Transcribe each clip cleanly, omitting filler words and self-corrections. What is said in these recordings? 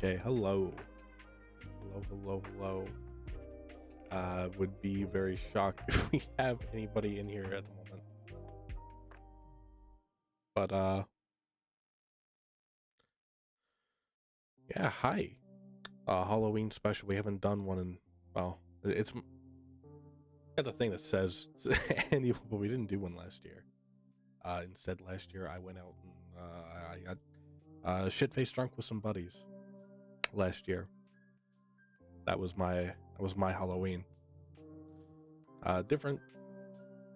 Okay, hello. Hello. Would be very shocked if we have anybody in here at the moment. But, yeah, hi. Halloween special. We haven't done one in, well, it's got the thing that says annual, but we didn't do one last year. Instead, last year I went out and, I got, shit-faced drunk with some buddies last year. That was my Halloween. Different,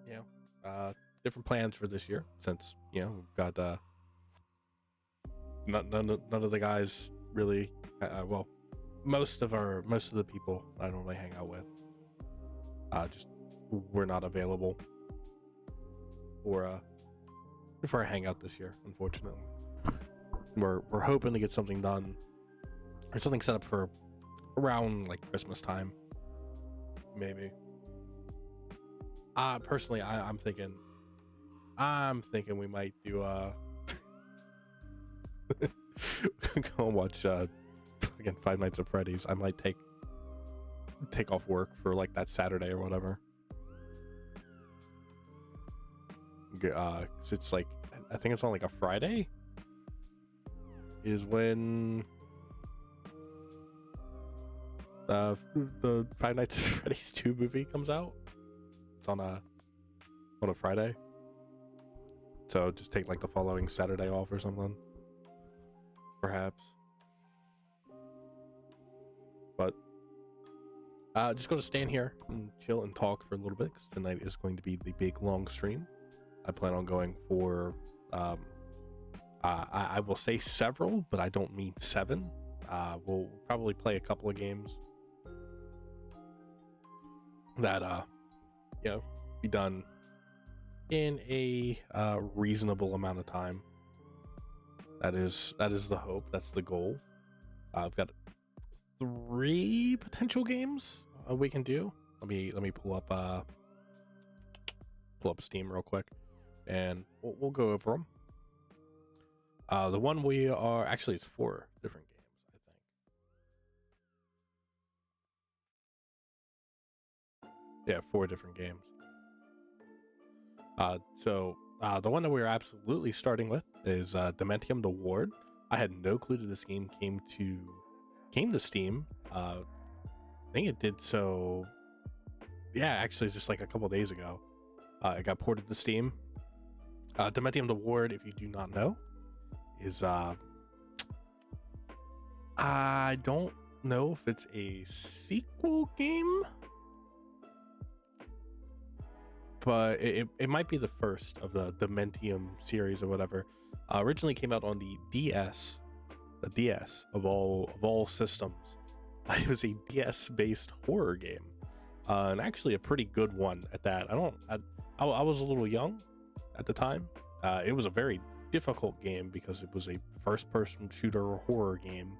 you know, different plans for this year since we've got none of the guys really. Well, most of the people I normally hang out with, just were not available for a hangout this year. Unfortunately, we're hoping to get something done or something set up for around like Christmas time, maybe. Personally, I'm thinking we might do go and watch again Five Nights at Freddy's. I might take off work for like that Saturday or whatever. 'Cause it's like I think it's on like a Friday is when the Five Nights at Freddy's 2 movie comes out. It's on a Friday. So just take like the following Saturday off or something. Perhaps. But just going to stand here and chill and talk for a little bit because tonight is going to be the big long stream. I plan on going for I will say several, but I don't mean 7. We'll probably play a couple of games that be done in a reasonable amount of time. That is the hope. That's the goal. I've got 3 potential games we can do. Let me pull up Steam real quick, and we'll go over them. The one we are actually it's 4 different games, I think. Yeah, 4 different games. So the one that we're absolutely starting with is Dementium: The Ward. I had no clue that this game came to Steam. I think it did so. Yeah, actually, just like a couple days ago, it got ported to Steam. Dementium: The Ward, if you do not know, is I don't know if it's a sequel game, but it might be the first of the Dementium series or whatever. Originally came out on the DS of all systems. It was a DS based horror game, and actually a pretty good one at that. I was a little young at the time. It was a very difficult game because it was a first person shooter horror game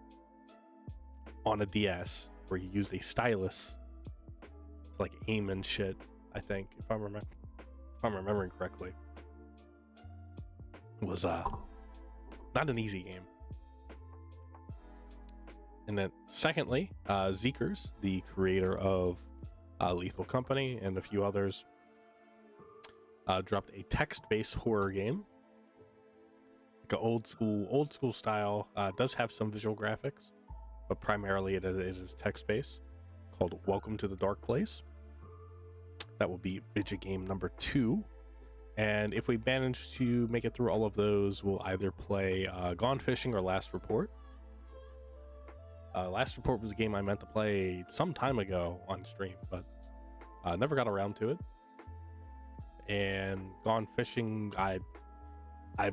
on a DS where you used a stylus to like aim and shit. I think if I'm remembering correctly, it was not an easy game. And then secondly, Zeekers, the creator of Lethal Company and a few others, dropped a text-based horror game, like an old school style. Does have some visual graphics, but primarily it is text-based, called Welcome to the Dark Place. That will be Vidya game number 2. And if we manage to make it through all of those, we'll either play Gone Fishing or Last Report. Last Report was a game I meant to play some time ago on stream, but never got around to it. And Gone Fishing, I've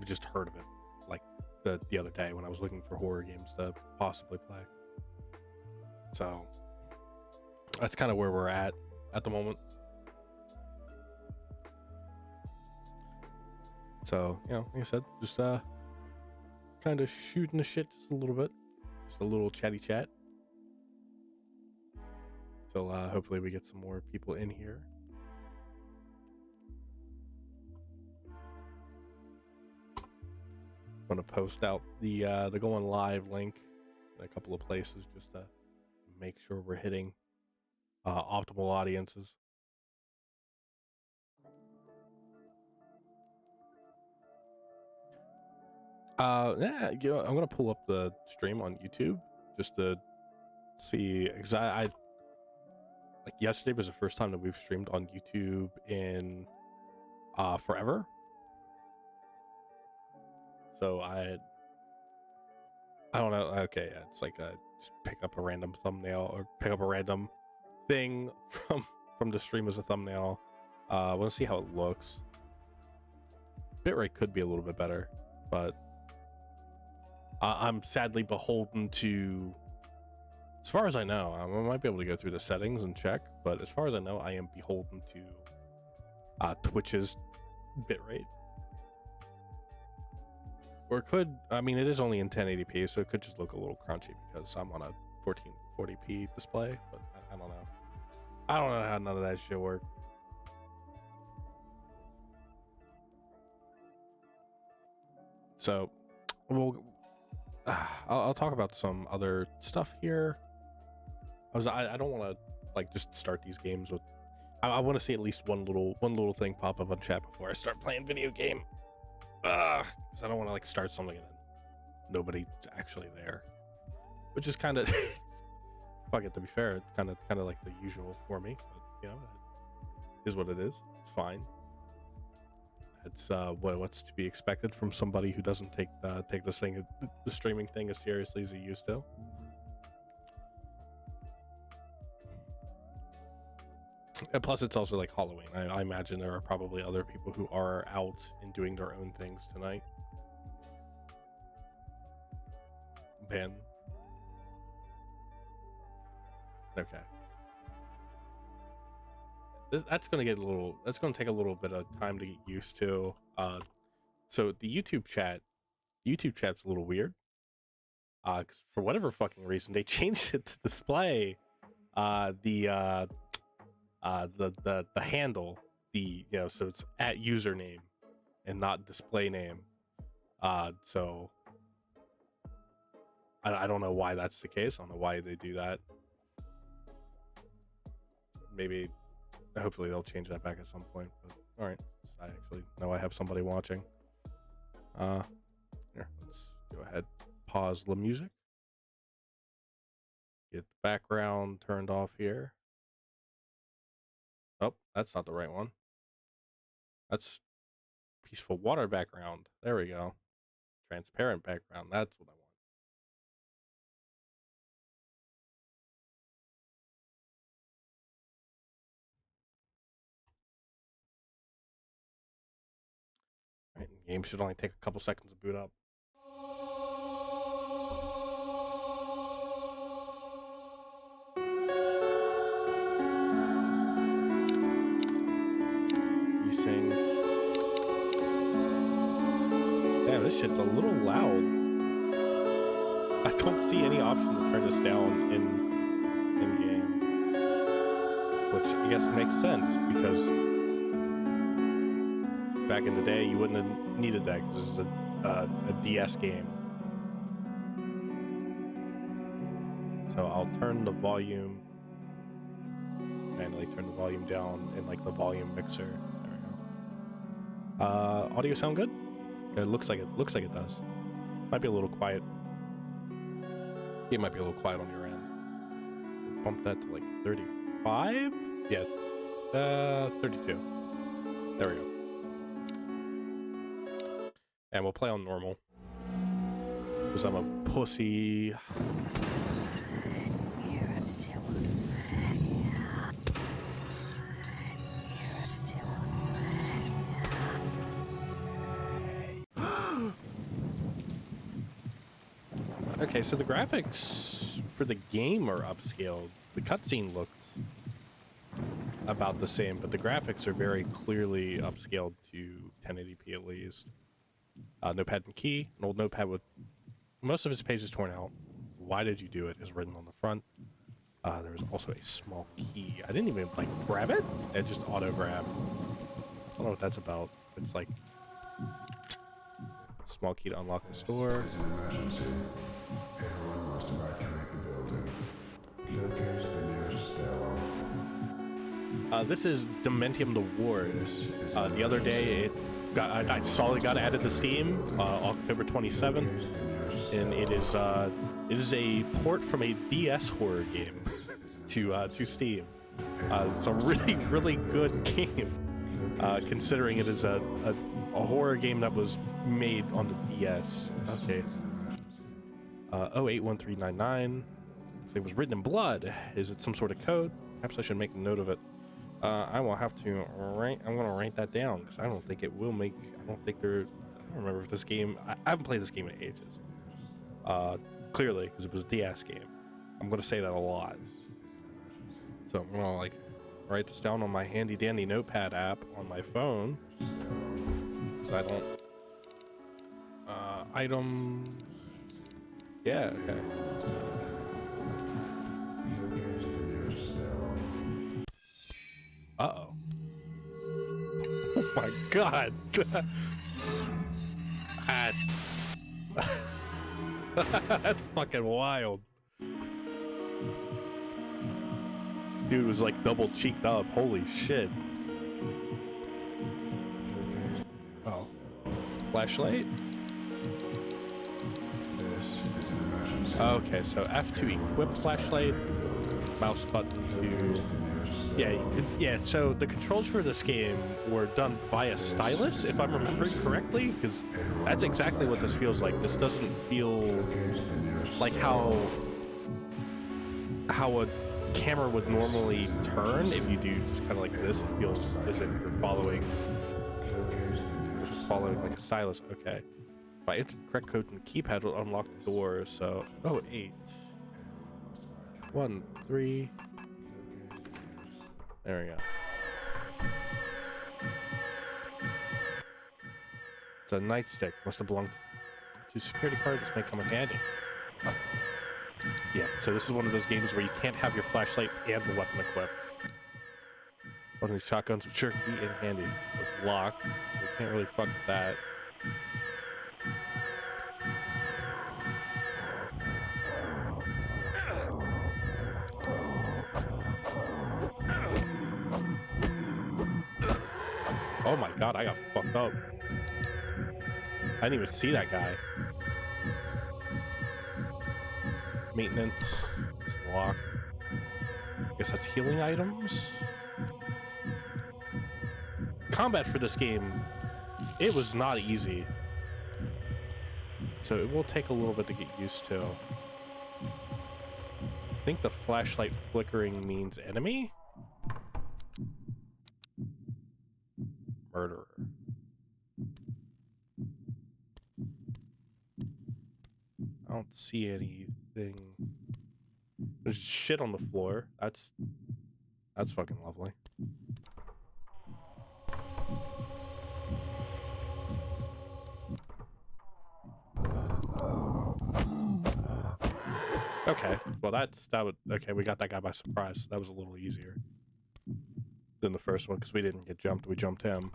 just heard of it like the other day when I was looking for horror games to possibly play. So that's kind of where we're at the moment. So, like I said, just kind of shooting the shit just a little bit. Just a little chatty chat. So hopefully we get some more people in here. I'm gonna post out the going live link in a couple of places just to make sure we're hitting optimal audiences. Yeah, you know, I'm gonna pull up the stream on YouTube just to see, because I like yesterday was the first time that we've streamed on YouTube in forever. So I don't know. Okay, yeah, it's like just pick up a random thumbnail or pick up a random thing from the stream as a thumbnail. I want to see how it looks. Bitrate could be a little bit better, but I'm sadly beholden to, as far as I know, I might be able to go through the settings and check, but as far as I know, I am beholden to Twitch's bitrate. Or it could, I mean, it is only in 1080p, so it could just look a little crunchy because I'm on a 1440p display, but I don't know. I don't know how none of that shit works. So, I'll talk about some other stuff here. I don't want to like just start these games with. I want to see at least one little thing pop up on chat before I start playing video game. Because I don't want to like start something and then nobody's actually there, which is kind of fuck it. To be fair, it's kind of like the usual for me. But, you know, it is what it is. It's fine. It's what's to be expected from somebody who doesn't take this thing, the streaming thing, as seriously as he used to. And plus, it's also like Halloween. I imagine there are probably other people who are out and doing their own things tonight. Ben. Okay. That's gonna get a little. That's gonna take a little bit of time to get used to. So the YouTube chat's a little weird. Cause for whatever fucking reason they changed it to display the handle, so it's at username and not display name. So I don't know why that's the case. I don't know why they do that. Maybe, hopefully they'll change that back at some point. But all right, I actually know I have somebody watching. Here, let's go ahead, pause the music, get the background turned off here. Oh, that's not the right one. That's peaceful water background. There we go. Transparent background. That's what I want. All right, the game should only take a couple seconds to boot up. Damn, this shit's a little loud. I don't see any option to turn this down in game, which I guess makes sense because back in the day you wouldn't have needed that because this is a DS game. So I'll turn the volume, manually turn the volume down in like the volume mixer. There we go. Audio sound good? It looks like it does. Might be a little quiet. It might be a little quiet on your end. Bump that to like 35? Yeah. 32. There we go. And we'll play on normal. Because I'm a pussy. Okay, so the graphics for the game are upscaled. The cutscene looked about the same, but the graphics are very clearly upscaled to 1080p at least. Notepad and key, an old notepad with most of its pages torn out. Why did you do it is written on the front. There's also a small key. I didn't even like grab it. It just auto grab. I don't know what that's about. It's like small key to unlock the store. This is Dementium the Ward. The other day, I saw it got added to Steam, October 27th, and it is a port from a DS horror game to Steam. It's a really good game, considering it is a horror game that was made on the DS. Okay. 081399. So it was written in blood. Is it some sort of code? Perhaps I should make a note of it. I will have to write. I'm gonna write that down because I don't think it will make. I don't remember if this game. I haven't played this game in ages. Clearly, because it was a DS game. I'm gonna say that a lot. So I'm gonna like write this down on my handy dandy notepad app on my phone. Because I don't. Items. Yeah. Okay. Uh-oh. Oh my god. That's fucking wild. Dude was like double cheeked up. Holy shit. Oh. Flashlight? Okay, so F to equip flashlight, mouse button to... Yeah, so the controls for this game were done via stylus, if I'm remembering correctly, because that's exactly what this feels like. This doesn't feel like how a camera would normally turn. If you do just kind of like this, it feels as if you're following like a stylus. Okay. If I enter the correct code in the keypad, it'll unlock the door, so... Oh, 8. 1, 3... There we go. It's a nightstick. Must have belonged to security card. This may come in handy. Yeah, so this is one of those games where you can't have your flashlight and the weapon equipped. One of these shotguns would sure be in handy. It's locked, so we can't really fuck with that. Oh my god, I got fucked up. I didn't even see that guy. Maintenance. It's locked. Guess that's healing items. Combat for this game, it was not easy. So it will take a little bit to get used to. I think the flashlight flickering means enemy? Murderer. I don't see anything. There's shit on the floor. That's fucking lovely. Okay, well okay, we got that guy by surprise. That was a little easier than the first one because we didn't get jumped, we jumped him.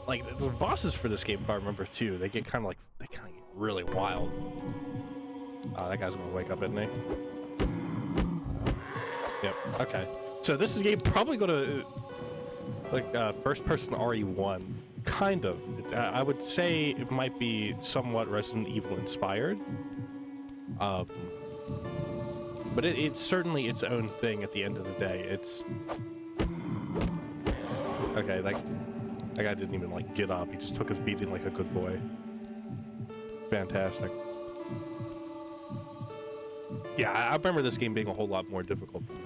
Like the bosses for this game, if I remember too, they get kind of get really wild. That guy's gonna wake up, isn't he? Yep. Okay. So this is a game probably gonna first person RE1, kind of. I would say it might be somewhat Resident Evil inspired. But it's certainly its own thing at the end of the day. It's... Okay, that guy didn't even, like, get up. He just took his beating like a good boy. Fantastic. Yeah, I remember this game being a whole lot more difficult than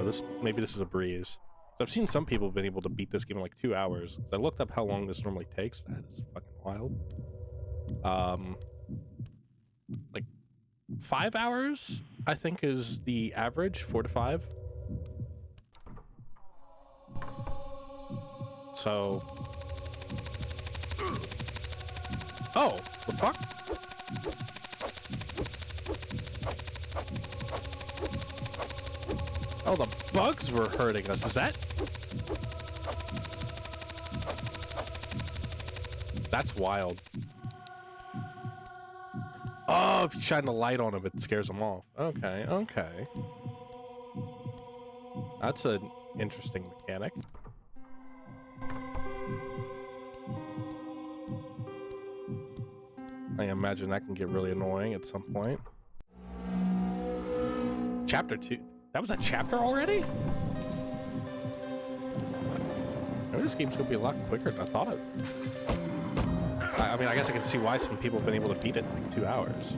this. So maybe this is a breeze. So I've seen some people have been able to beat this game in, like, 2 hours. So I looked up how long this normally takes. That is fucking wild. Like, 5 hours, I think, is the average. 4 to 5. So... Oh, the fuck? Oh, the bugs were hurting us. Is that... That's wild. Oh, Oh, if you shine a light on them, it scares them off. Okay, okay. That's an interesting mechanic. I imagine that can get really annoying at some point. Chapter 2. That was a chapter already? Maybe this game's gonna be a lot quicker than I thought it. I mean, I guess I can see why some people have been able to beat it in like 2 hours.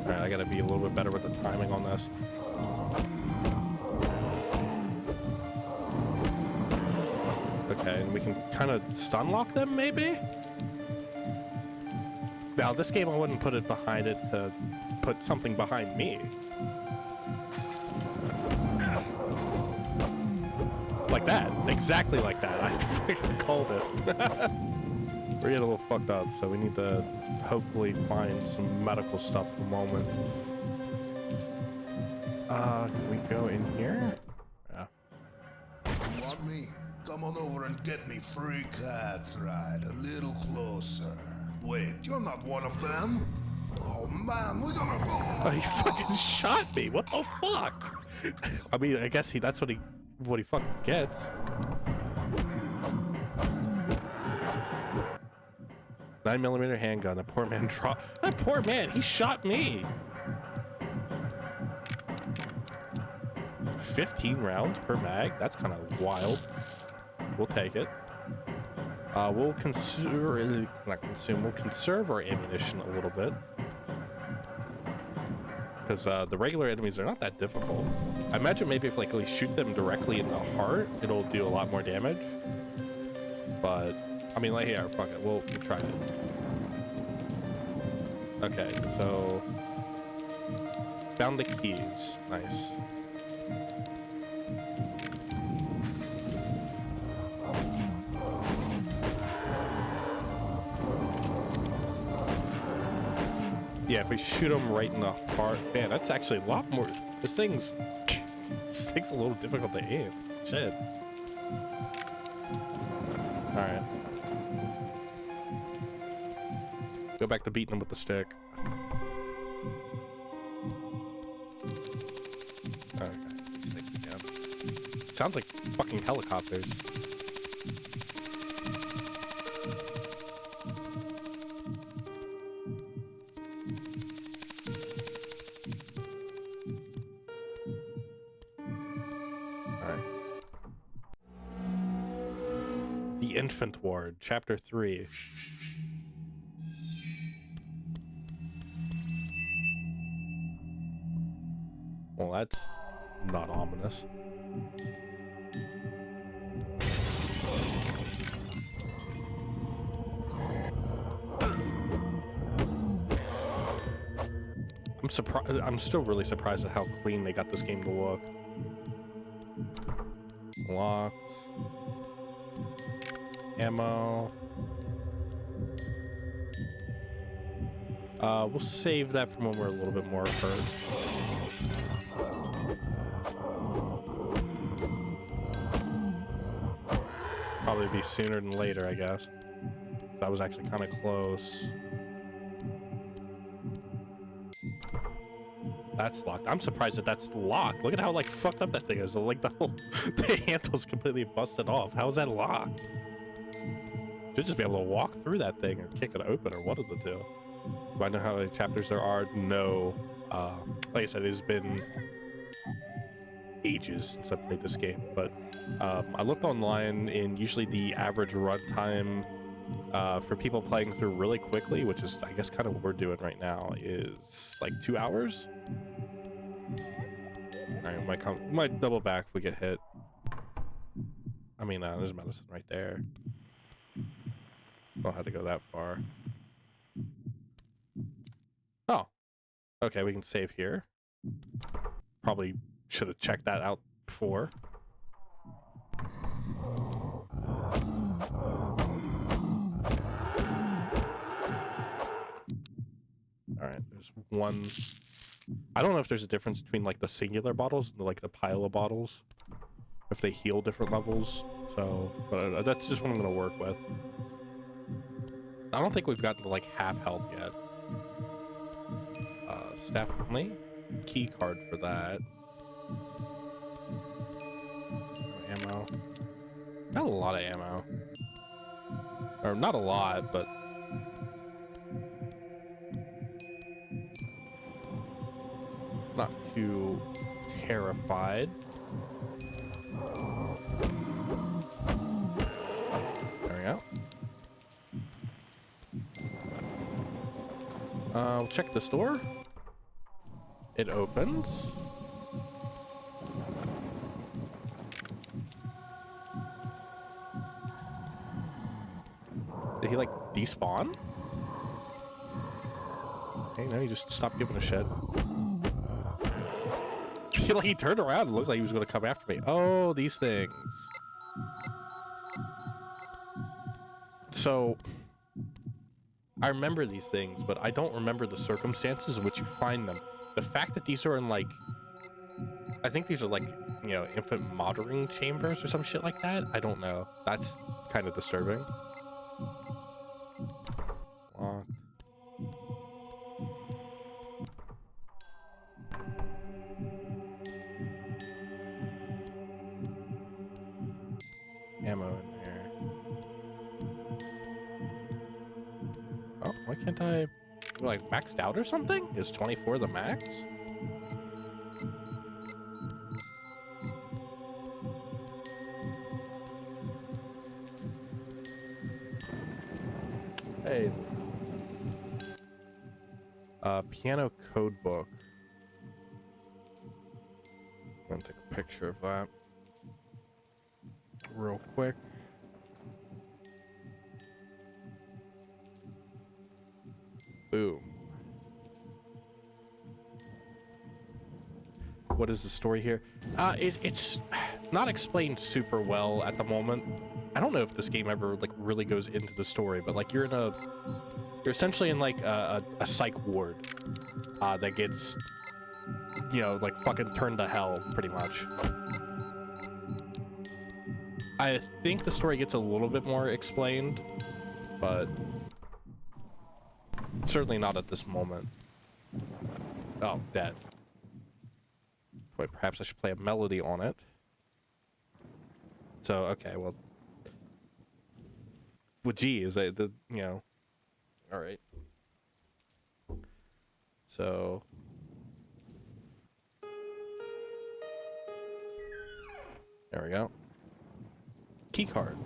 Alright, I gotta be a little bit better with the timing on this. Okay, and we can kind of stun lock them, maybe? Now, this game, I wouldn't put it behind it to put something behind me. Like that. Exactly like that. I freaking called it. We're getting a little fucked up, so we need to hopefully find some medical stuff at the moment. Can we go in here? Yeah. You want me? Come on over and get me free. That's right, a little closer. Wait, you're not one of them? Oh man, we're gonna go. Oh, he fucking shot me. What the fuck? I mean, I guess that's what he fucking gets. .9mm handgun. That poor man dropped. That poor man. He shot me. 15 rounds per mag. That's kind of wild. We'll take it. We'll We'll conserve our ammunition a little bit. Because the regular enemies are not that difficult. I imagine maybe if like we shoot them directly in the heart, it'll do a lot more damage. But I mean, like here, fuck it, we'll try it. Okay, so found the keys. Nice. Yeah, if we shoot them right in the heart, man, that's actually a lot more. This thing's a little difficult to aim. Shit. All right. Go back to beating them with the stick. Okay, these things again. Sounds like fucking helicopters. Infant Ward, Chapter 3. Well, that's not ominous. I'm surprised. I'm still really surprised at how clean they got this game to look. Locked. Ammo. We'll save that from when we're a little bit more hurt. Probably be sooner than later, I guess. That was actually kind of close. That's locked. I'm surprised that that's locked. Look at how like fucked up that thing is. Like the whole the handle's completely busted off. How is that locked? Should just be able to walk through that thing or kick it open or one of the two. Do I know how many chapters there are? No. Like I said, it's been ages since I played this game, but I looked online, and usually the average runtime for people playing through really quickly, which is I guess kind of what we're doing right now, is like 2 hours. All right, we might double back if we get hit. I mean, there's medicine right there. Don't have to go that far. Oh, okay, we can save here. Probably should have checked that out before. All right, there's one. I don't know if there's a difference between like the singular bottles and like the pile of bottles. If they heal different levels So, but that's just what I'm gonna work with. I don't think we've gotten to like half health yet. Staff only. Key card for that. Ammo. Got a lot of ammo. Or not a lot, but not too terrified. There we go. We'll check the store. It opens. Did he like despawn? Okay, no, he just stopped giving a shit. He turned around and looked like he was going to come after me. Oh, these things. So, I remember these things, but I don't remember the circumstances in which you find them. The fact that these are in like, I think these are like, you know, infant monitoring chambers or some shit like that. I don't know. That's kind of disturbing. Locked. Ammo in there. Oh, why can't I, like, maxed out or something? Is 24 the max? Hey. Piano code book. I'm gonna take a picture of that real quick. Boom. What is the story here? It's not explained super well at the moment. I don't know if this game ever like really goes into the story, but like you're essentially in like a psych ward that gets, you know, like fucking turned to hell pretty much. I think the story gets a little bit more explained, but certainly not at this moment. Oh, dead. Wait, perhaps I should play a melody on it. So, okay, well, G is the, you know, all right. So, there we go. Key card.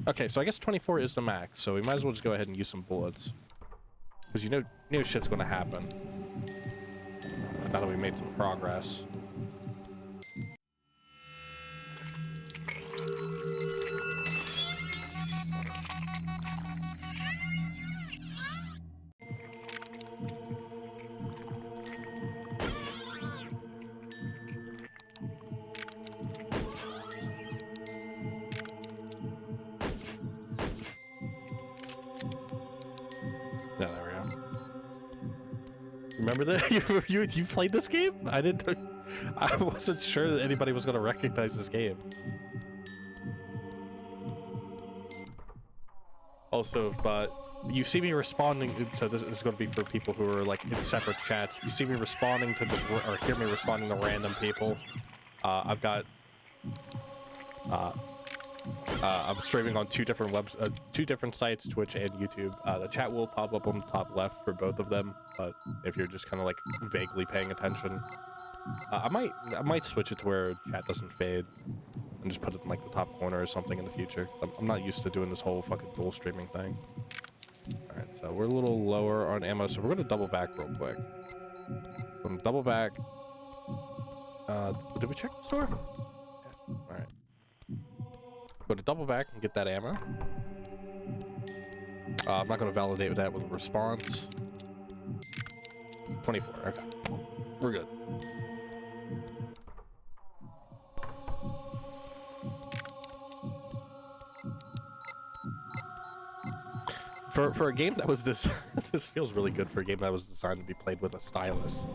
Okay, so I guess 24 is the max, so we might as well just go ahead and use some bullets. Because you know shit's gonna happen. Now that we made some progress. Yeah, there we go. Remember that? you played this game? I wasn't sure that anybody was gonna recognize this game. Also, you see me responding, so this is going to be for people who are like in separate chats. You see me responding to just, or hear me responding to random people. I've got, I'm streaming on two different sites, Twitch and YouTube. The chat will pop up on the top left for both of them, but if you're just kind of like vaguely paying attention, I might switch it to where chat doesn't fade and just put it in like the top corner or something in the future. I'm not used to doing this whole fucking dual streaming thing. Alright, so we're a little lower on ammo, so we're gonna double back real quick. I'm gonna double back. Did we check the store? Yeah. Alright. Go to double back and get that ammo. I'm not gonna validate that with a response. 24, okay. We're good. For a game that was this, this feels really good for a game that was designed to be played with a stylus.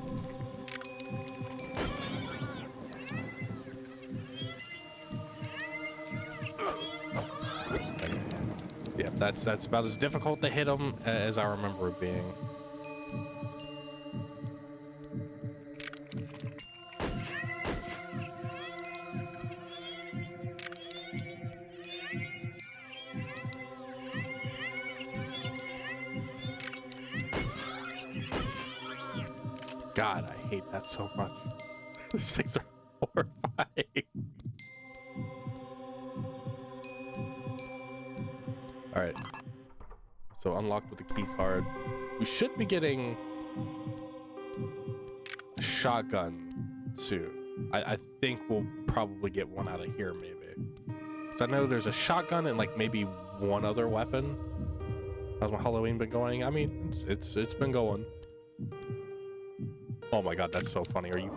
That's about as difficult to hit him as I remember it being. God, I hate that so much. These things are horrifying. All right. So unlocked with the key card. We should be getting a shotgun soon. I think we'll probably get one out of here maybe. So I know there's a shotgun and like maybe one other weapon. How's my Halloween been going? I mean, it's been going. Oh my god, that's so funny. Are you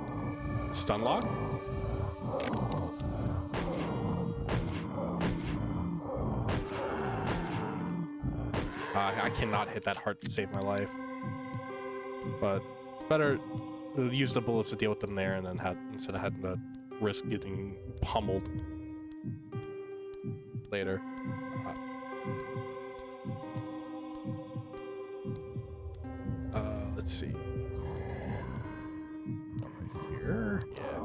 stun locked? I cannot hit that hard to save my life. But better use the bullets to deal with them there and then instead of having to risk getting pummeled later. Let's see. Right here. Yeah.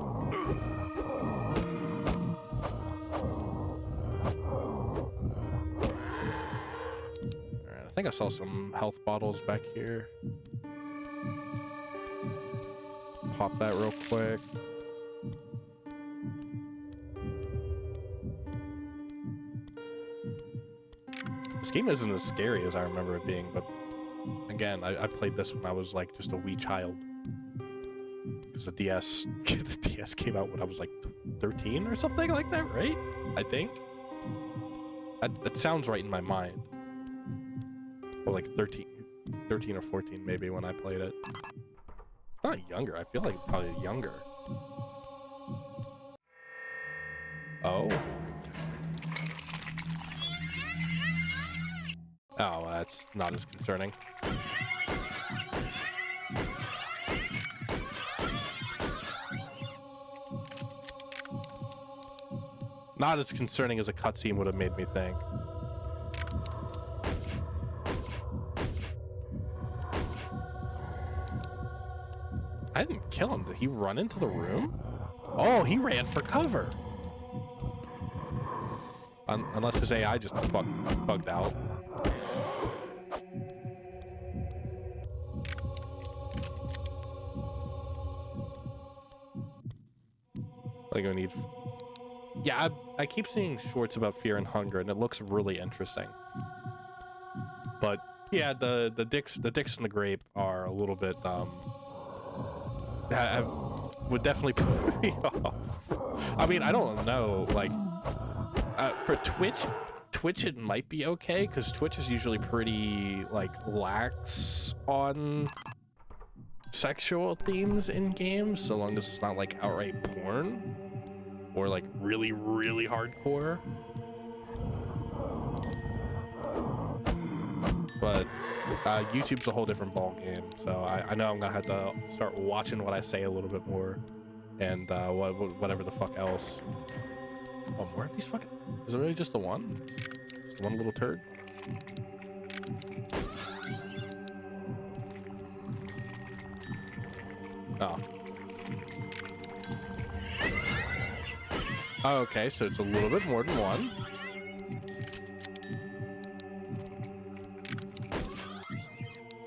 Alright, I think I saw some health bottles back here. Pop that real quick. This game isn't as scary as I remember it being, but again, I played this when I was like just a wee child. Because the DS came out when I was like 13 or something like that, right? I think. That sounds right in my mind. Or like 13 or 14 maybe when I played it. Not younger, I feel like probably younger. Oh. Oh, that's not as concerning. Not as concerning as a cutscene would have made me think. I didn't kill him. Did he run into the room? Oh, he ran for cover. Unless his AI just bugged out. Like I need. Yeah, I keep seeing shorts about Fear and Hunger, and it looks really interesting. But yeah, the dicks and the grape are a little bit would definitely put me off. I mean, I don't know, like for Twitch it might be okay because Twitch is usually pretty like lax on sexual themes in games, so long as it's not like outright porn or like really hardcore. But YouTube's a whole different ball game, so I know I'm gonna have to start watching what I say a little bit more, and whatever the fuck else. Oh, more of these fucking. Is it really just the one? Just one little turd? Oh. Oh, okay, so it's a little bit more than one.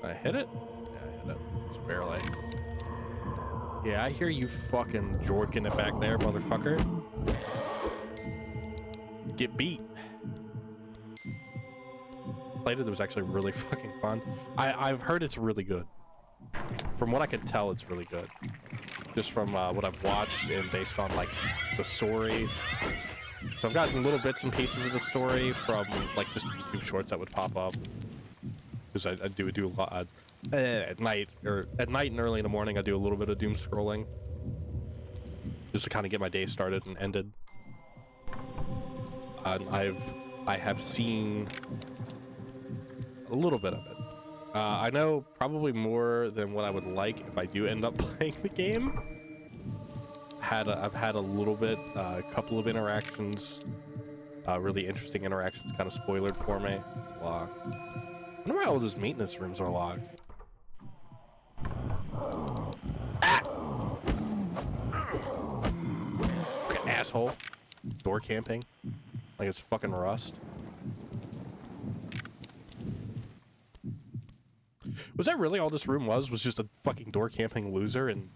I hit it? Yeah, I hit it. Just barely. Yeah, I hear you fucking jorking it back there, motherfucker. Get beat. Played it was actually really fucking fun. I've heard it's really good. From what I can tell, it's really good. Just from what I've watched and based on like the story. So I've gotten little bits and pieces of the story from like just YouTube shorts that would pop up. Because I do a lot at night and early in the morning. I do a little bit of doom scrolling just to kind of get my day started and ended. I have seen a little bit of it. I know probably more than what I would like if I do end up playing the game. I've had a little bit, a couple of interactions really interesting interactions kind of spoiled for me. It's locked. I wonder why all those maintenance rooms are locked. Fucking asshole. Door camping. Like it's fucking Rust. Was that really all this room was? Was just a fucking door camping loser? And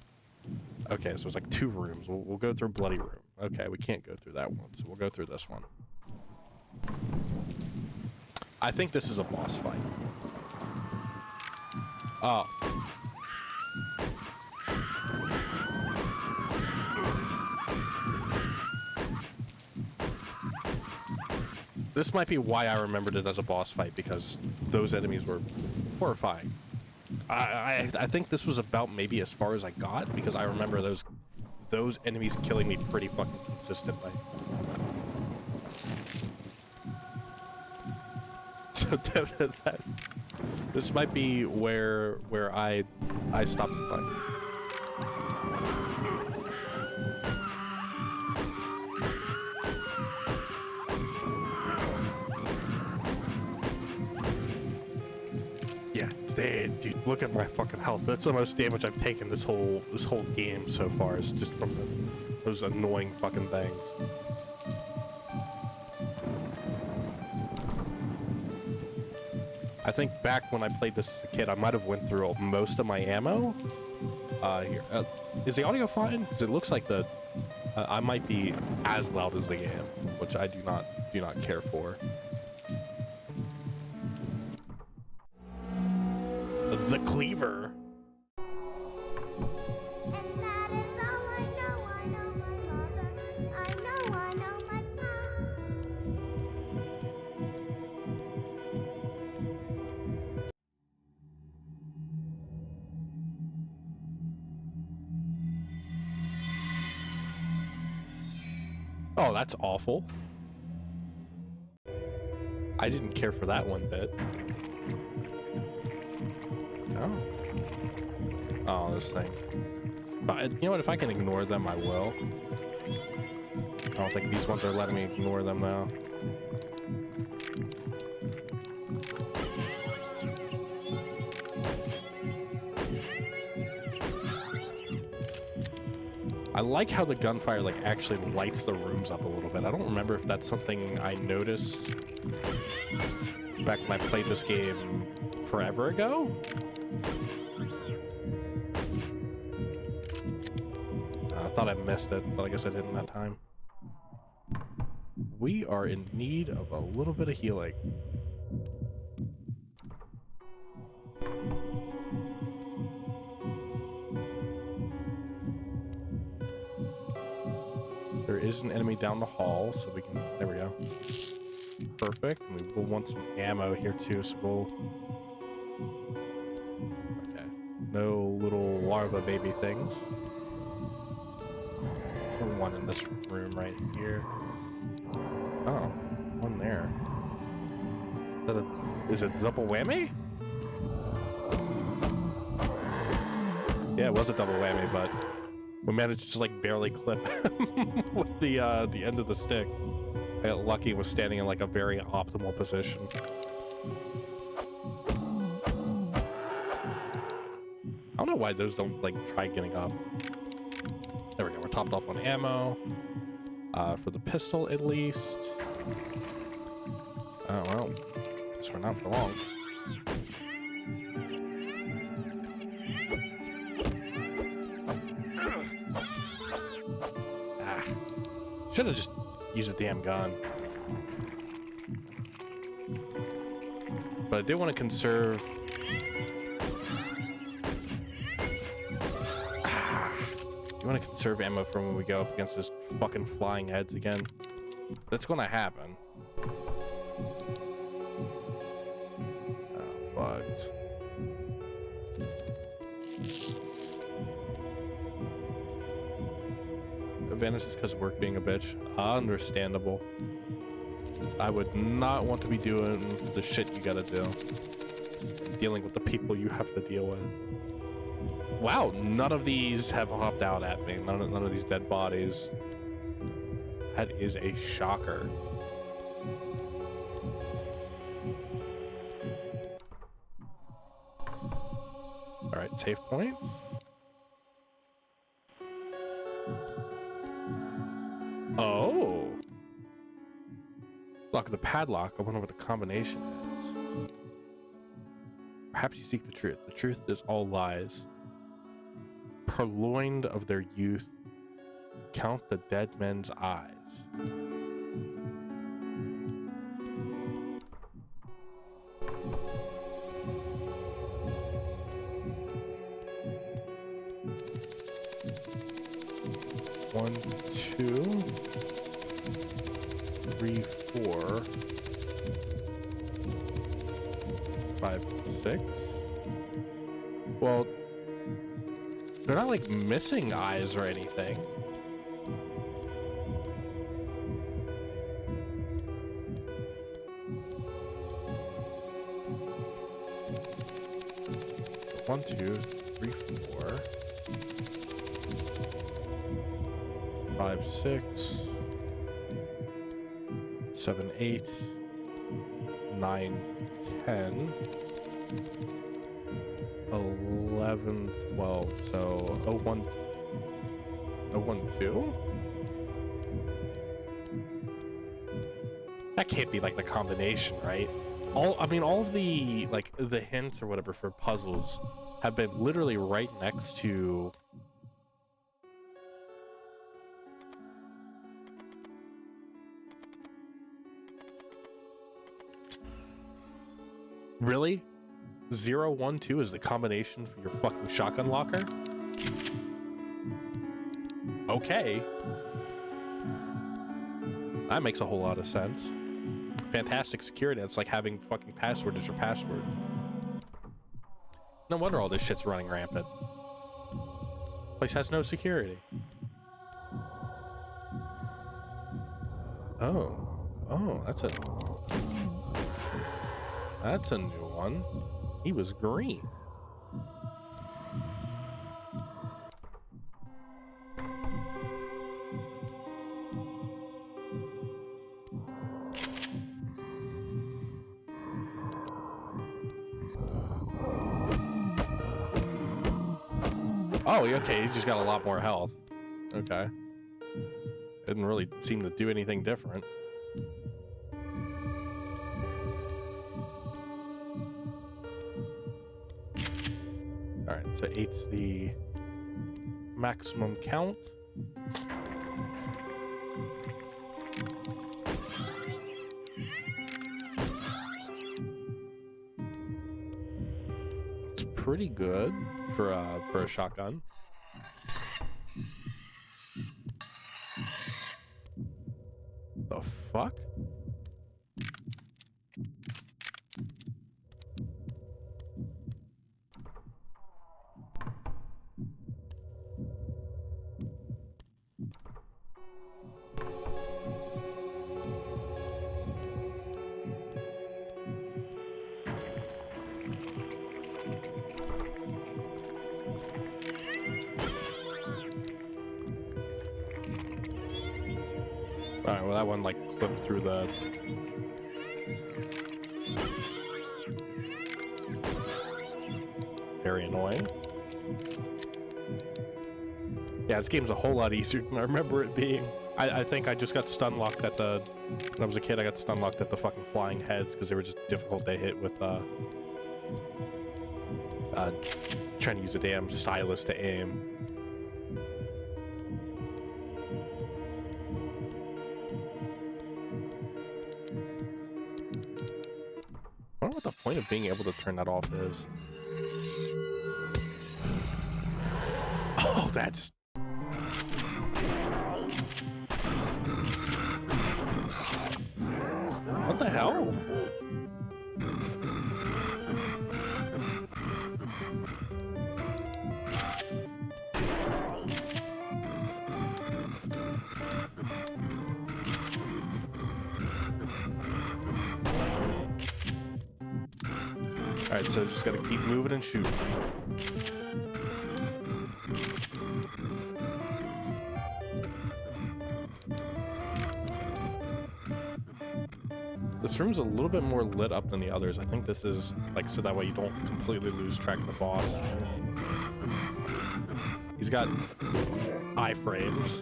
okay, so it's like 2 rooms. We'll go through Bloody Room. Okay, we can't go through that one, so we'll go through this one. I think this is a boss fight. Oh. This might be why I remembered it as a boss fight, because those enemies were horrifying. I think this was about maybe as far as I got, because I remember those enemies killing me pretty fucking consistently. So this might be where I stopped the fight. Yeah, dude, look at my fucking health. That's the most damage I've taken this whole game so far, is just from those annoying fucking things. I think back when I played this as a kid, I might have went through most of my ammo. Here, is the audio fine? Because it looks like I might be as loud as the game, which I do not care for. The Cleaver. Oh, that's awful. I didn't care for that one bit. Oh. Oh, this thing. But you know what? If I can ignore them, I will. I don't think these ones are letting me ignore them now. I like how the gunfire like actually lights the rooms up a little bit. I don't remember if that's something I noticed back when I played this game forever ago. I thought I missed it, but I guess I didn't that time. We are in need of a little bit of healing. There is an enemy down the hall, so we can... There we go. Perfect. And we will want some ammo here too, so we'll... Okay. No little larva baby things. One in this room right here. Oh, one there. Is it double whammy? Yeah, it was a double whammy, but we managed to just like barely clip with the end of the stick. I got lucky, was standing in like a very optimal position. I don't know why those don't like try getting up. There we go, we're topped off on ammo. For the pistol, at least. Oh, well. Guess we're not for long. Ah. Should have just used a damn gun. But I did want to conserve... You want to conserve ammo for when we go up against this fucking flying heads again. That's gonna happen. Bugged. Advantage is because of work being a bitch. Understandable. I would not want to be doing the shit you gotta do. Dealing with the people you have to deal with. Wow, none of these have hopped out at me. None of these dead bodies. That is a shocker. Alright, save point. Oh! Lock of the padlock. I wonder what the combination is. Perhaps you seek the truth. The truth is all lies. Purloined of their youth, count the dead men's eyes. One, two, three, 4, 5, 6. Well, they're not like missing eyes or anything. So 1, 2, 3, 4, 5, 6, 7, 8, 9, 10, 11, 12. So 0, 1, 0, 1, 2. That can't be like the combination, right? All of the like the hints or whatever for puzzles have been literally right next to Really? 0, 1, 2 is the combination for your fucking shotgun locker? Okay. That makes a whole lot of sense. Fantastic security. It's like having fucking password as your password. No wonder all this shit's running rampant. Place has no security. Oh, that's a new one. He was green. Oh, okay, he's just got a lot more health. Okay. Didn't really seem to do anything different. Alright, so 8's the maximum count. It's pretty good for a shotgun. The fuck? Alright, well that one like clipped through the... Very annoying. Yeah, this game's a whole lot easier than I remember it being. I think I just got stun locked at the... When I was a kid, I got stun locked at the fucking flying heads because they were just difficult to hit with trying to use a damn stylus to aim. I wonder what the point of being able to turn that off is. Oh, that's... What the hell? Alright, so just gotta keep moving and shooting. This room's a little bit more lit up than the others. I think this is like so that way you don't completely lose track of the boss. He's got iframes,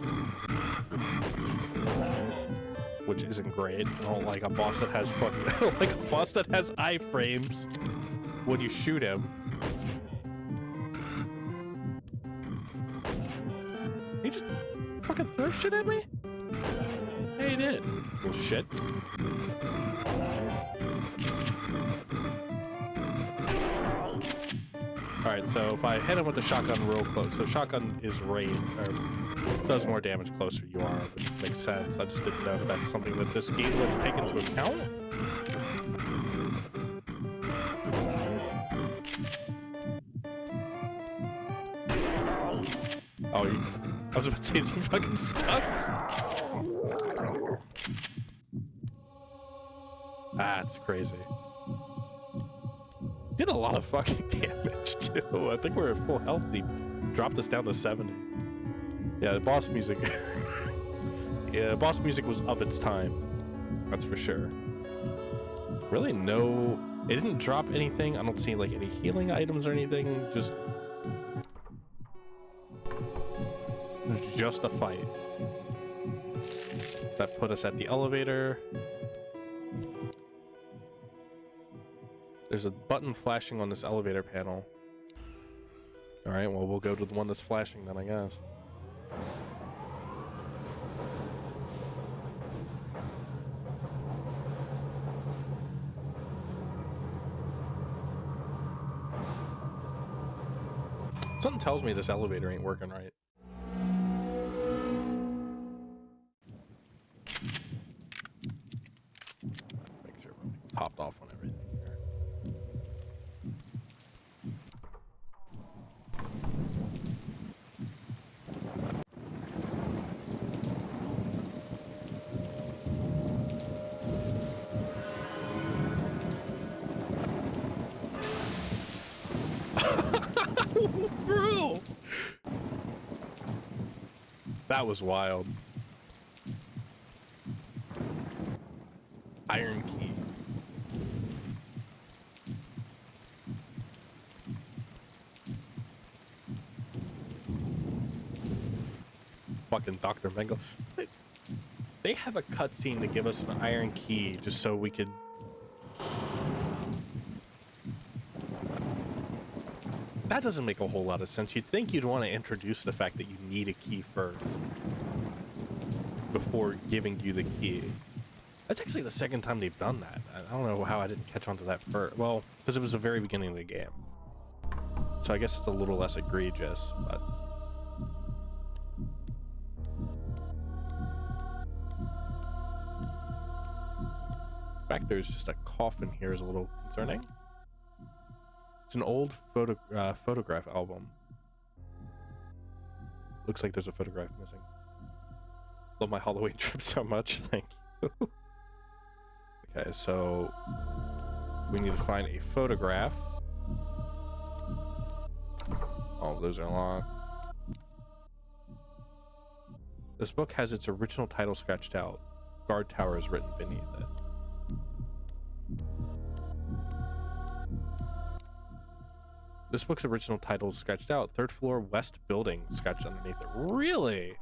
which isn't great. I don't like a boss that has fucking I don't like a boss that has iframes when you shoot him. He just fucking throw shit at me? Hey, he did. Well, shit. Alright, so if I hit him with the shotgun real close, so shotgun is range, or does more damage closer you are, which makes sense. I just didn't know if that's something that this game would take into account. Oh, I was about to say, is he fucking stuck? That's crazy. Did a lot of fucking damage too. I think we're at full health. He dropped us down to 70. Yeah, the boss music. Yeah, boss music was of its time. That's for sure. Really, no. It didn't drop anything. I don't see like any healing items or anything. Just a fight. That put us at the elevator. There's a button flashing on this elevator panel. Alright, well, we'll go to the one that's flashing then, I guess. Something tells me this elevator ain't working right. Make sure we're topped off on everything here. Bro! That was wild. Iron key. Fucking Dr. Mengele. They have a cutscene to give us an iron key just so we could... That doesn't make a whole lot of sense. You'd think you'd want to introduce the fact that you need a key first before giving you the key. That's actually the second time they've done that. I don't know how I didn't catch on to that first. Well, because it was the very beginning of the game. So I guess it's a little less egregious, but... Back there's just a coffin here is a little concerning. It's an old photograph album. Looks like there's a photograph missing. Love my Halloween trip so much. Thank you. Okay, so we need to find a photograph. Oh, those are locked. This book has its original title scratched out. Guard Tower is written beneath it. This book's original title is scratched out. Third floor, west building, scratched underneath it. Really?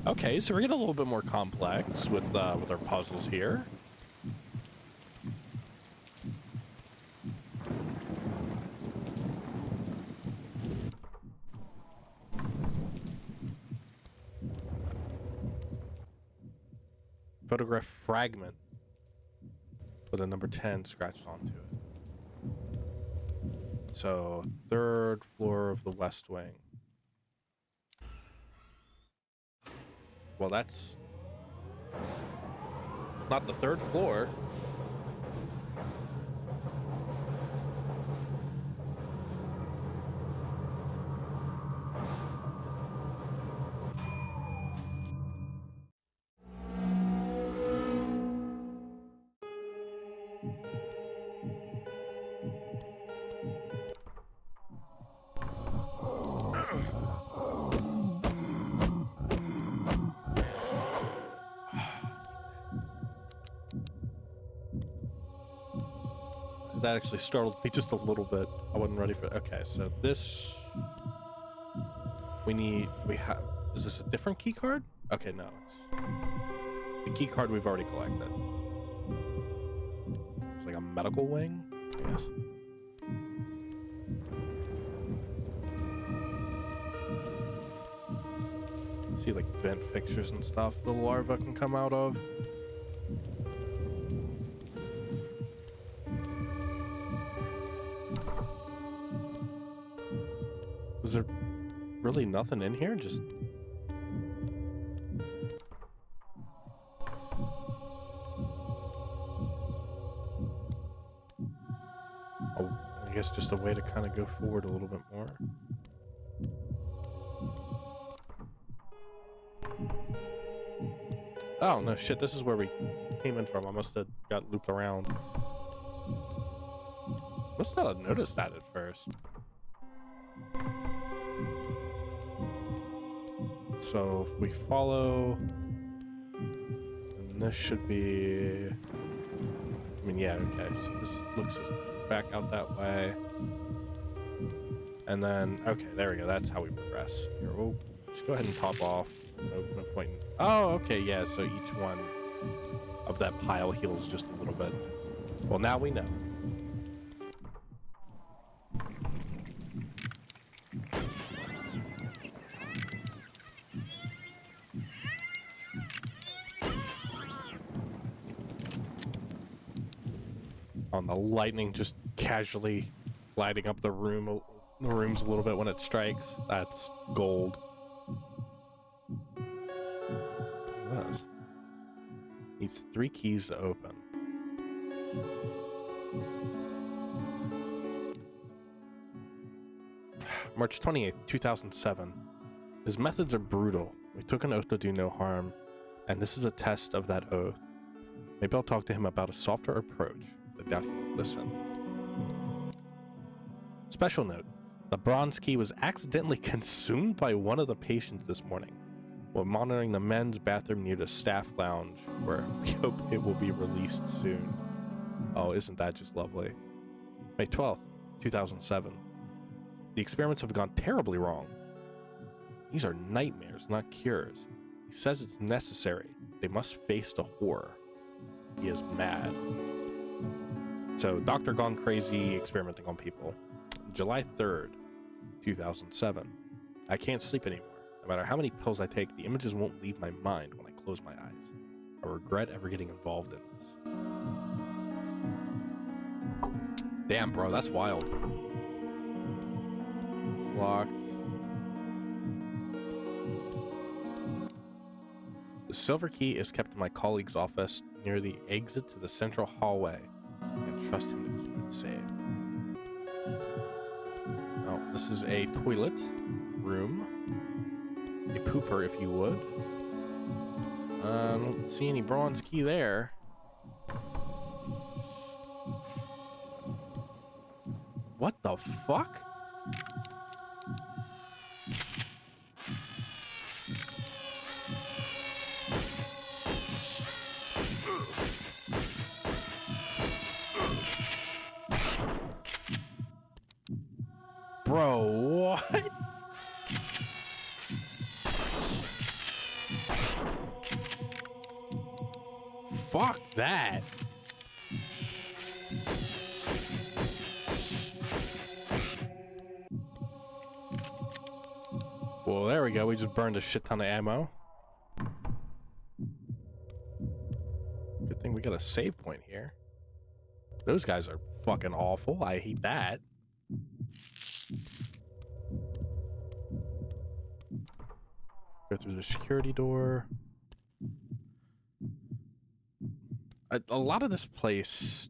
Okay, so we're getting a little bit more complex with our puzzles here. Photograph fragment with a number 10 scratched onto it. So, third floor of the West Wing. Well, that's not the third floor. that actually startled me just a little bit. I wasn't ready for it. Okay, so this... we have... Is this a different key card? Okay, no. It's the key card we've already collected. It's like a medical wing, I guess. See, like, vent fixtures and stuff the larva can come out of. Was there really nothing in here? Just... oh, I guess just a way to kind of go forward a little bit more. Oh, no shit, this is where we came in from. I must have got looped around. Must not have noticed that at first. So if we follow, and this should be, I mean, yeah, okay, so this looks just back out that way. And then, okay, there we go, that's how we progress. Here, we'll just go ahead and top off. No point in... Oh, okay, yeah, so each one of that pile heals just a little bit. Well, now we know. On the lightning just casually lighting up the rooms a little bit when it strikes. That's gold. Yes. Needs 3 keys to open. March 28th, 2007. His methods are brutal. We took an oath to do no harm, and this is a test of that oath. Maybe I'll talk to him about a softer approach. I doubt he will listen. Special note. The bronze key was accidentally consumed by one of the patients this morning. We're monitoring the men's bathroom near the staff lounge, where we hope it will be released soon. Oh, isn't that just lovely? May 12th, 2007. The experiments have gone terribly wrong. These are nightmares, not cures. He says it's necessary. They must face the horror. He is mad. So, Doctor Gone Crazy experimenting on people. July 3rd, 2007. I can't sleep anymore. No matter how many pills I take, the images won't leave my mind when I close my eyes. I regret ever getting involved in this. Damn, bro, that's wild. It's locked. The silver key is kept in my colleague's office near the exit to the central hallway. I can trust him to keep it safe. Oh, this is a toilet room. A pooper, if you would. I don't see any bronze key there. What the fuck? Bro, what? Fuck that. Well, there we go. We just burned a shit ton of ammo. Good thing we got a save point here. Those guys are fucking awful. I hate that. Go through the security door. A lot of this place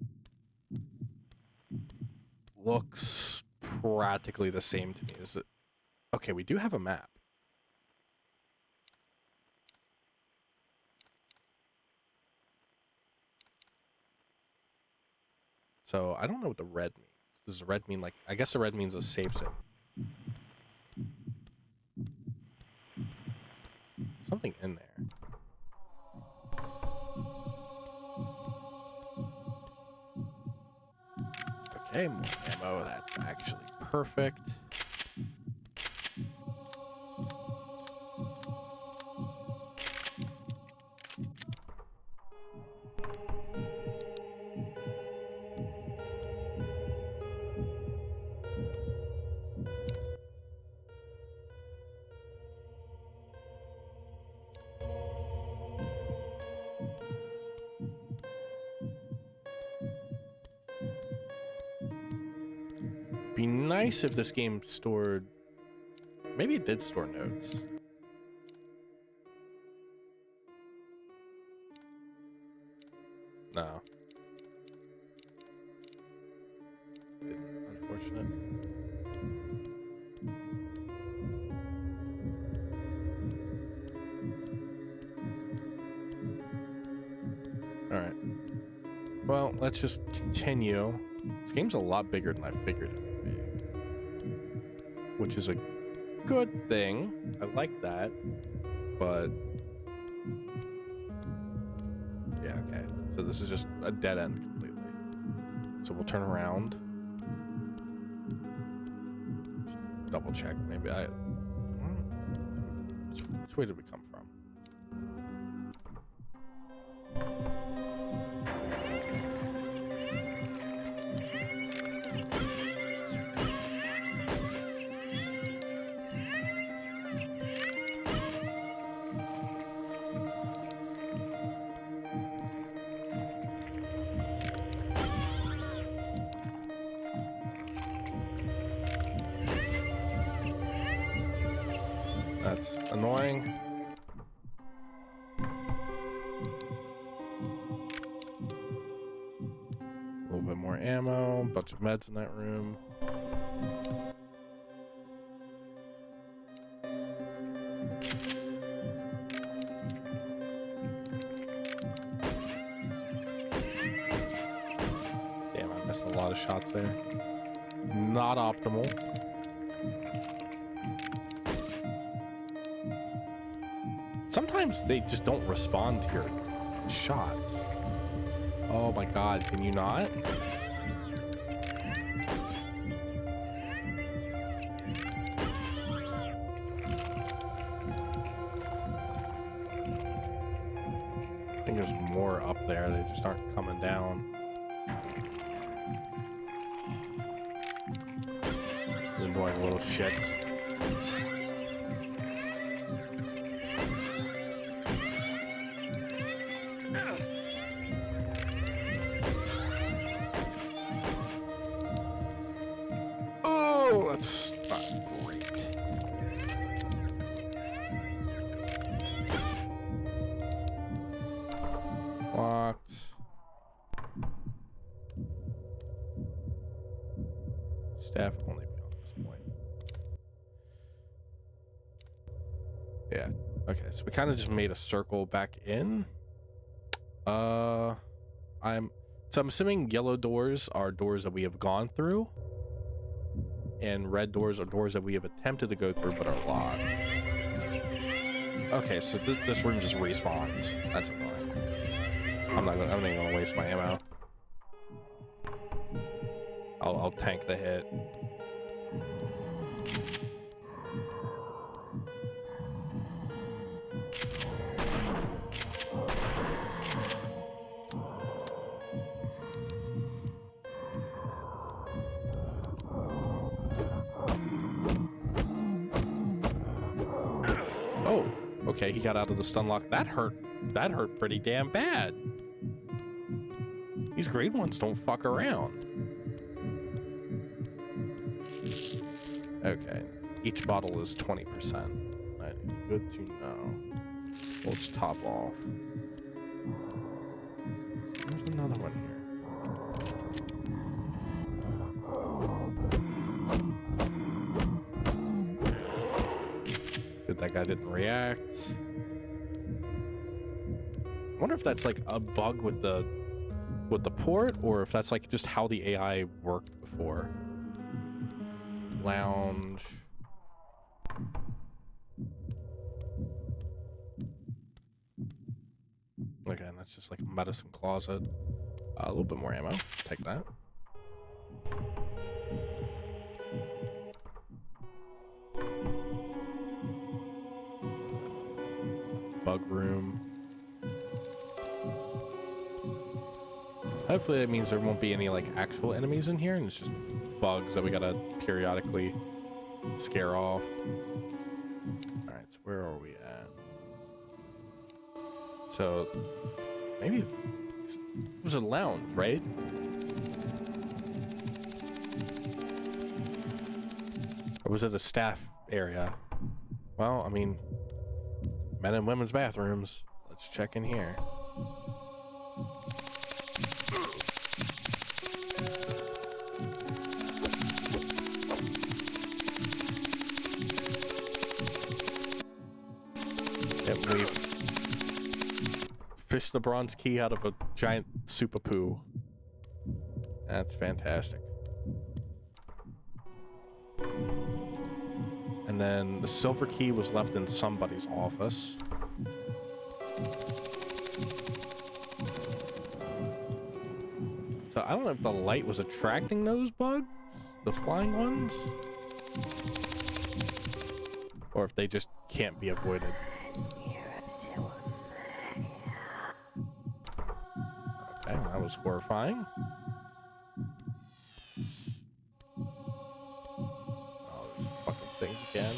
looks practically the same to me. Is it? Okay, we do have a map. So I don't know what the red means. Does the red mean like, I guess the red means a safe zone. Something in there. Okay, more ammo. That's actually perfect. Be nice if this game stored. Maybe it did store notes. No. Unfortunate. Alright. Well, let's just continue. This game's a lot bigger than I figured it would be. Which is a good thing. I like that. But yeah, okay. So this is just a dead end completely. So we'll turn around. Just double check. Maybe which way did we come from? That's annoying. A little bit more ammo, bunch of meds in that room. Damn, I missed a lot of shots there. Not optimal. Sometimes they just don't respond to your shots. Oh my god, can you not? I think there's more up there, they just aren't coming down. Annoying little shits. Oh, that's not great. Locked. Staff only beyond this point. Yeah. Okay, so we kind of just made a circle back in. I'm assuming yellow doors are doors that we have gone through, and red doors are doors that we have attempted to go through but are locked. Okay, so this room just respawns. That's annoying. I'm not even gonna waste my ammo. I'll tank the hit. Oh, okay, he got out of the stun lock. That hurt pretty damn bad. These grade ones don't fuck around. Okay, each bottle is 20%. That is good to know. Let's top off. There's another one here. Good, that guy didn't react. I wonder if that's like a bug with the port, or if that's like just how the AI worked before. Lounge. Again, that's just like a medicine closet. A little bit more ammo. Take that. bug room. Hopefully that means there won't be any like actual enemies in here, and it's just bugs that we gotta periodically scare off. All right, so where are we at? So maybe it was a lounge, right? Or was it a staff area? Well, I mean, men and women's bathrooms. Let's check in here. Yep, we've fished the bronze key out of a giant soup of poo. That's fantastic. And then the silver key was left in somebody's office. So I don't know if the light was attracting those bugs, the flying ones, or if they just can't be avoided. Okay, that was horrifying. Oh, there's fucking things again.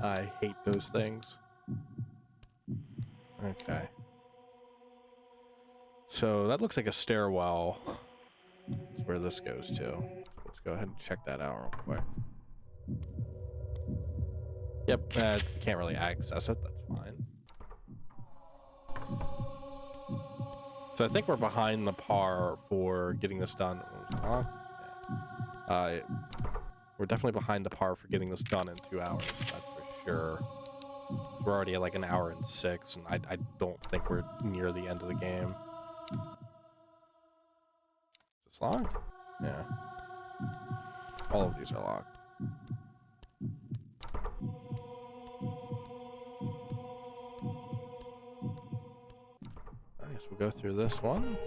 I hate those things. Okay. So that looks like a stairwell. That's where this goes to. Let's go ahead and check that out real quick. Yep, can't really access it. That's fine. So I think we're behind the par for getting this done. We're definitely behind the par for getting this done in 2 hours. That's for sure. We're already at like 1 hour and 6, and I don't think we're near the end of the game. Is this locked? Yeah. All of these are locked. I guess we'll go through this one.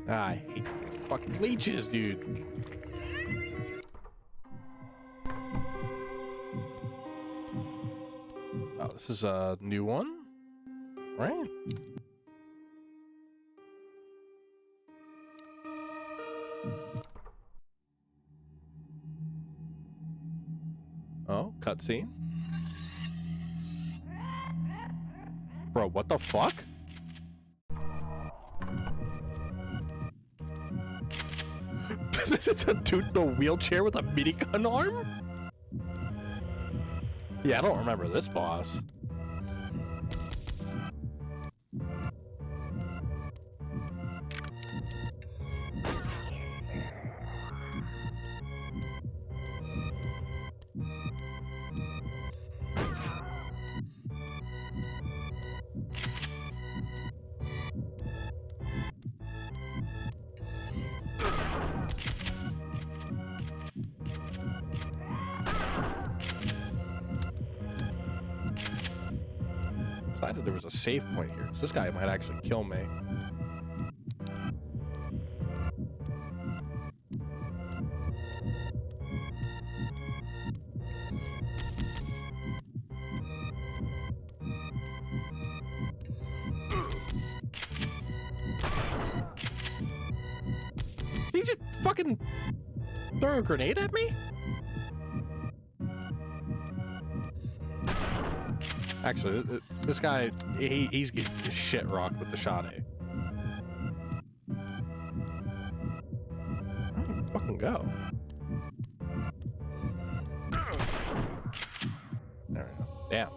I hate these fucking leeches, dude. Oh, this is a new one, right? Oh, cutscene. Bro, what the fuck? It's a dude in a wheelchair with a minigun arm? Yeah, I don't remember this boss. Glad there was a save point here, because this guy might actually kill me. Did he just fucking throw a grenade at me? Actually, this guy, he's getting his shit rocked with the shot A. Where did he fucking go? There we go. Damn.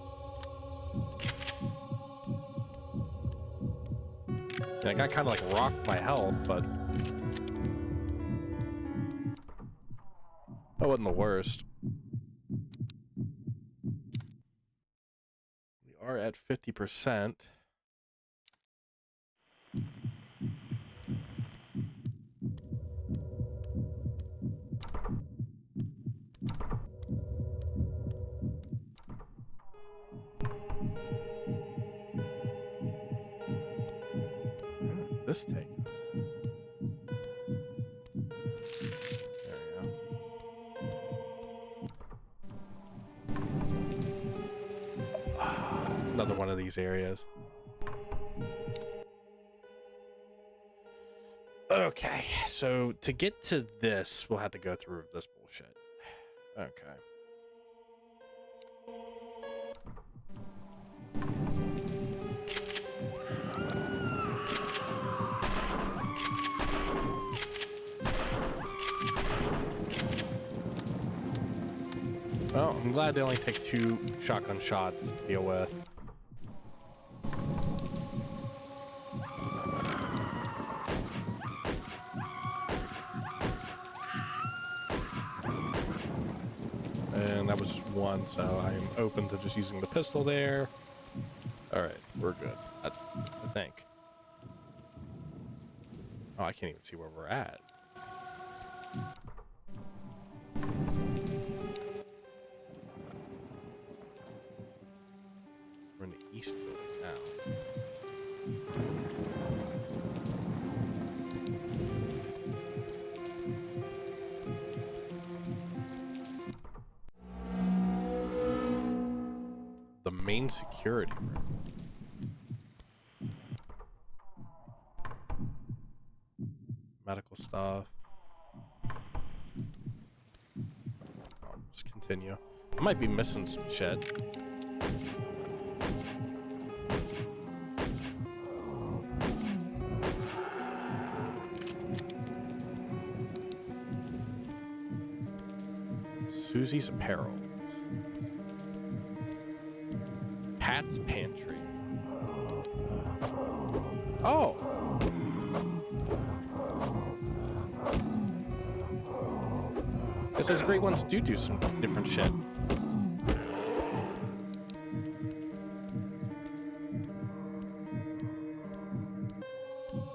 And I got kind of like rocked my health, but that wasn't the worst. We are at 50%. this take us? There we go. Another one of these areas. Okay, so to get to this, we'll have to go through this bullshit. Okay. Well, I'm glad they only take 2 shotgun shots to deal with. And that was just 1, so I'm open to just using the pistol there. Alright, we're good. I think. Oh, I can't even see where we're at. We're in the east building now. The main security room. Medical stuff. I'll just continue. I might be missing some shit. Susie's Apparel. Pat's Pantry. Oh! Guess those great ones do some different shit.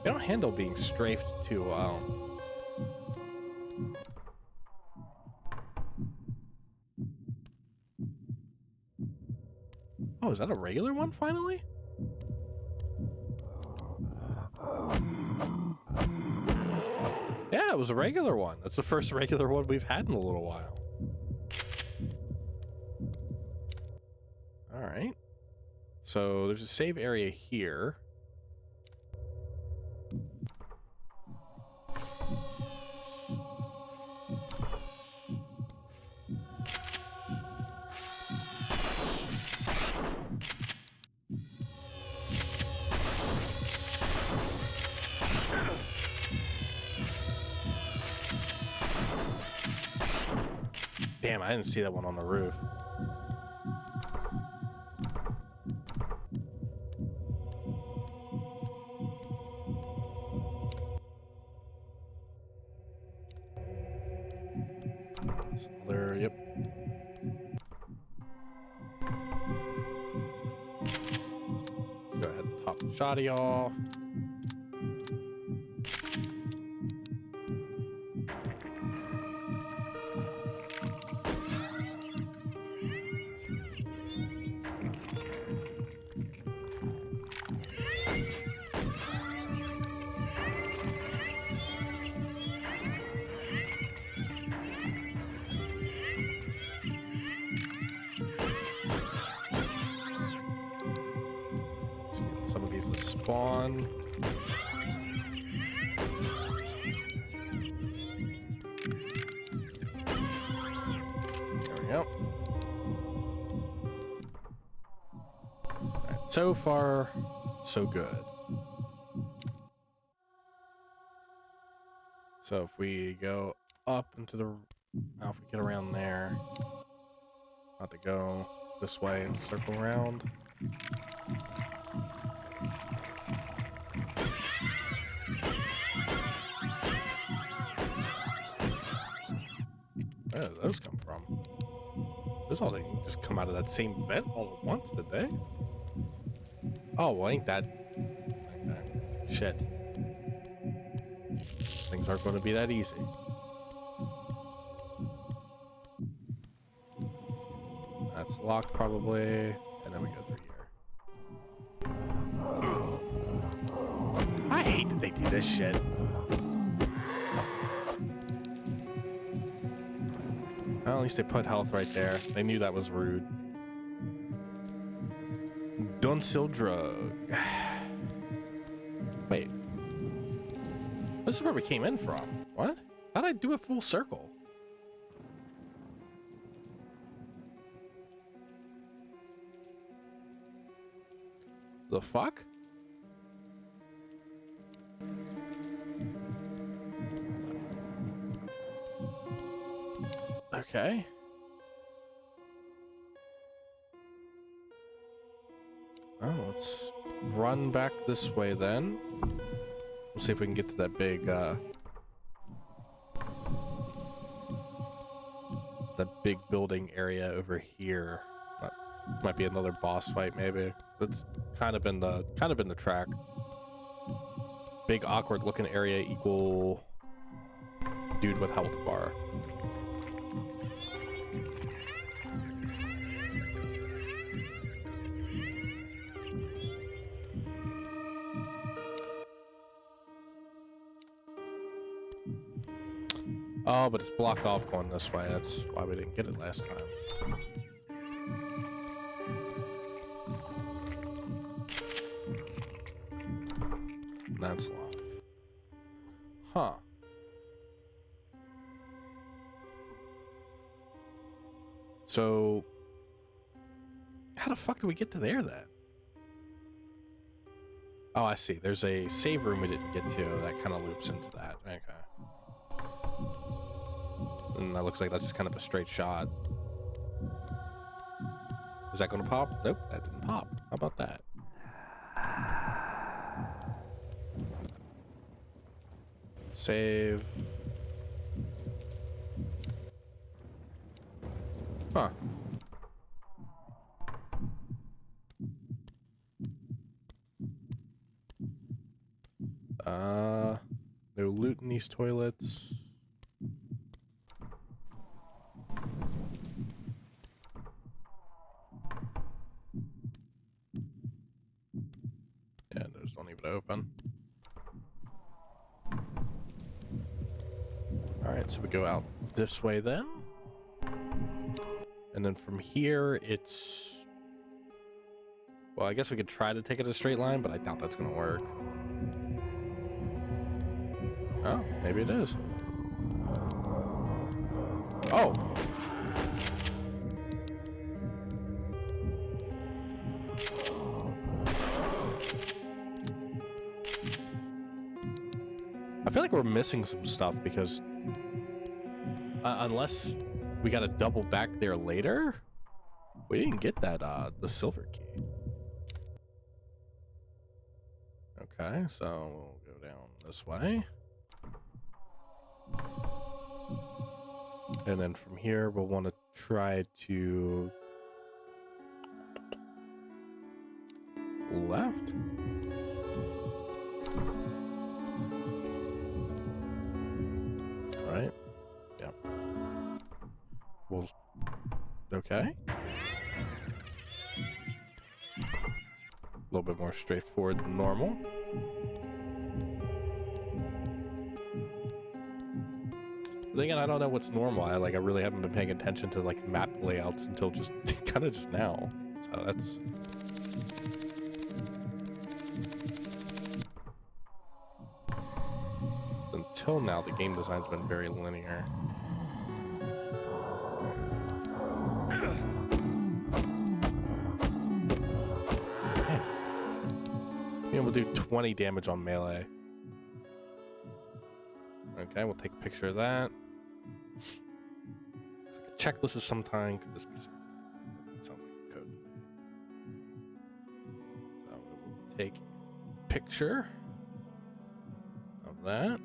They don't handle being strafed too well. Oh, is that a regular one finally? Yeah, it was a regular one. That's the first regular one we've had in a little while. All right. So there's a save area here. Damn, I didn't see that one on the roof. There, yep. Let's go ahead and top the shoddy off. Some of these will spawn. There we go. All right, so far, so good. So if we go up into the, now if we get around there, have to go this way and circle around. Where did those come from? Those all didn't just come out of that same vent all at once, did they? Oh, well, ain't that... shit. Things aren't going to be that easy. That's locked, probably. And then we go through here. I hate that they do this shit. Well, at least they put health right there. They knew that was rude. Dunsil drug. Wait. This is where we came in from. What? How'd I do a full circle? The fuck? Okay. Oh, let's run back this way then. We'll see if we can get to that big, that big building area over here. That might be another boss fight, maybe. That's kind of been the track. Big awkward looking area equal dude with health bar. Oh, but it's blocked off going this way. That's why we didn't get it last time. That's locked. Huh. So, how the fuck do we get to there then? Oh, I see. There's a save room we didn't get to that kind of loops into that. Okay. And that looks like that's just kind of a straight shot. Is that going to pop? Nope, that didn't pop. How about that? Save. Huh. No loot in these toilets. Yeah, those don't even open. Alright, so we go out this way then. And then from here, it's... Well, I guess we could try to take it a straight line, but I doubt that's going to work. Oh, maybe it is. Oh! I feel like we're missing some stuff because unless we got to double back there later, we didn't get that the silver key. Okay, so we'll go down this way. And then from here we'll want to try to left. Right? Yep. Well, okay. A little bit more straightforward than normal. But again, I don't know what's normal. I really haven't been paying attention to like map layouts until just kind of just now. So that's until now the game design's been very linear. Man, we'll do 20 damage on melee. Okay, we'll take a picture of that. Looks like a checklist of some kind. Could this be some... That sounds like code. So we'll take a picture of that.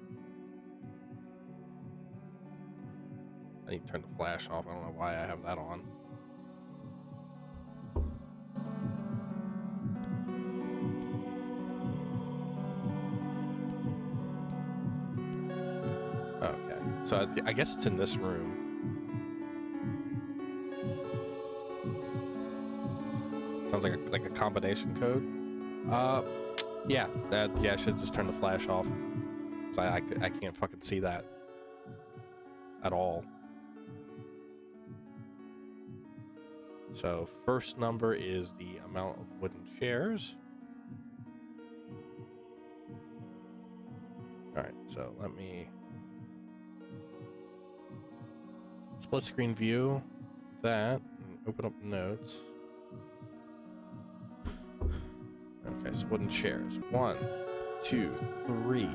I need to turn the flash off. I don't know why I have that on. So I guess it's in this room. Sounds like a combination code. Yeah, I should just turn the flash off. 'Cause I can't fucking see that at all. So first number is the amount of wooden chairs. All right, so let me split screen view that and open up notes. Okay, so wooden chairs. 1, 2, 3.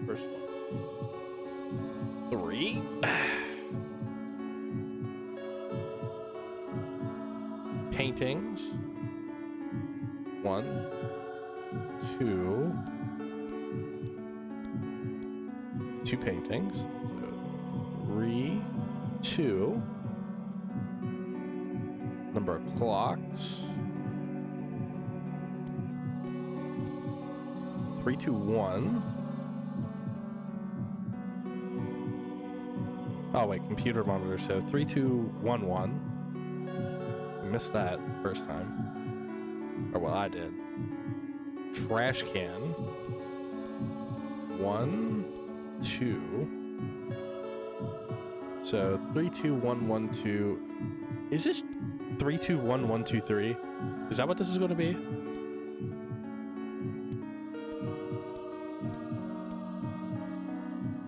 First one. 3. Paintings. 1, 2. 2 paintings. So 3, 2. Number of clocks. 3, 2, 1. Oh wait, computer monitor. So 3, 2, 1, 1. I missed that first time. Or well, I did. Trash can. 1, 2. So 3, 2, 1, 1, 2. Is this 3, 2, 1, 1, 2, 3? Is that what this is going to be?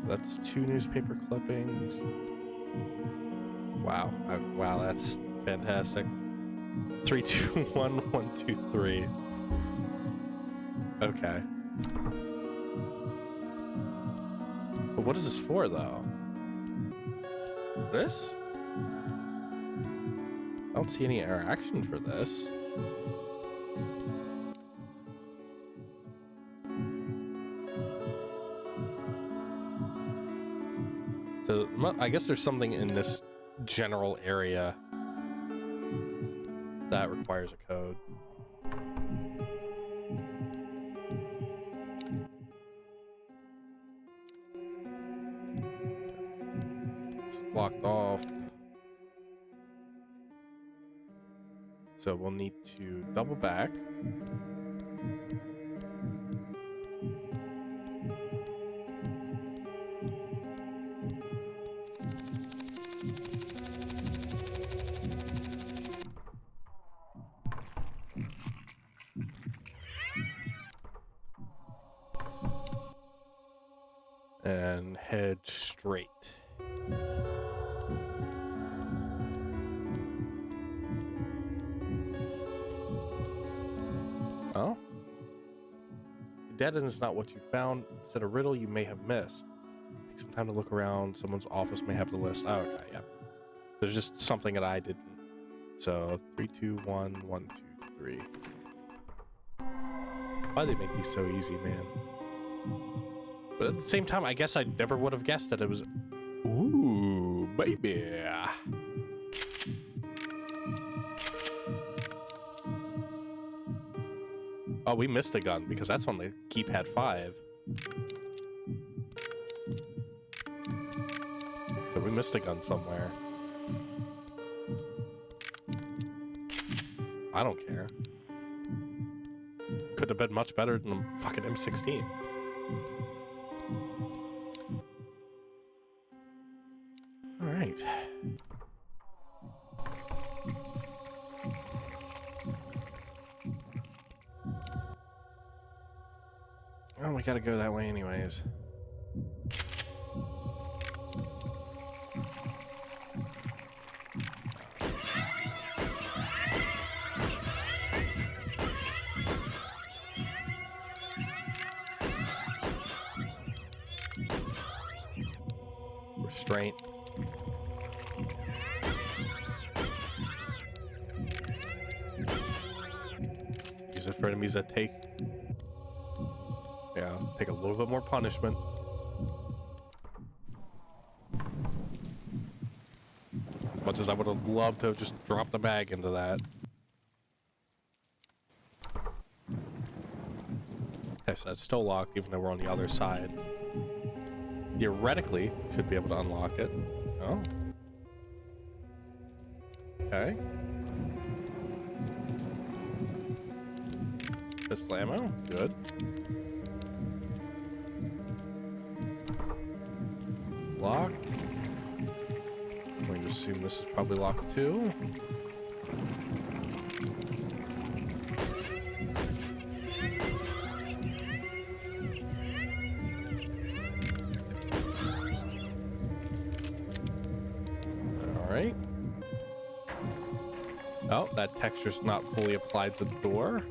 That's 2 newspaper clippings. Wow. Wow, that's fantastic. 3, 2, 1, 1, 2, 3. Okay. But what is this for, though? This? I don't see any interaction for this. So, I guess there's something in this general area that requires a code. It's blocked off. So we'll need to double back. And head straight. Oh? Dead end is not what you found. Instead a riddle you may have missed. Take some time to look around. Someone's office may have the list. Oh, okay, yeah. There's just something that I didn't. So 3, 2, 1, 1, 2, 3. Why they make these so easy, man? But at the same time, I guess I never would have guessed that it was... Ooh, baby. Oh, we missed a gun because that's on the keypad 5. So we missed a gun somewhere. I don't care. Could have been much better than the fucking M16. All right. Oh, we gotta go that way anyways. Restraint. Use it for enemies that take a little bit more punishment. Much as I would have loved to have just dropped the bag into that. Okay, so that's still locked even though we're on the other side. Theoretically, should be able to unlock it. Oh. Okay. Pistol ammo. Good. Lock. I'm going to assume this is probably locked too. Alright. Oh, that texture's not fully applied to the door.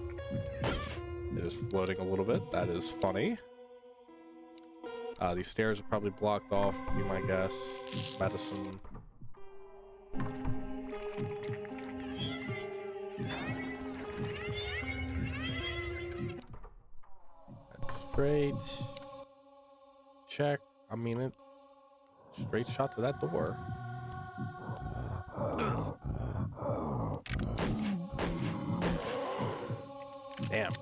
It is floating a little bit. That is funny. These stairs are probably blocked off, be my guess. Medicine. Straight. Check. I mean it. Straight shot to that door. Damn.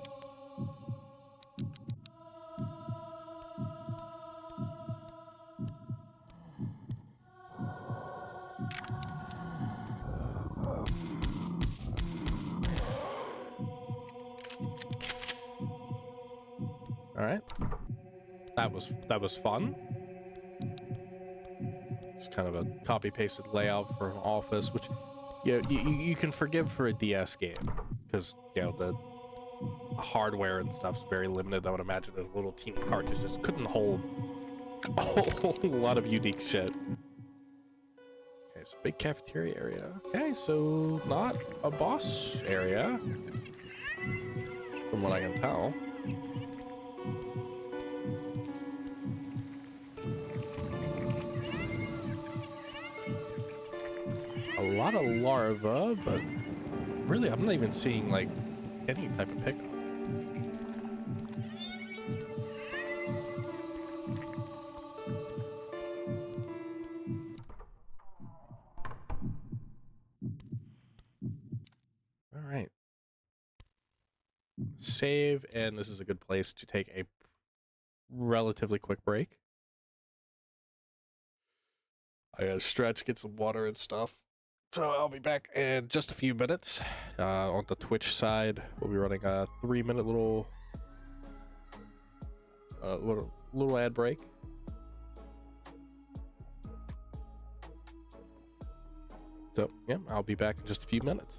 All right. That was fun. Just kind of a copy pasted layout for an office, which you can forgive for a DS game because the hardware and stuff's very limited. I would imagine those little teeny cartridges couldn't hold a whole lot of unique shit. Okay, so big cafeteria area. Okay, so not a boss area, from what I can tell. A lot of larva, but really I'm not even seeing like any type of pickup. All right. Save, and this is a good place to take a relatively quick break. I gotta stretch, get some water and stuff. So I'll be back in just a few minutes. On the Twitch side, we'll be running a 3-minute little ad break. So yeah, I'll be back in just a few minutes.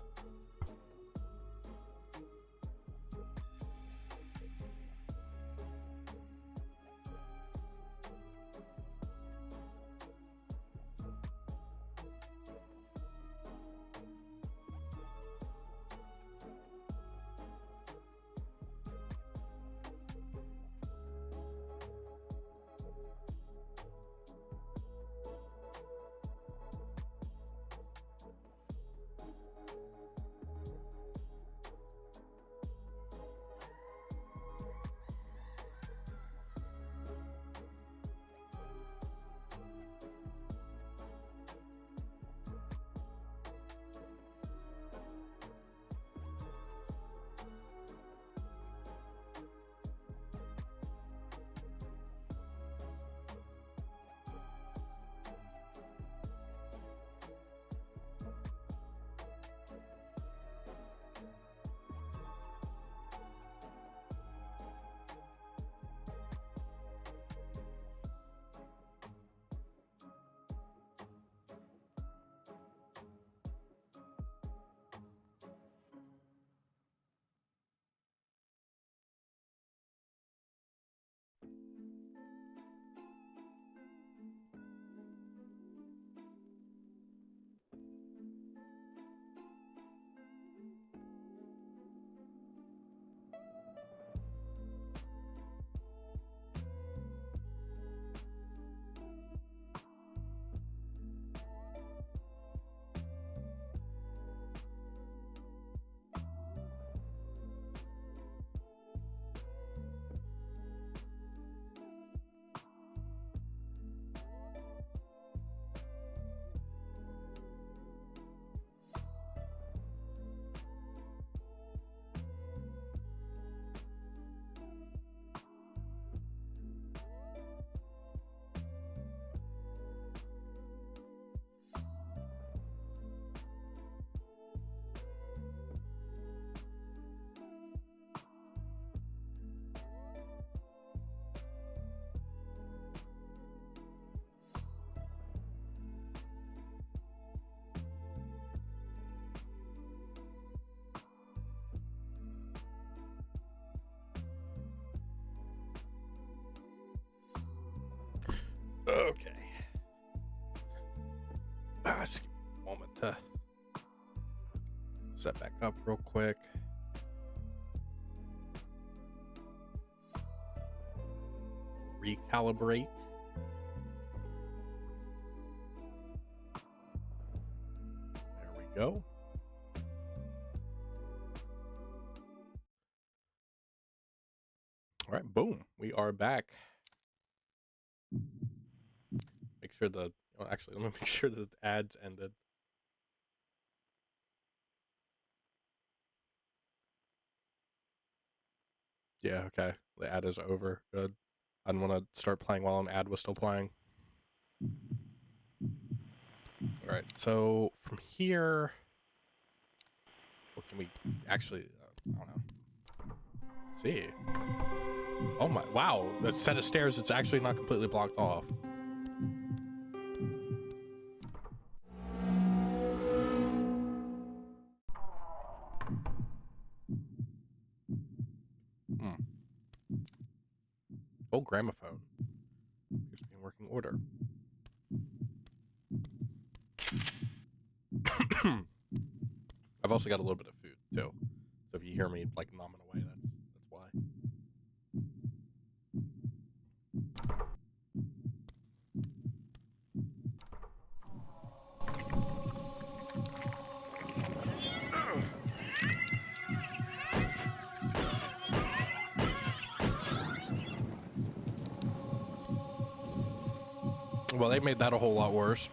Okay. Just give me a moment to set back up real quick. Recalibrate. There we go. All right, boom. We are back. Make sure the actually, let me make sure the ads ended. Yeah, okay. The ad is over. Good. I didn't want to start playing while an ad was still playing. All right, so from here, what can we actually, I don't know. See. Oh my, wow, that set of stairs, it's actually not completely blocked off. Oh, gramophone. Appears to be in working order. I've also got a little bit of food too, so if you hear me like nomming away, that's why. Well, they made that a whole lot worse.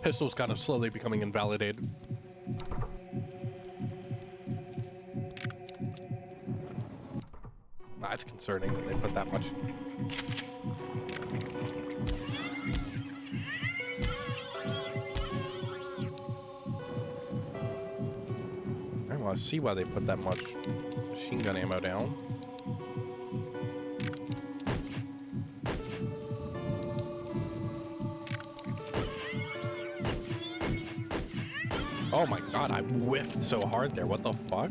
Pistol's kind of slowly becoming invalidated. It's concerning that they put that much. I want to see why they put that much machine gun ammo down. Oh my god, I whiffed so hard there. What the fuck?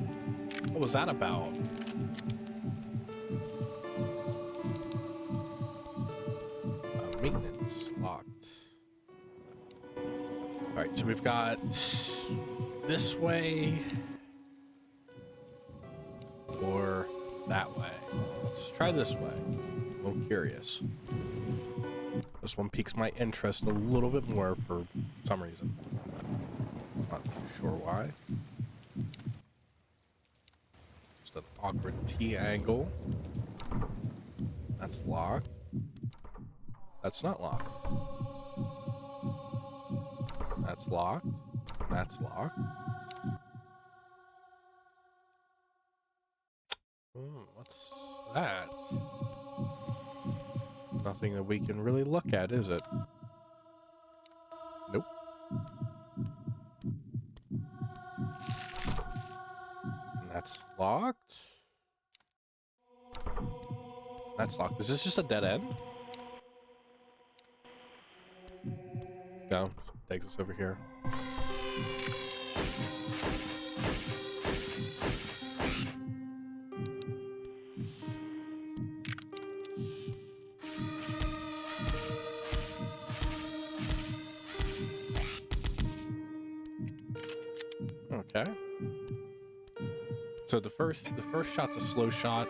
What was that about? Maintenance locked. Alright, so we've got this way or that way. Let's try this way. A little curious. This one piques my interest a little bit more for some reason. Not too sure why. Just an awkward T angle. That's locked. That's not locked. That's locked. That's locked. What's that? Nothing that we can really look at, is it? Nope. And that's locked. That's locked. Is this just a dead end? No, just takes us over here. Okay. So the first shot's a slow shot,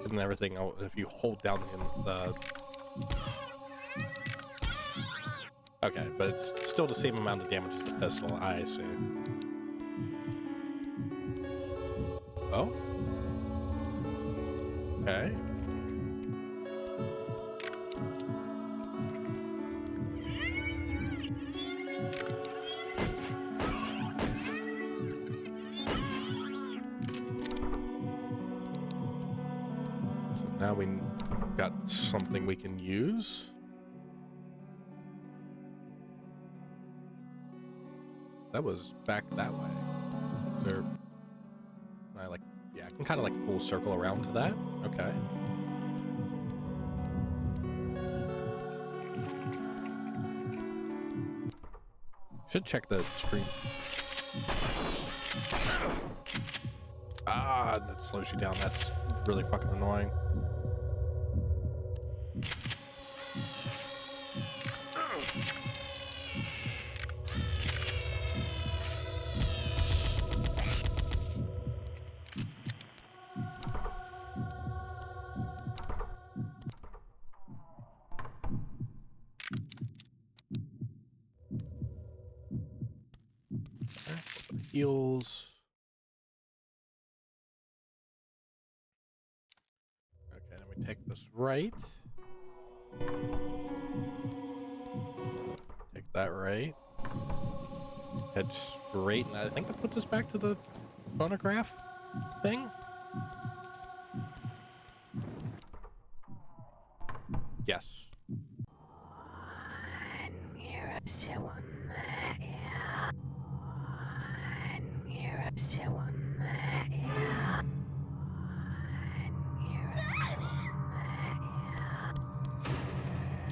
and everything. If you hold down the okay, but it's still the same amount of damage as the pistol. I see. Oh. Okay. Now we got something we can use. That was back that way. Is there... Can I like... Yeah, I can kind of like full circle around to that. Okay. Should check the screen. Ah, that slows you down. That's really fucking annoying. Heals. Okay, then we take this right. Take that right. Head straight, and I think that puts us back to the phonograph thing. Yes.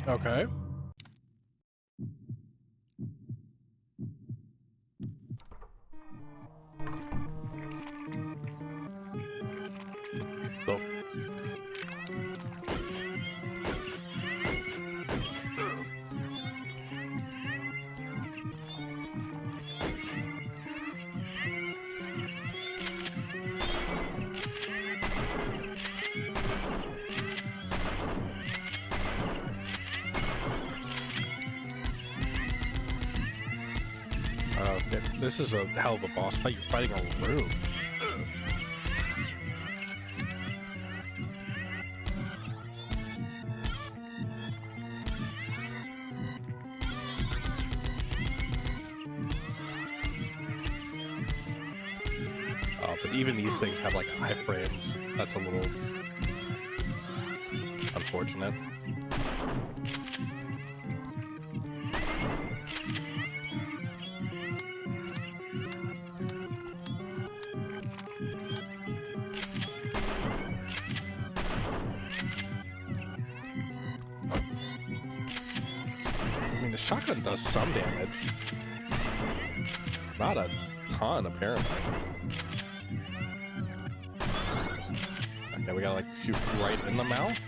Okay. So this is a hell of a boss fight. You're fighting a room. But even these things have like iframes. That's a little unfortunate. I mean, the shotgun does some damage. Not a ton, apparently. Okay, we gotta like shoot right in the mouth.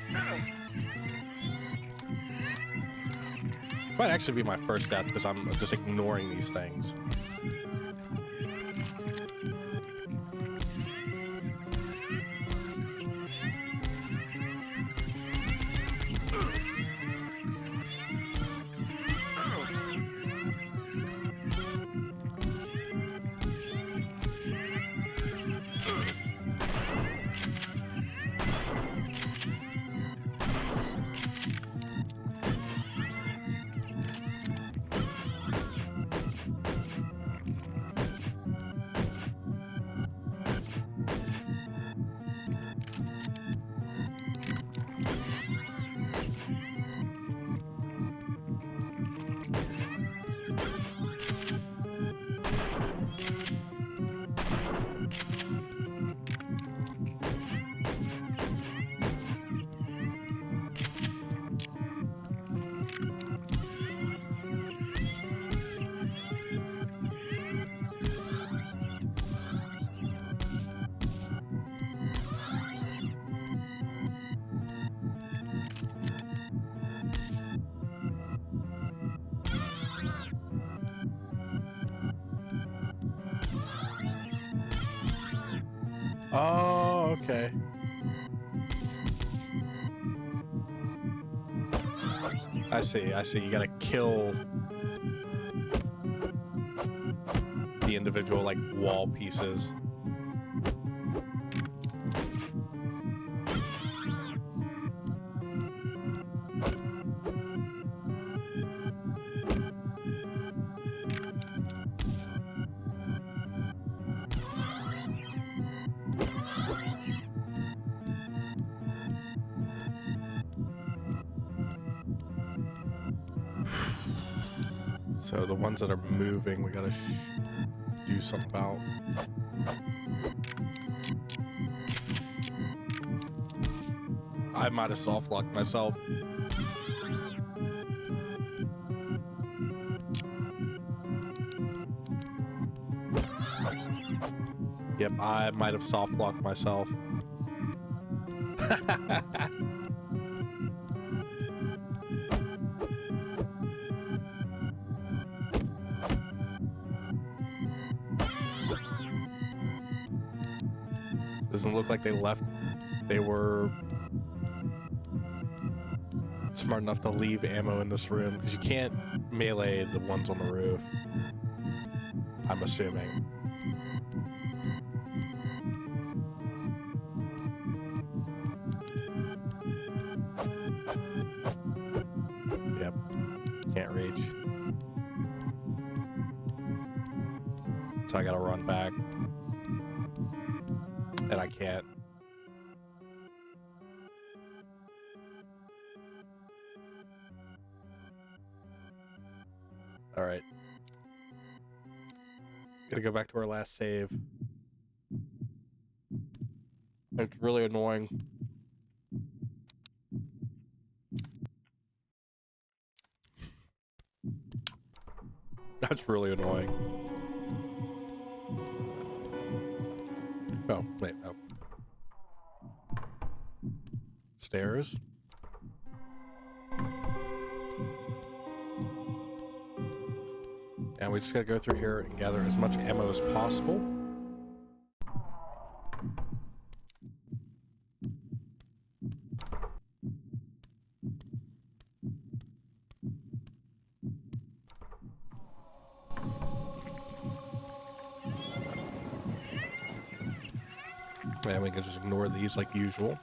Might actually be my first death because I'm just ignoring these things. Oh, okay. I see, I see. You gotta kill the individual, like, wall pieces. So the ones that are moving, we gotta do something about. I might have soft locked myself. Yep, I might have soft locked myself. Doesn't look like they left. They were smart enough to leave ammo in this room because you can't melee the ones on the roof. I'm assuming. Yep, can't reach. So I gotta run back. And I can't. All right. Gotta go back to our last save. It's really annoying. That's really annoying. Oh, wait, oh. Stairs. And we just gotta go through here and gather as much ammo as possible. And we can just ignore these like usual.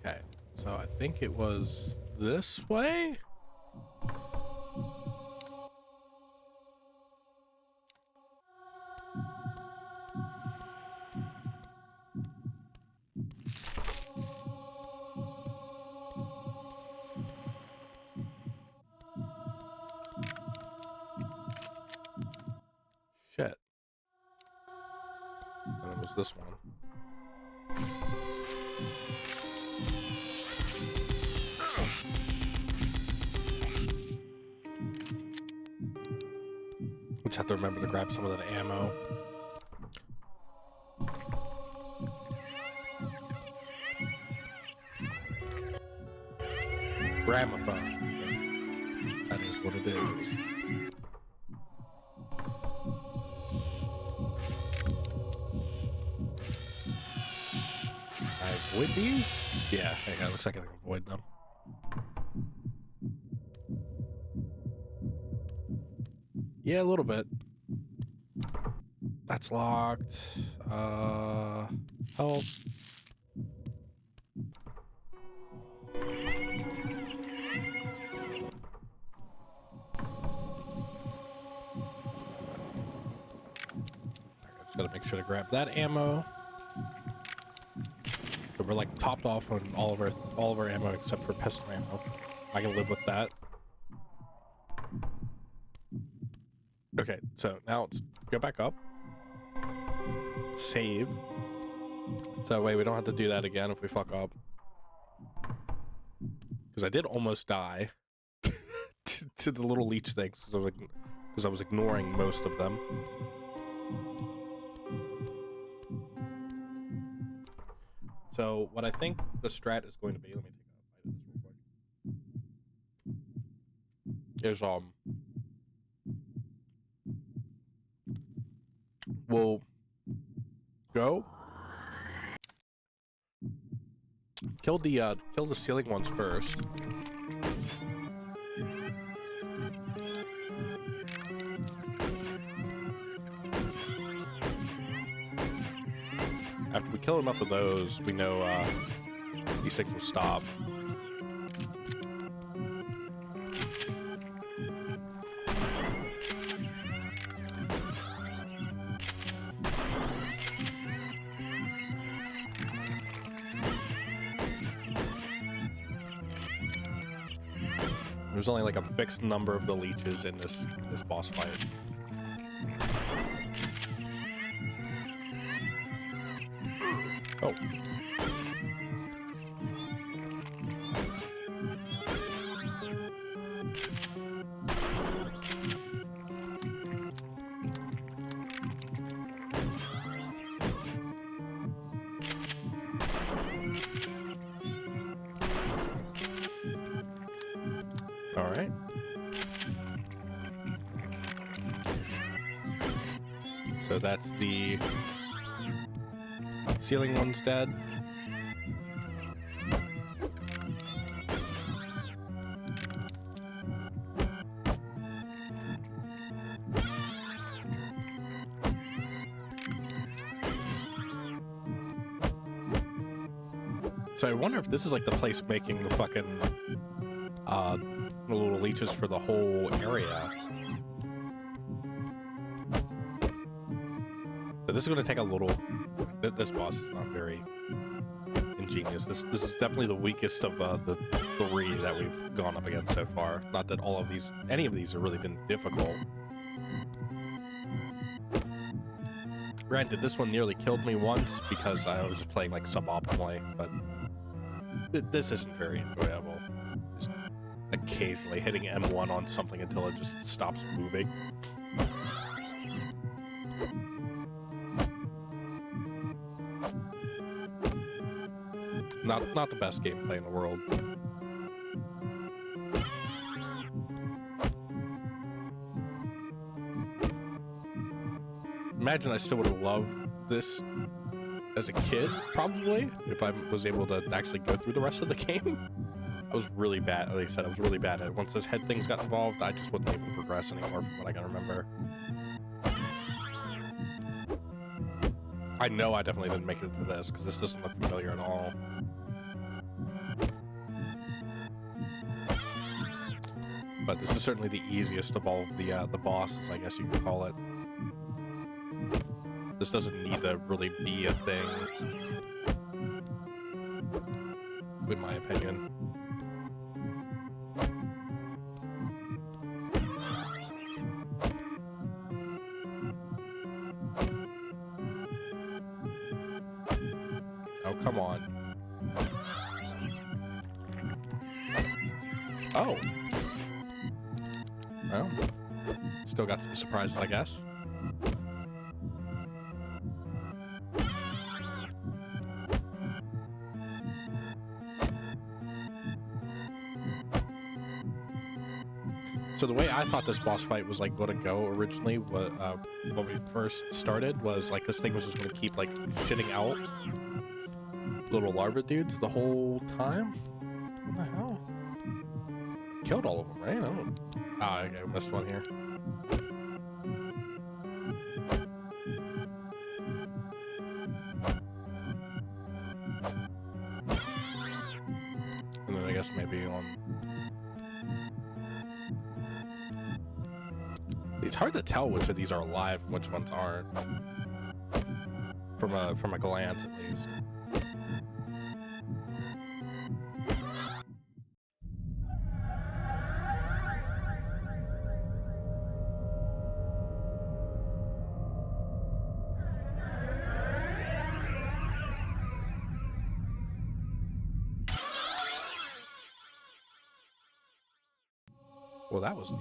Okay, so I think it was this way? Shit. And it was this one. Just have to remember to grab some of that ammo. Gramophone. That is what it is. I avoid these? Yeah, it looks like I can avoid them. Yeah, a little bit. That's locked. Help. Just gotta make sure to grab that ammo. So we're like topped off on all of our ammo except for pistol ammo. I can live with that. Okay, so now let's go back up. Save. So that way we don't have to do that again if we fuck up. Because I did almost die to the little leech things because I was ignoring most of them. So what I think the strat is going to be, let me take a bite of this real quick. We'll go kill the ceiling ones first. After we kill enough of those, we know these things will stop. There's only like a fixed number of the leeches in this boss fight. Oh. All right. So that's the ceiling one's dead. So I wonder if this is like the place making the fucking little leeches for the whole area. So this is going to take a little. This boss is not very ingenious. This is definitely the weakest of the 3 that we've gone up against so far. Not that all of these, any of these, have really been difficult. Granted, this one nearly killed me once because I was just playing like suboptimally, but this isn't very enjoyable. Just occasionally hitting M1 on something until it just stops moving. Not the best gameplay in the world. Imagine I still would have loved this as a kid, probably, if I was able to actually go through the rest of the game. I was really bad, like I said, I was really bad at it. Once those head things got involved, I just wasn't able to progress anymore from what I can remember. I know I definitely didn't make it to this, because this doesn't look familiar at all. But this is certainly the easiest of all of the bosses, I guess you could call it. This doesn't need to really be a thing, in my opinion. Oh, come on. Oh. Well, still got some surprises, I guess. So the way I thought this boss fight was like going to go originally, when we first started, was like this thing was just going to keep like shitting out little larva dudes the whole time. What the hell? Killed all of them, right? I don't. Ah, I missed one here. And then I guess maybe on. It's hard to tell which of these are alive and which ones aren't. From a glance, at least. Well, that was neat.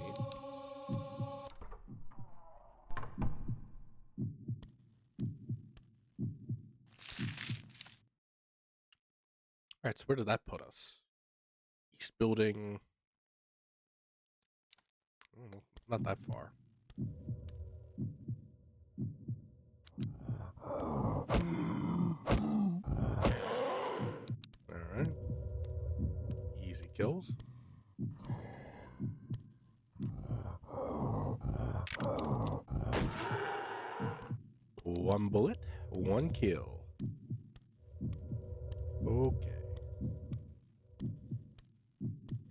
Alright, so where did that put us? East building. Not that far. Alright. Easy kills. One bullet, one kill. Okay.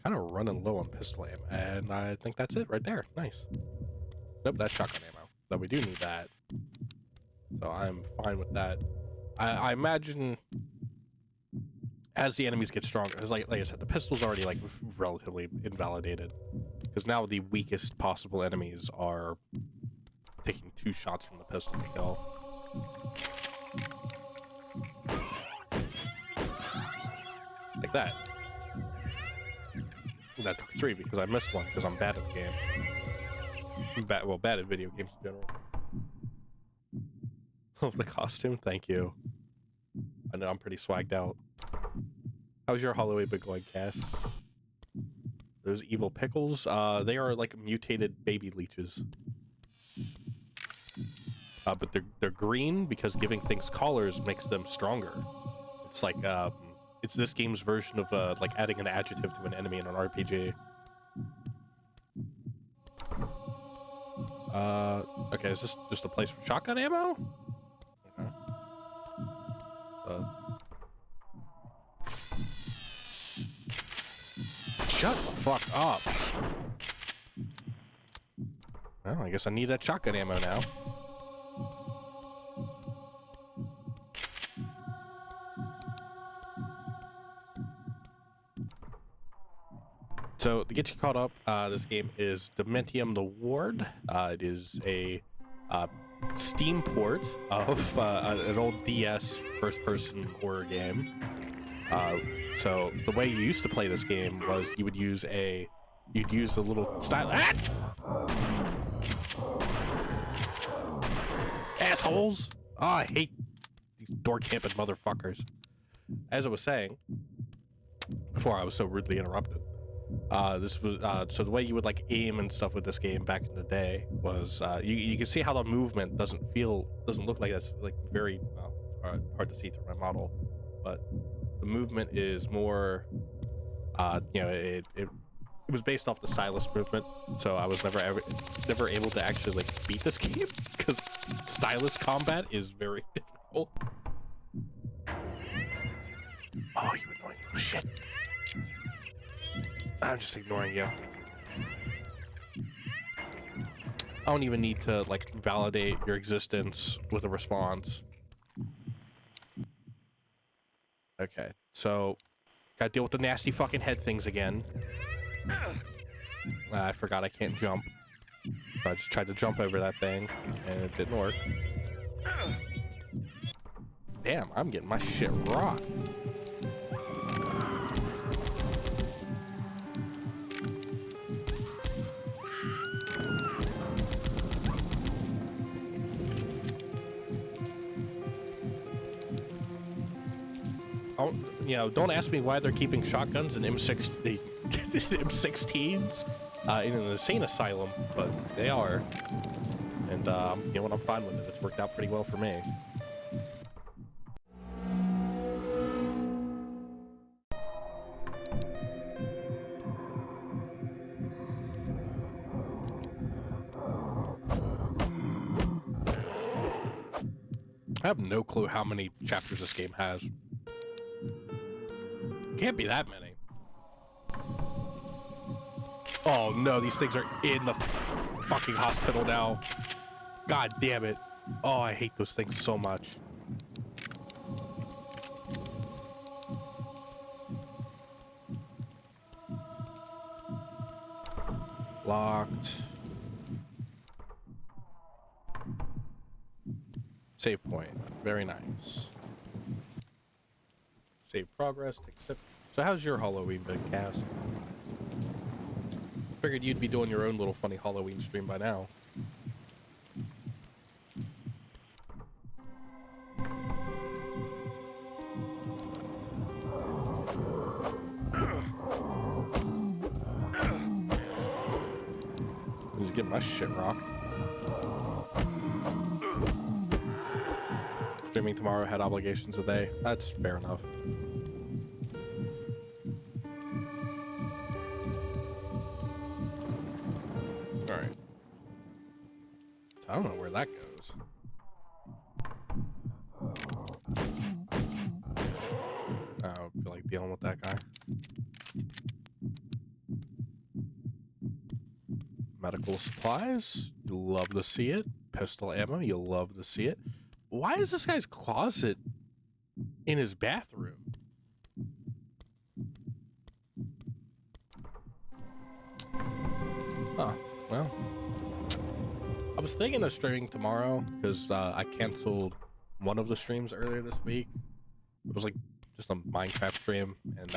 Kind of running low on pistol aim, and I think that's it right there. Nice. Nope, that's shotgun ammo. But we do need that. So I'm fine with that. I imagine as the enemies get stronger, because like I said, the pistol's already like relatively invalidated. Because now the weakest possible enemies are taking 2 shots from the pistol to kill. like that. That took 3 because I missed one because I'm bad at the game. I'm bad at video games in general. Oh, the costume, thank you. I know I'm pretty swagged out. How's your Halloween been going, Cass? Those evil pickles, they are like mutated baby leeches. But they're green because giving things collars makes them stronger. It's like it's this game's version of like adding an adjective to an enemy in an RPG. Okay, is this just a place for shotgun ammo? Okay. Shut the fuck up. Well, I guess I need that shotgun ammo now. So, to get you caught up, this game is Dementium the Ward. It is a Steam port of an old DS first-person horror game. So, the way you used to play this game was you would use you'd use the little style... Ah! Assholes! Oh, I hate these door-camping motherfuckers. As I was saying, before I was so rudely interrupted, this was so the way you would like aim and stuff with this game back in the day was you can see how the movement doesn't look like that's like very hard to see through my model, but the movement is more you know, it was based off the stylus movement, so I was never able to actually like beat this game because stylus combat is very difficult. Oh, you annoying little shit. I'm just ignoring you. I don't even need to like validate your existence with a response. Okay, so gotta deal with the nasty fucking head things again. I forgot I can't jump. So I just tried to jump over that thing and it didn't work. Damn, I'm getting my shit rocked. You know, don't ask me why they're keeping shotguns and M16s in an insane asylum, but they are. And you know what? I'm fine with it. It's worked out pretty well for me. I have no clue how many chapters this game has. Can't be that many. Oh no, these things are in the fucking hospital now. God damn it. Oh, I hate those things so much. Locked. Save point. Very nice. Save progress. Accept. So how's your Halloween been, Cass? Figured you'd be doing your own little funny Halloween stream by now. Just getting my shit rocked. Streaming tomorrow, had obligations today. That's fair enough. Alright. I don't know where that goes. I don't feel like dealing with that guy. Medical supplies. You'll love to see it. Pistol ammo. You'll love to see it. Why is this guy's closet in his bathroom? Huh. Well, I was thinking of streaming tomorrow because I canceled one of the streams earlier this week. It was like just a Minecraft stream, and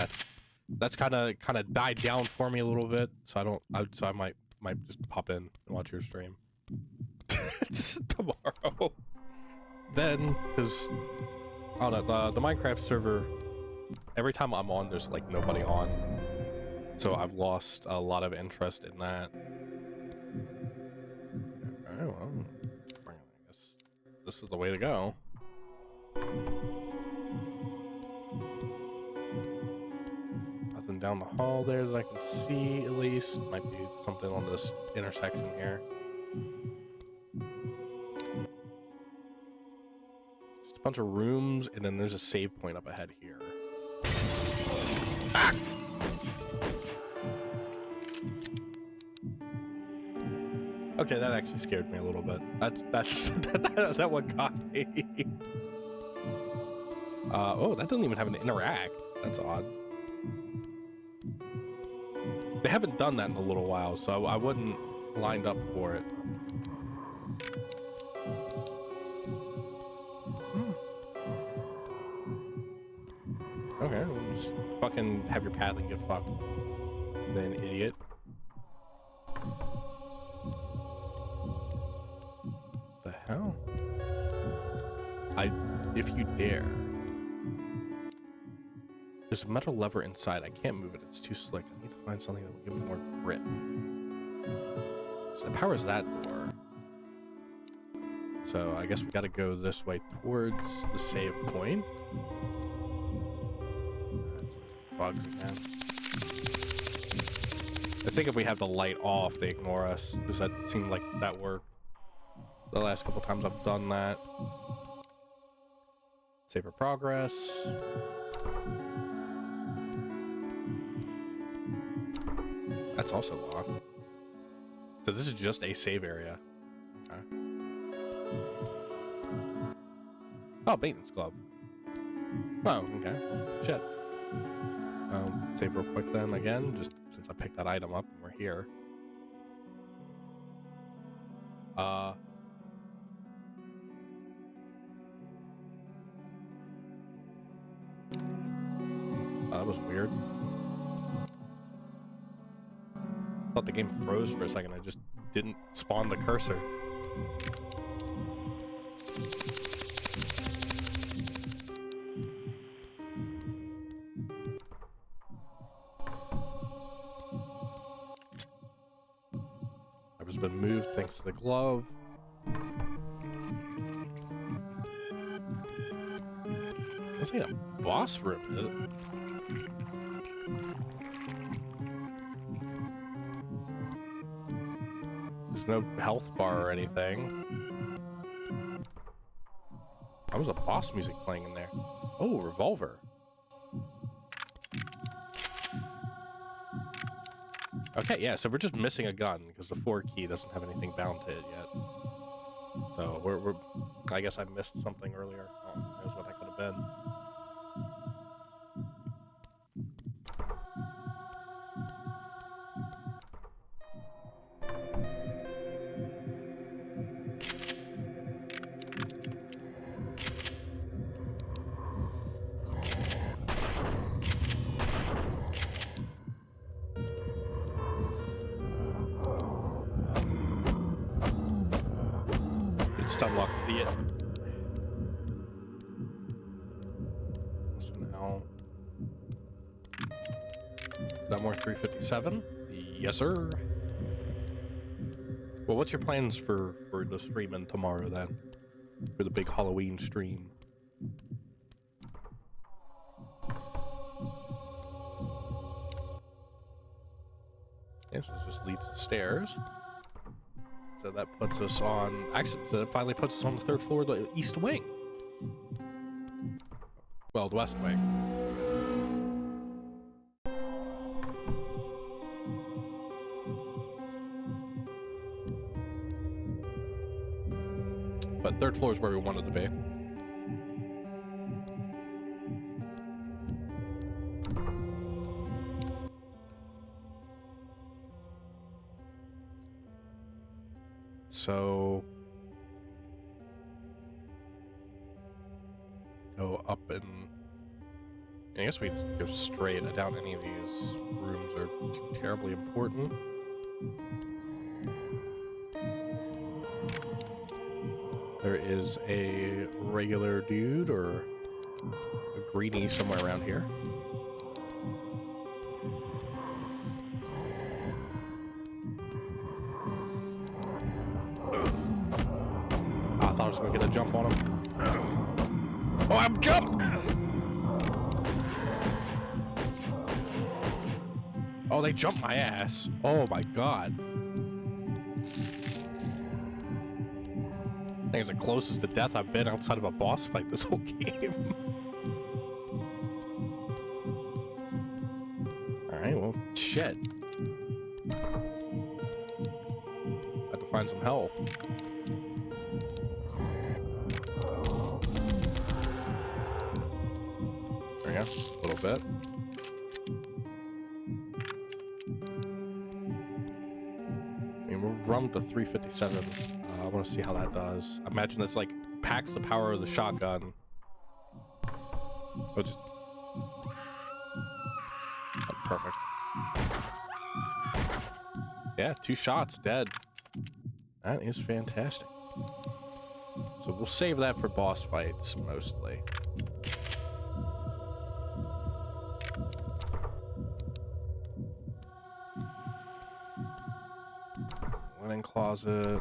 that's kind of died down for me a little bit. So I might just pop in and watch your stream tomorrow. Then, because I don't know, the Minecraft server, every time I'm on, there's like nobody on, so I've lost a lot of interest in that. Okay, well, I guess this is the way to go. Nothing down the hall there that I can see, at least. Might be something on this intersection here. Just a bunch of rooms, and then there's a save point up ahead here. Ah! Okay, that actually scared me a little bit. That one got me. Oh, that doesn't even have an interact. That's odd. They haven't done that in a little while, so I wouldn't lined up for it. Okay, well, just fucking have your path and get fucked. Then idiot. The hell? If you dare. There's a metal lever inside. I can't move it. It's too slick. I need to find something that will give me more grip. So that powers that door. So I guess we got to go this way towards the save point. That's bugs again. I think if we have the light off, they ignore us, because that seemed like that worked the last couple times I've done that. Save for progress. That's also locked. So this is just a save area. Okay. Oh, maintenance glove. Oh, okay. Shit. Save real quick then again, just since I picked that item up and we're here. That was weird. Thought the game froze for a second. I just didn't spawn the cursor. Lever's been moved thanks to the glove. This ain't a boss room, is it? There's no health bar or anything. That was a boss music playing in there. Oh, revolver. Okay, yeah, so we're just missing a gun because the 4 key doesn't have anything bound to it yet. So we're I guess I missed something earlier. Oh, who knows what that could have been. Unlock idiot. So now, Dunmore 357. Yes, sir. Well, what's your plans for the streaming tomorrow then? For the big Halloween stream? Yeah, so this just leads to the stairs. So that puts us on, actually, so that finally puts us on the 3rd floor of the east wing. Well, the west wing. But 3rd floor is where we wanted to be. So go up and I guess we just go straight. I doubt any of these rooms are too terribly important. There is a regular dude or a greenie somewhere around here. I thought I was gonna get a jump on him. Oh, I'm jumped! Oh, they jumped my ass. Oh my god. I think it's the closest to death I've been outside of a boss fight this whole game. Alright, well, shit. Had to find some health. There we go, a little bit. I mean, we're run to 357. I want to see how that does. I imagine it's like packs the power of the shotgun. Oh, just oh, perfect. Yeah, 2 shots, dead. That is fantastic. So we'll save that for boss fights mostly. Linen closet.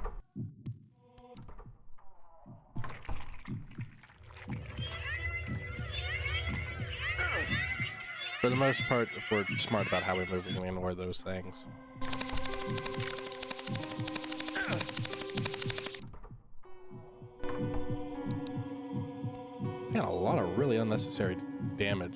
For the most part, if we're smart about how we move, we can ignore those things. Got a lot of really unnecessary damage.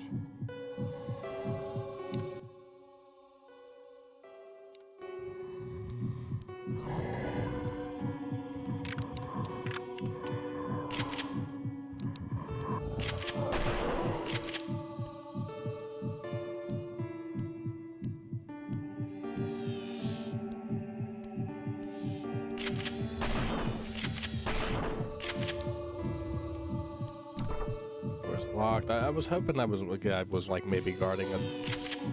Locked. I was hoping that was a guy was like maybe guarding a.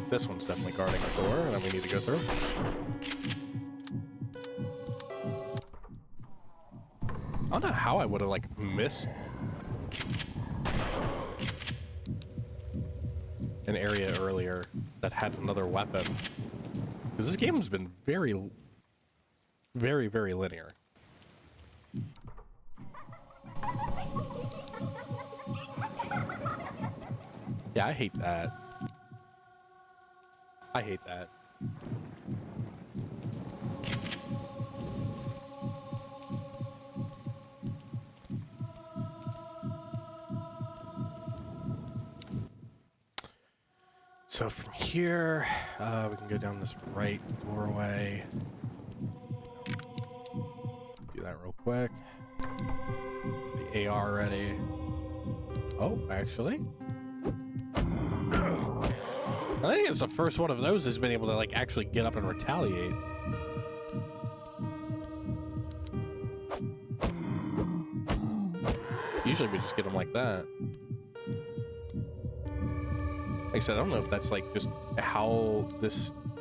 This one's definitely guarding a door that we need to go through. I don't know how I would have like missed an area earlier that had another weapon, because this game has been very linear. Yeah, I hate that. I hate that. So from here, we can go down this right doorway. Do that real quick. The AR ready. Oh, actually. I think it's the first one of those that's been able to like actually get up and retaliate. Usually we just get them like that. Like I said, I don't know if that's like just how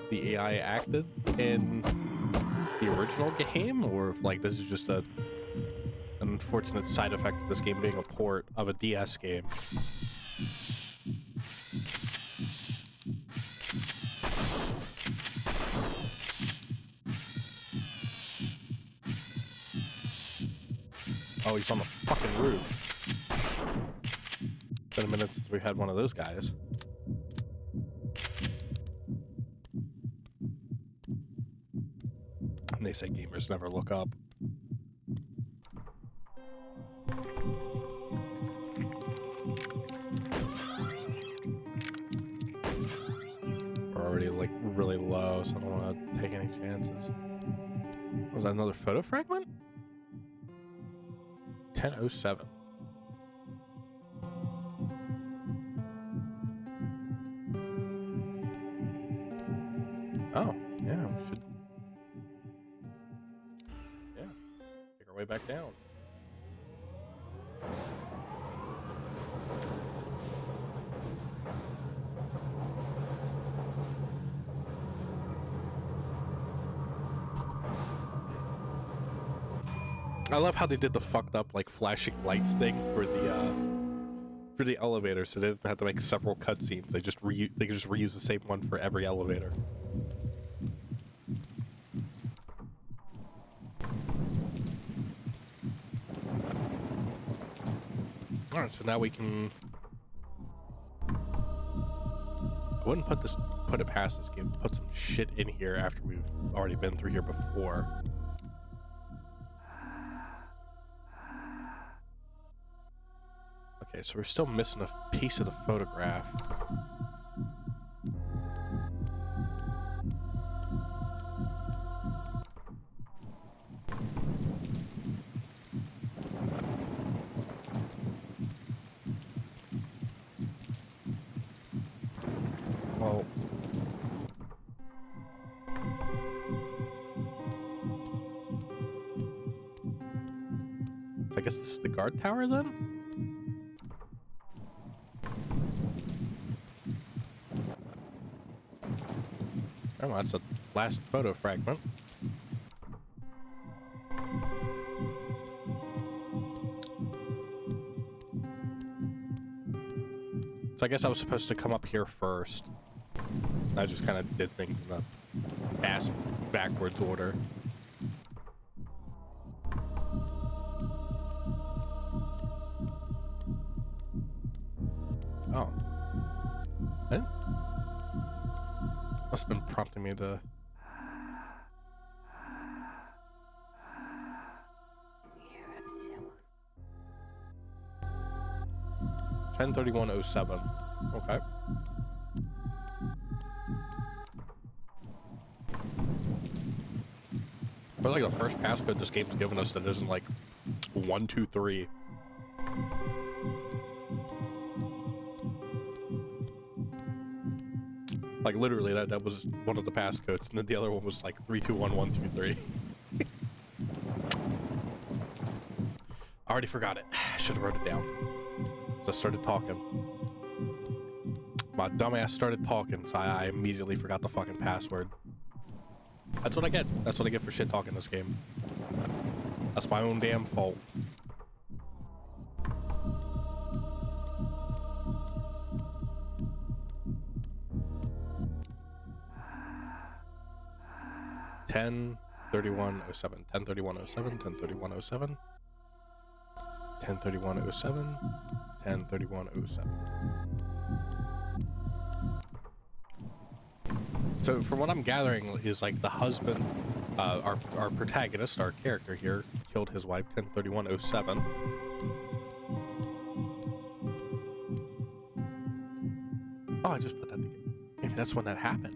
the AI acted in the original game, or if like this is just an unfortunate side effect of this game being a port of a DS game. Oh, he's on the fucking roof. Been a minute since we had one of those guys. And they say gamers never look up. We're already like really low, so I don't want to take any chances. Was that another photo fragment? 10:07. Oh, yeah, we should. Yeah, take our way back down. I love how they did the fucked up like flashing lights thing for the elevator, so they didn't have to make several cutscenes. They could just reuse the same one for every elevator. All right, so now we can. I wouldn't put it past this game to put some shit in here after we've already been through here before. Okay, so we're still missing a piece of the photograph. Well, I guess this is the guard tower then? Oh, that's the last photo fragment. So I guess I was supposed to come up here first. I just kind of did things in the ass backwards order. Oh. Eh? Must have been prompting me to... $1031.07. Okay. But like the first passcode this game's given us that isn't like 1, 2, 3. Like literally that was one of the passcodes, and then the other one was like 3, 2, 1, 1, 2, 3. I already forgot it. I should have wrote it down. So I started talking. My dumbass started talking, so I immediately forgot the fucking password. That's what I get. That's what I get for shit talking this game. That's my own damn fault. $1031.07. $1031.07. $1031.07. $1031.07. $1031.07. So from what I'm gathering is like the husband, our protagonist, our character here, killed his wife. 1031.07. Oh, I just put that together. Maybe that's when that happened.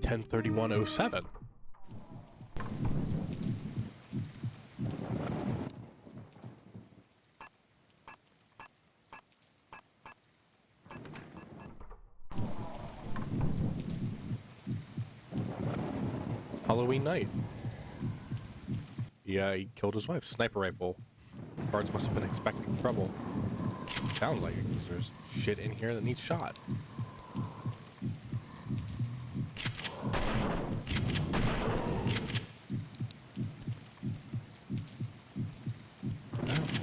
1031.07. Halloween night. Yeah, he killed his wife. Sniper rifle. Guards must have been expecting trouble. Sounds like it, because there's shit in here that needs shot.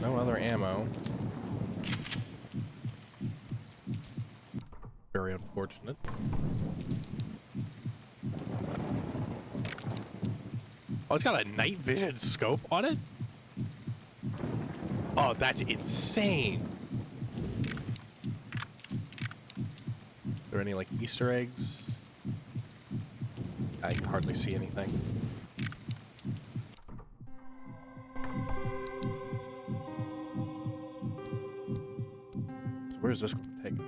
No other ammo. Very unfortunate. Oh, it's got a night vision scope on it? Oh, that's insane. Are there any, like, Easter eggs? I can hardly see anything. So where's this going to take us?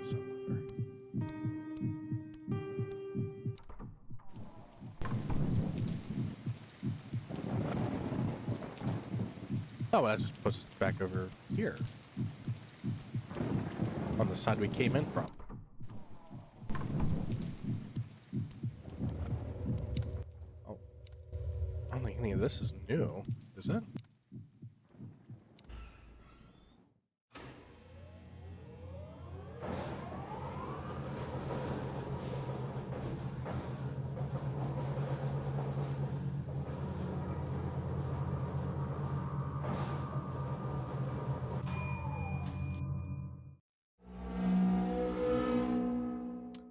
Oh, that just puts us back over here. On the side we came in from. Oh. I don't think any of this is new, is it?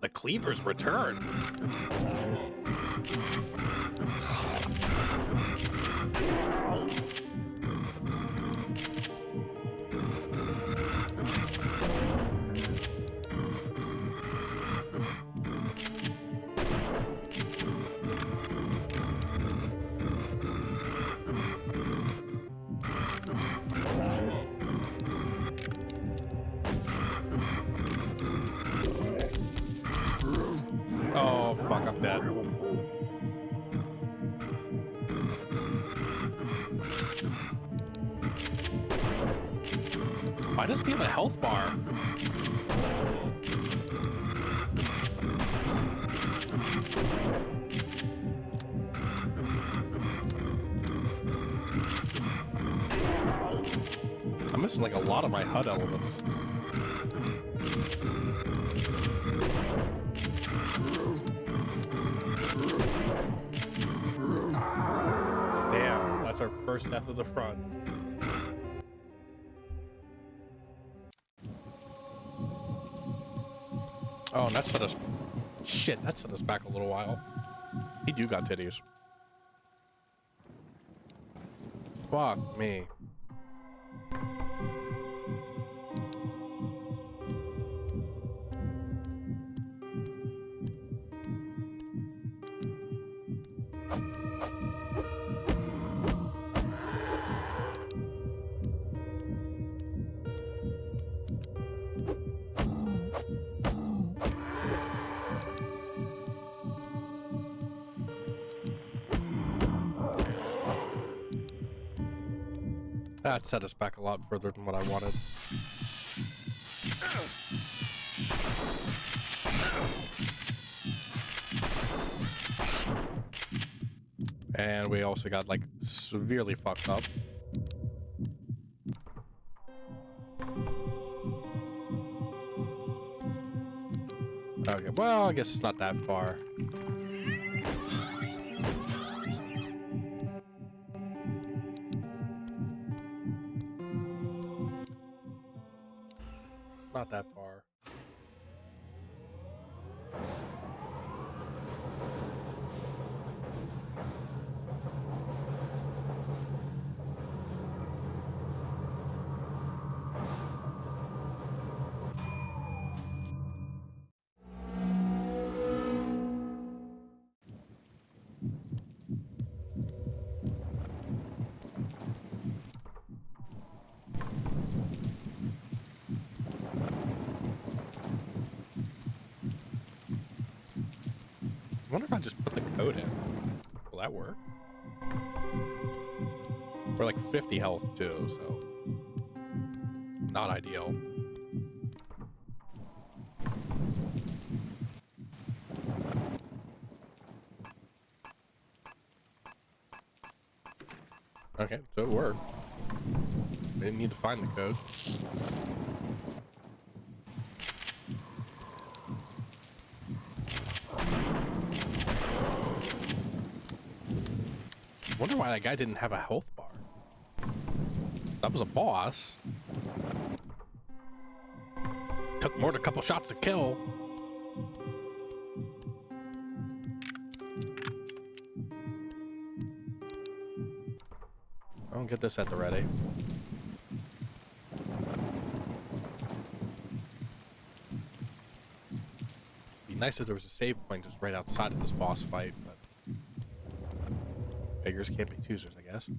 The cleavers return. Oh, fuck, I'm dead. Why does he have a health bar? I'm missing like a lot of my HUD elements. Damn, that's our first death of the front. Oh, and that set us... Shit, that set us back a little while. He do got titties. Fuck me. That set us back a lot further than what I wanted. And we also got like severely fucked up. Okay, well, I guess it's not that far. Not that far. I wonder if I just put the code in. Will that work? We're like 50 health too, so not ideal. Okay, so it worked. I didn't need to find the code. Wonder why that guy didn't have a health bar. That was a boss. Took more than a couple shots to kill. I'll get this at the ready. Be nice if there was a save point just right outside of this boss fight, but beggars can't be choosers, I guess.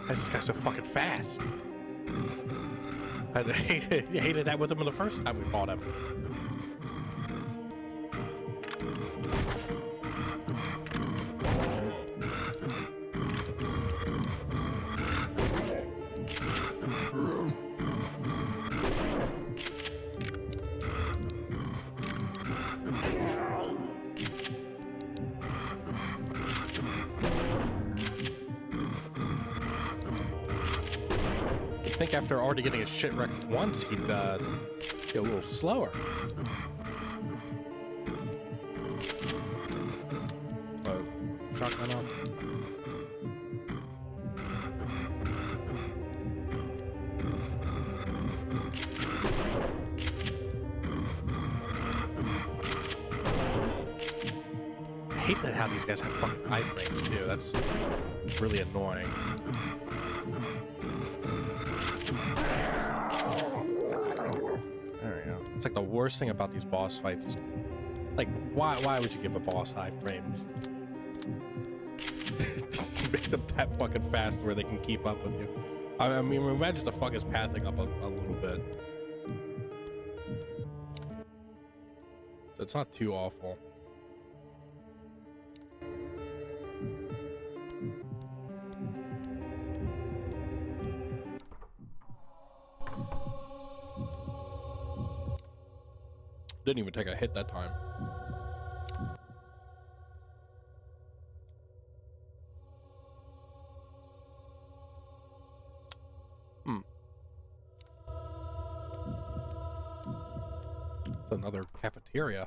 Why is this guy so fucking fast? I hated that with him the first time we fought him. I think after already getting his shit wrecked once, he'd get a little slower. Oh, shotgun up. I hate that how these guys have fucking iframes too. That's really annoying. It's like the worst thing about these boss fights is like, why would you give a boss high frames? To make them that fucking fast where they can keep up with you. I mean, imagine the fuck is pathing up a little bit. So it's not too awful. Didn't even take a hit that time. It's another cafeteria.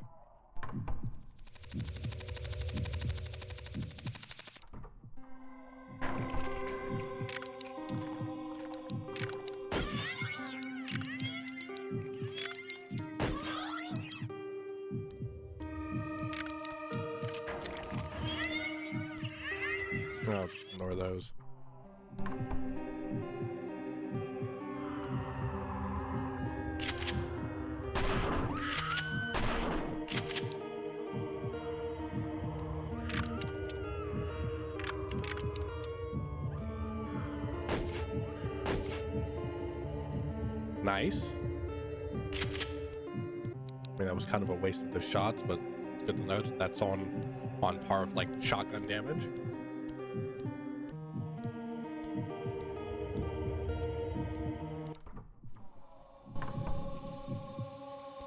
I'll just ignore those. Nice. I mean, that was kind of a waste of those shots, but it's good to know that that's on par with like shotgun damage.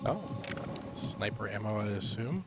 Oh, sniper ammo, I assume.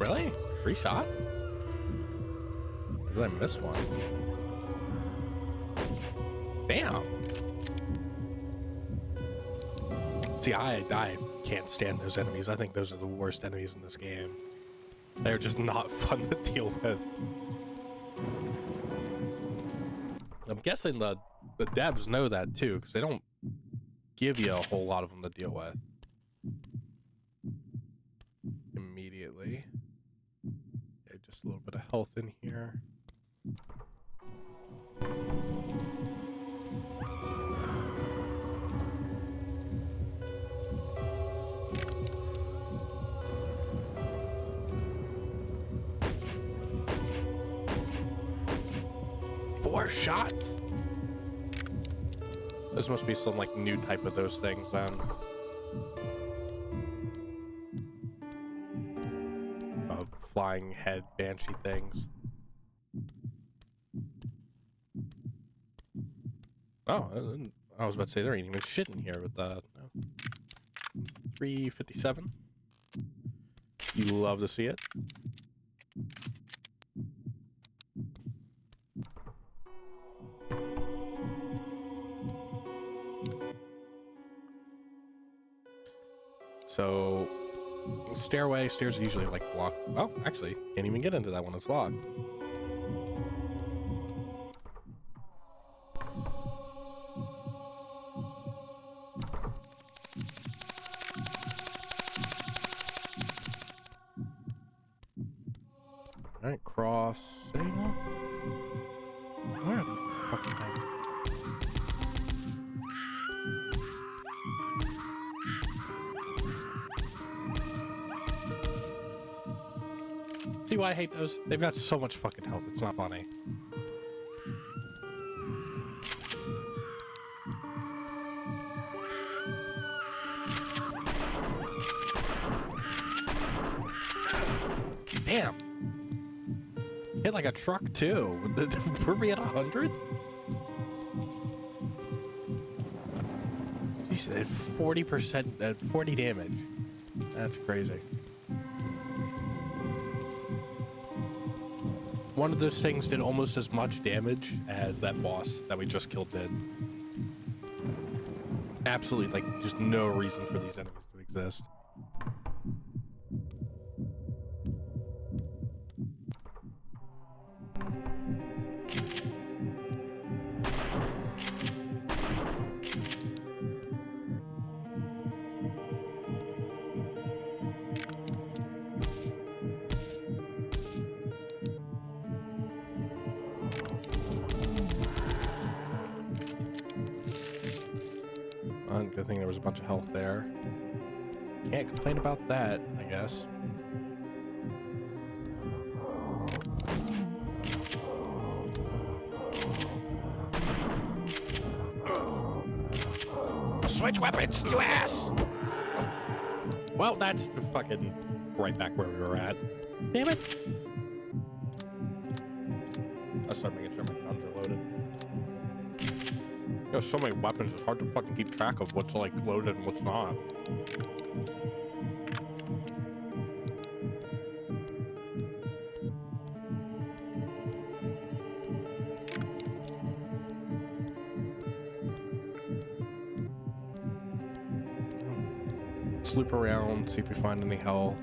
Really? 3 shots? Or did I miss one? Damn. See, I can't stand those enemies. I think those are the worst enemies in this game. They're just not fun to deal with. I'm guessing the devs know that too, because they don't give you a whole lot of them to deal with immediately. Okay, just a little bit of health in here. Four shots? This must be some like new type of those things then. Flying head banshee things. Oh, I was about to say there ain't even shit in here with that. No. 357. You love to see it. So, stairs are usually like locked. Oh, actually, can't even get into that one. It's locked. Alright, crossing. Where are these fucking things? See why I hate those? They've got so much fucking health, it's not funny. Damn. Hit like a truck too. Were we at 100? Jeez, 40%, 40 damage. That's crazy. One of those things did almost as much damage as that boss that we just killed did. Absolutely, like, just no reason for these enemies to exist. Good thing there was a bunch of health there. Can't complain about that, I guess. Switch weapons, you ass! Well, that's fucking right back where we were at. Damn it! Let's start making sure my guns are loaded. There's so many weapons, it's hard to fucking keep track of what's like loaded and what's not. Let's loop around, see if we find any health.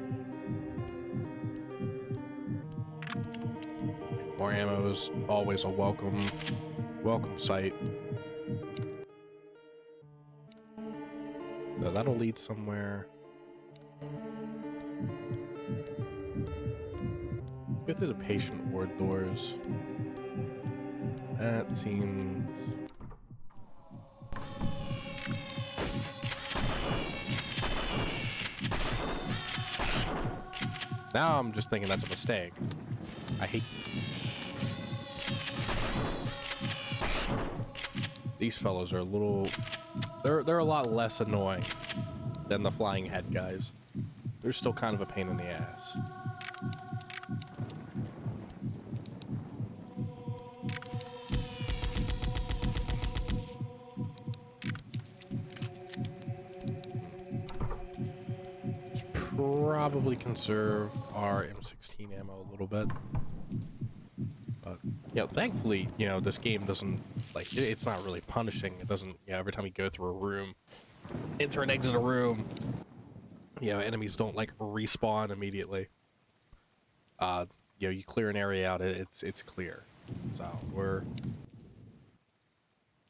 More ammo is always a welcome sight. So that'll lead somewhere. Go through the patient ward doors. That seems... Now I'm just thinking that's a mistake. I hate... These fellows are a little... They're a lot less annoying than the flying head guys. They're still kind of a pain in the ass. Should probably conserve our M16 ammo a little bit. But, you know, thankfully, you know, this game doesn't, like, it's not really punishing. It doesn't, you know, every time you go through a room, enter and exit a room, you know, enemies don't, like, respawn immediately. You know, you clear an area out, it's clear. So, we're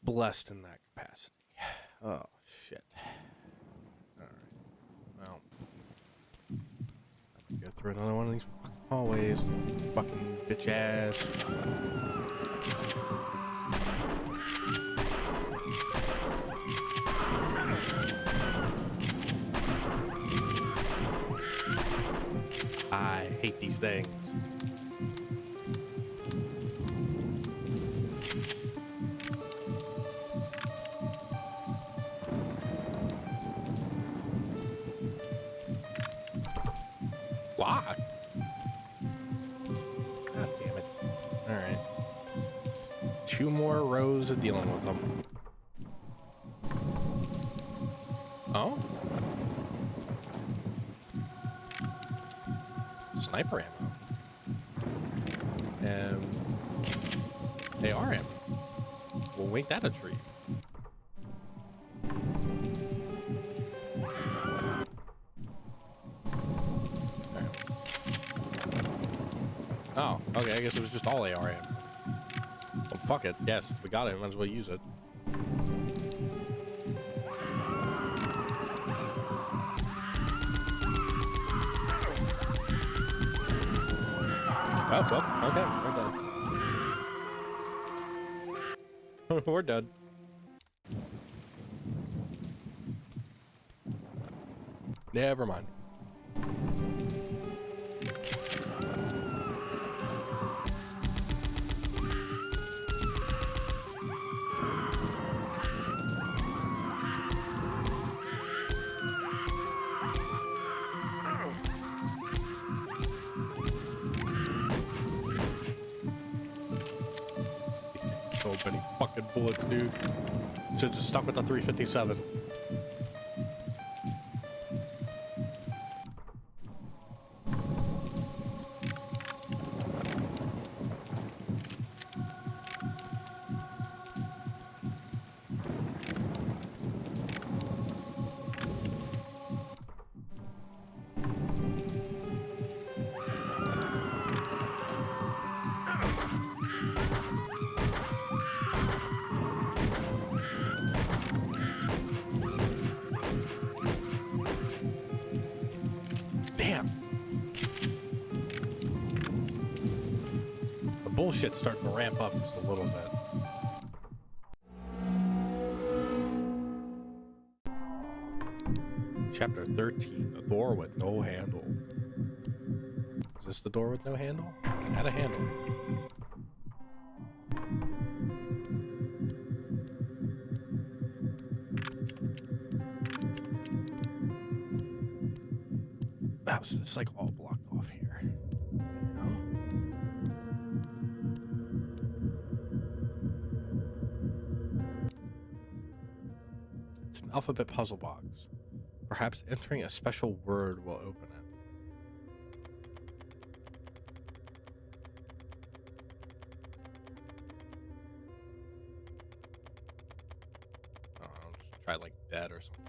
blessed in that capacity. Oh, shit. Alright. Well. Go through another one of these fucking hallways. Fucking bitch ass. I hate these things. Why? God damn it. Alright. 2 more rows of dealing with them. Oh? Sniper ammo. And AR ammo. We'll make that a treat. Oh, okay, I guess it was just all AR ammo. Well, fuck it. Yes, we got it. Might as well use it. Oh, well, okay, we're done. We're done. Never mind. So many fucking bullets, dude. Should just stuck with the 357. Damn. The bullshit's starting to ramp up just a little bit. Chapter 13, a door with no handle. Is this the door with no handle? It had a handle. Oh, so it's like all blocked off here. No? It's an alphabet puzzle box. Perhaps entering a special word will open it. I don't know, just try like dead or something.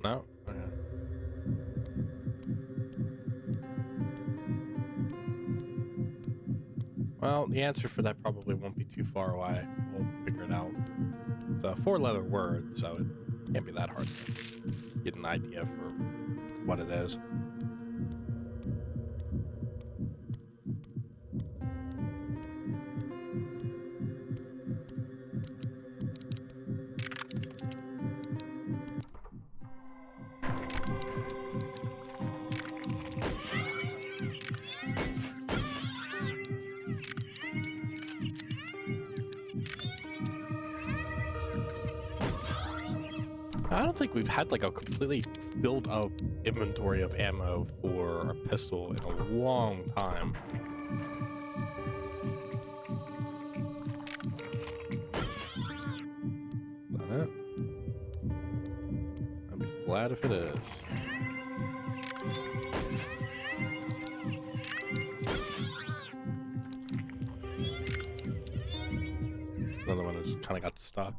No? Okay. Well, the answer for that probably won't be too far away. We'll figure it out. It's a 4-letter word, so it can't be that hard to get an idea for what it is. I don't think we've had like a completely filled up inventory of ammo for a pistol in a long time. Is that it? I'd be glad if it is. Another one that just kind of got stuck.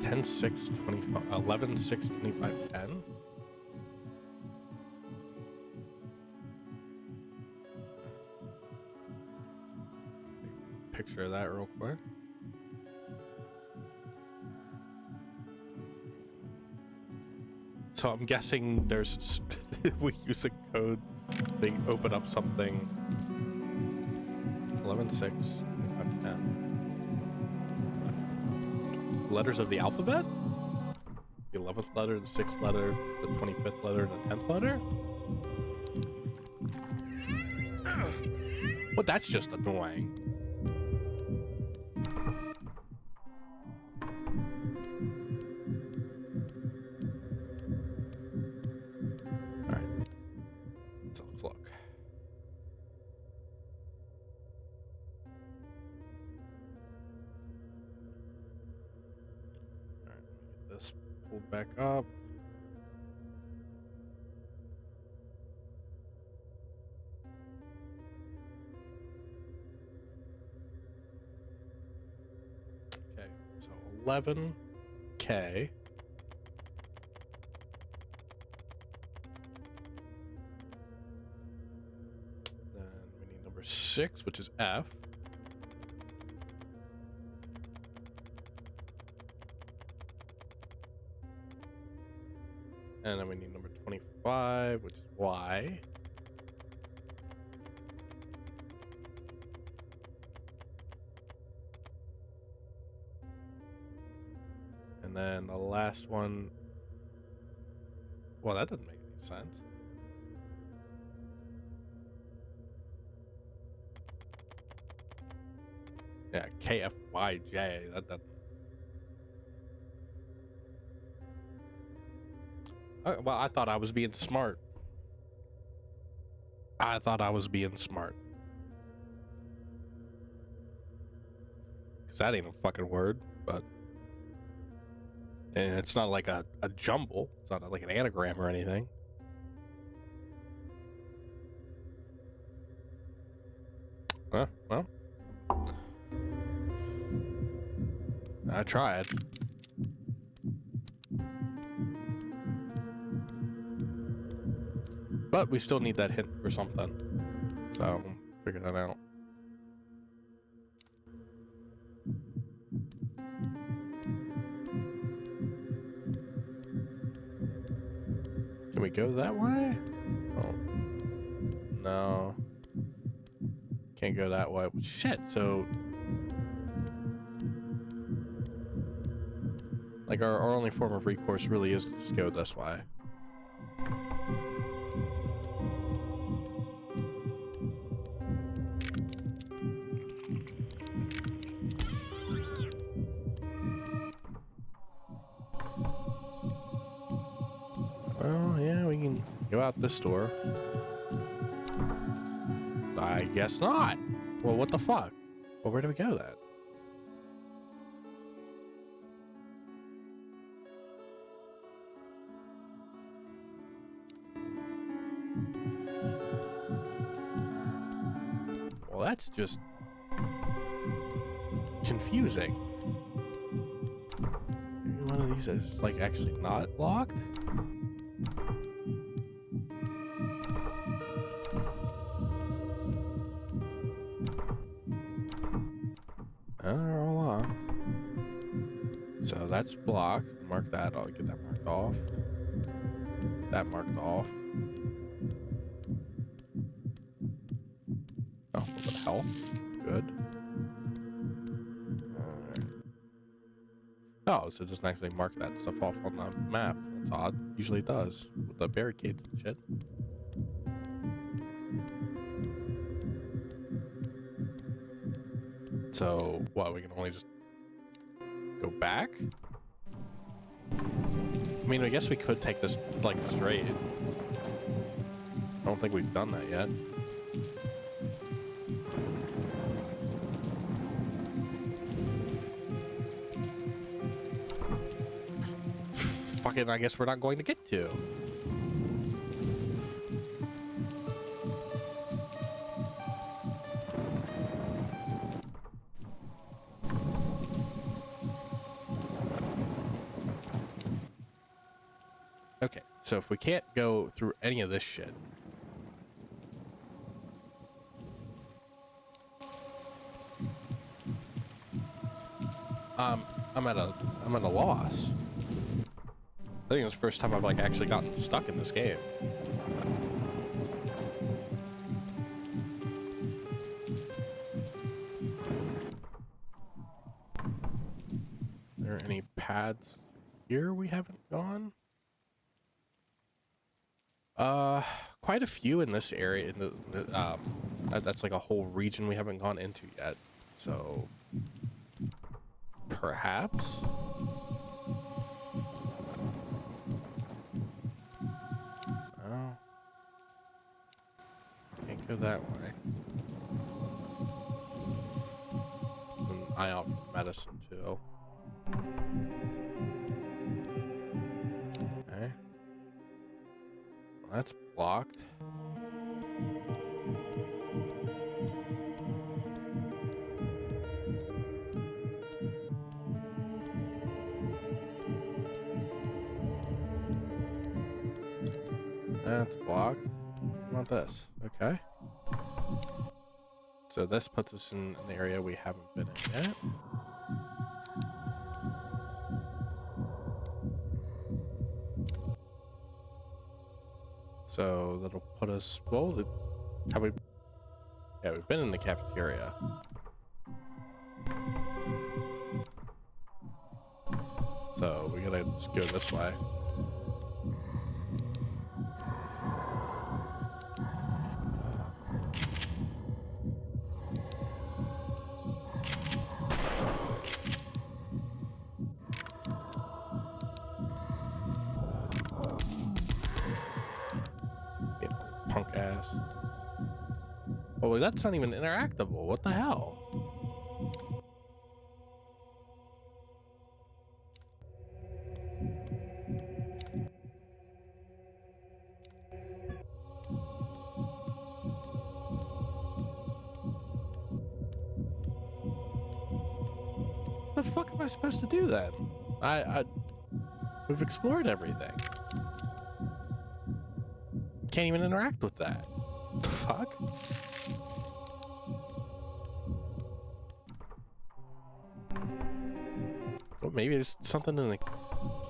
10-6-25, 11-6-25, 10. Picture of that real quick. So I'm guessing there's we use a code, they open up something. 11-6-25-10. Letters of the alphabet? The 11th letter, the 6th letter, the 25th letter, and the 10th letter? Well, that's just annoying. Alright. So let's look. This pulled back up. Okay, so 11K. 6, which is F. And then we need number 25, which is Y. And then the last one, well, that doesn't make any sense. Yeah, KFYJ, that doesn't. Well, I thought I was being smart. I thought I was being smart. Because that ain't a fucking word, but... And it's not like a jumble. It's not like an anagram or anything. Well. I tried. But we still need that hint for something. So, figure that out. Can we go that way? Oh. No. Can't go that way. Shit, so... Like, our only form of recourse really is to just go this way. Well, yeah, we can go out this door. I guess not. Well, what the fuck? Well, where do we go then? Well, that's just confusing. Maybe one of these is like actually not locked. All locked. So that's blocked. Mark that. I'll get that marked off. Get that marked off. Oh, a little bit of health. Good. Oh, so it doesn't actually mark that stuff off on the map. That's odd. Usually it does with the barricades and shit. So, what, we can only just go back? I mean, I guess we could take this, like, straight. I don't think we've done that yet. Fucking, I guess we're not going to get to. Okay, so if we can't go through any of this shit, I'm at a loss. I think it's the first time I've like actually gotten stuck in this game. Are there any pads here we haven't gone? Quite a few in this area. In that's like a whole region we haven't gone into yet. So perhaps. Oh, can't go that way. An eye out for medicine too. Okay. Well, that's blocked. That's blocked. Not this. Okay. So this puts us in an area we haven't been in yet. So that'll put us, well, yeah, we've been in the cafeteria. So we gotta just go this way. Punk ass. Oh, that's not even interactable. What the hell? What the fuck am I supposed to do then? We've explored everything. Can't even interact with that. The fuck? Well, maybe there's something in the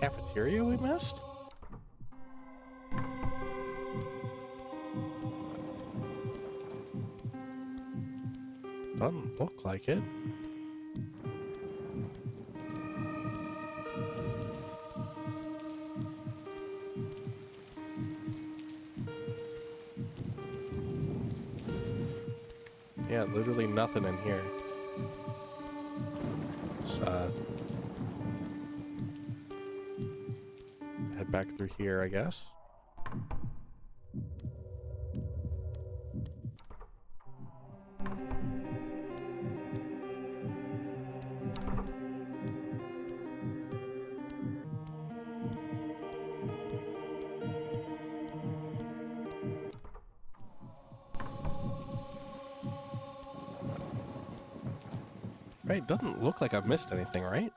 cafeteria we missed? Doesn't look like it. Yeah, literally nothing in here. Let's head back through here, I guess. Right, doesn't look like I've missed anything, right?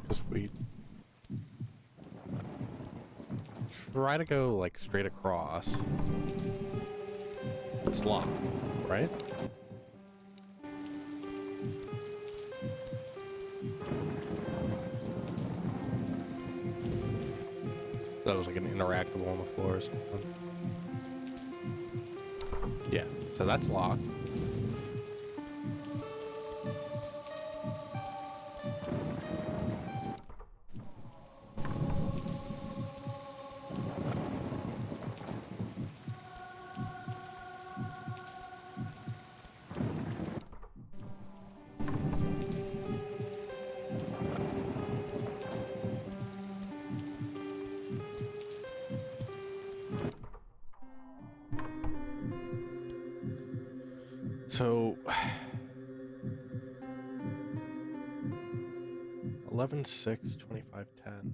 Because we try to go like straight across. It's locked, right? That was like an interactable on the floor or something. Yeah, so that's locked. So 11/6/25/10.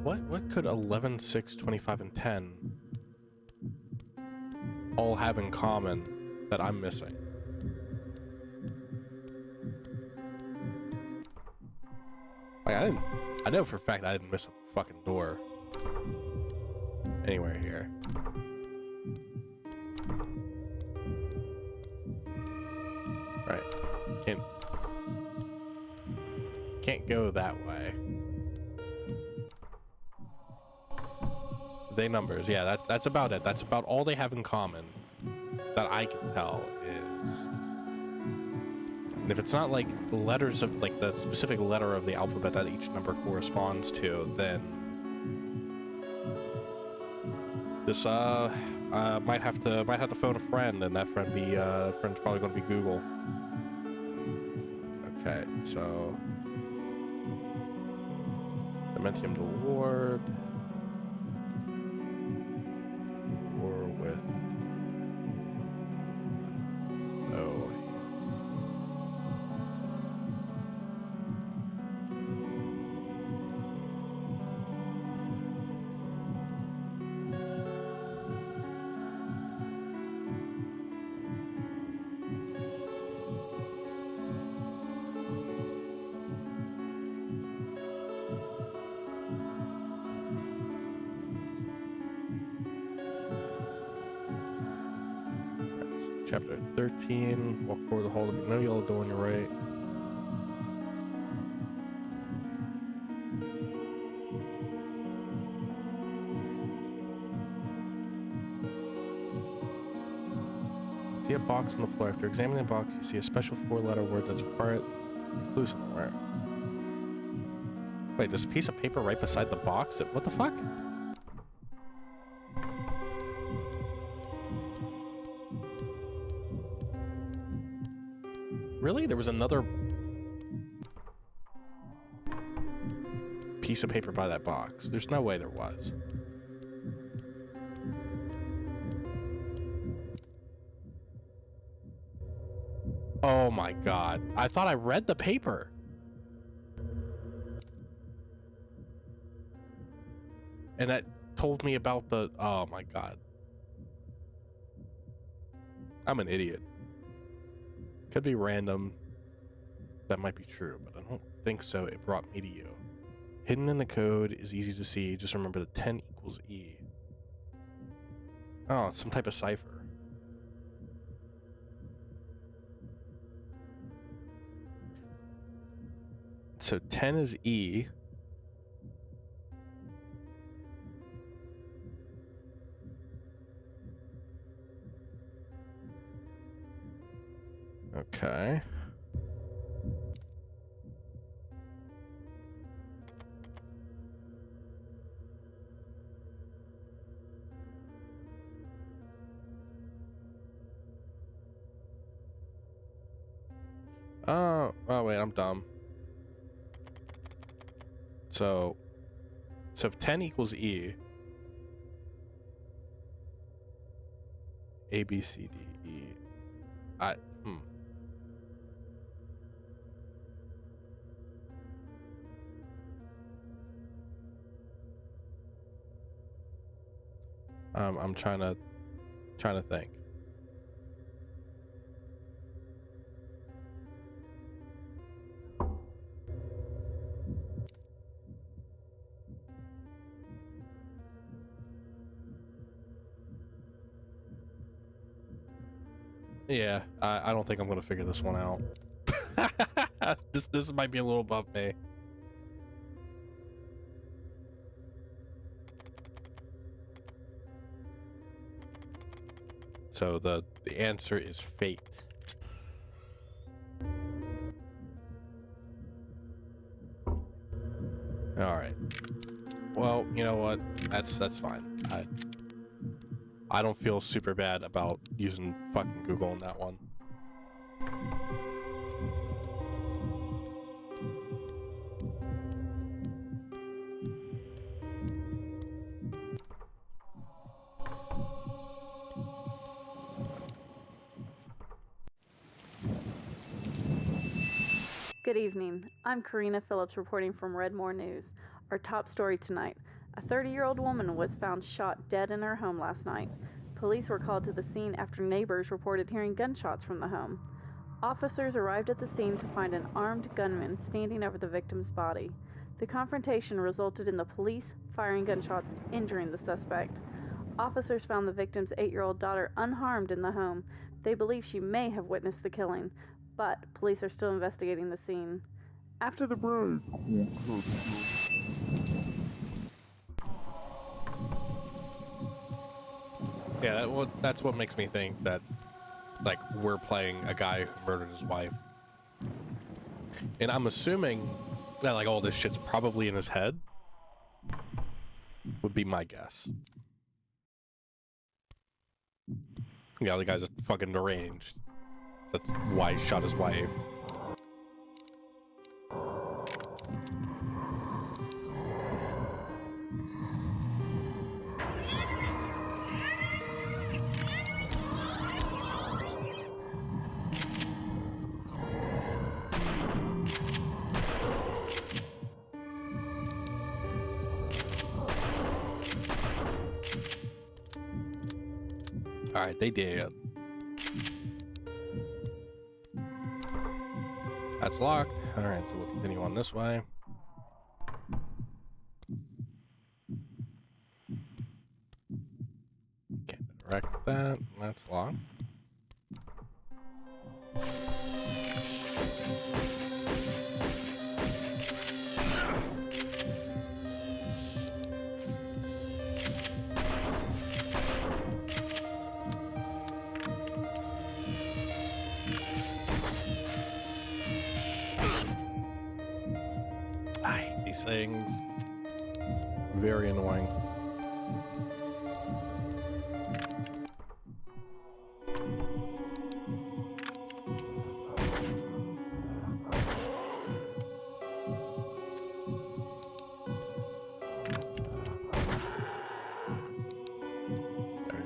What could 11/6/25 and 10 all have in common that I'm missing? Like I know for a fact I didn't miss a fucking door anywhere here. Right. Can't go that way. They numbers, yeah, that's about it. That's about all they have in common that I can tell is, and if it's not like the letters of like the specific letter of the alphabet that each number corresponds to, then this might have to phone a friend, and that friend friend's probably going to be Google. Okay, so Dementium to Ward. Chapter 13. Walk forward the hall. No yellow door on your right. See a box on the floor. After examining the box, you see a special 4-letter word that's required clue somewhere. Wait, there's a piece of paper right beside the box? What the fuck? Really? There was another piece of paper by that box. There's no way there was. Oh my god. I thought I read the paper. And that told me about the... Oh my god. I'm an idiot. Could be random. That might be true, but I don't think so. It brought me to you. Hidden in the code is easy to see. Just remember that 10 equals E. Oh, it's some type of cipher. So 10 is E. Okay. Oh wait, I'm dumb. So if 10 equals E, A, B, C, D, E, I'm trying to think. Yeah, I don't think I'm gonna figure this one out. This might be a little above me. So the answer is fate. All right. Well, you know what? That's fine. I don't feel super bad about using fucking Google on that one. Good evening. I'm Karina Phillips reporting from Redmore News. Our top story tonight. A 30-year-old woman was found shot dead in her home last night. Police were called to the scene after neighbors reported hearing gunshots from the home. Officers arrived at the scene to find an armed gunman standing over the victim's body. The confrontation resulted in the police firing gunshots, injuring the suspect. Officers found the victim's 8-year-old daughter unharmed in the home. They believe she may have witnessed the killing, but police are still investigating the scene. After the break. Yeah, that's what makes me think that, like, we're playing a guy who murdered his wife. And I'm assuming that, like, all this shit's probably in his head. Would be my guess. Yeah, the guy's fucking deranged. That's why he shot his wife. Alright, they did. That's locked. Alright, so we'll continue on this way. Can't direct that. That's locked. I hate these things. Very annoying.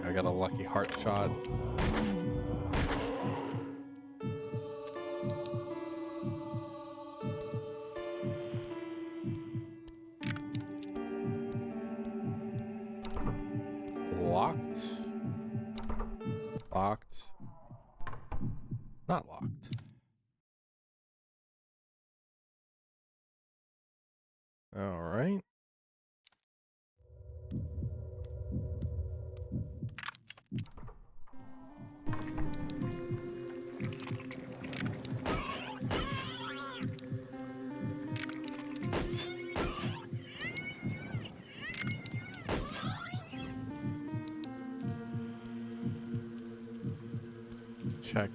I got a lucky heart shot. Locked. Locked. Not locked. All right. Check.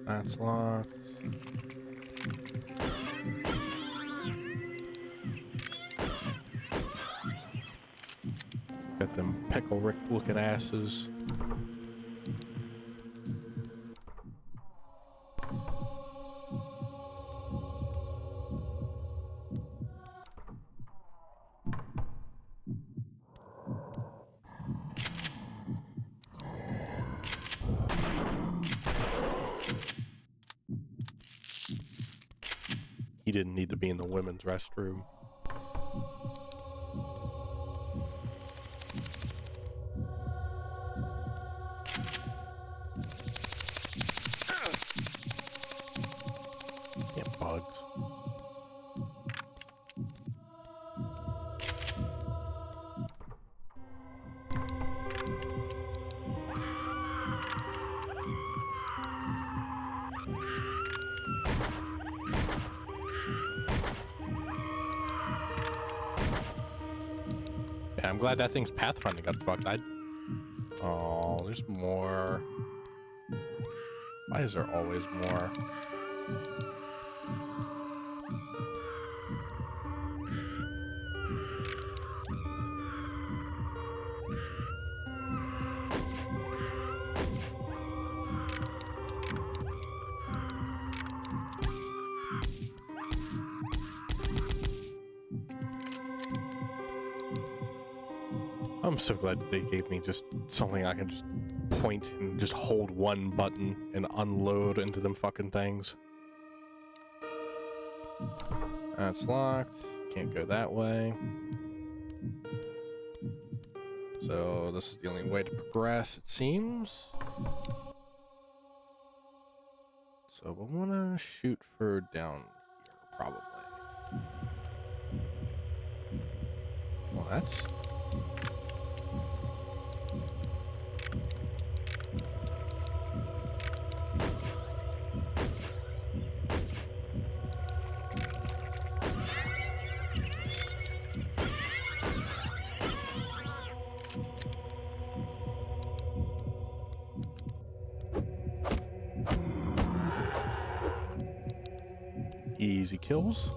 That's locked. Got them Pickle Rick looking asses. He didn't need to be in the women's restroom. Damn bugs. Yeah, I'm glad that thing's pathfinding got fucked. Oh, there's more. Why is there always more? I'm so glad they gave me just something I can just point and just hold one button and unload into them fucking things. That's locked. Can't go that way. So this is the only way to progress, it seems. So we want to shoot for down here, probably. Well, that's... easy kills.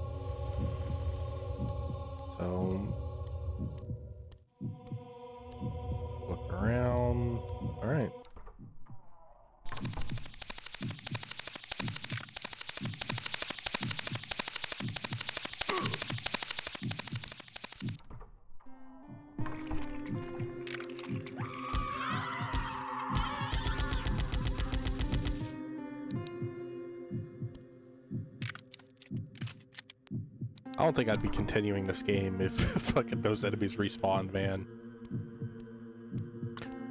So look around. All right. I don't think I'd be continuing this game if fucking those enemies respawned, man.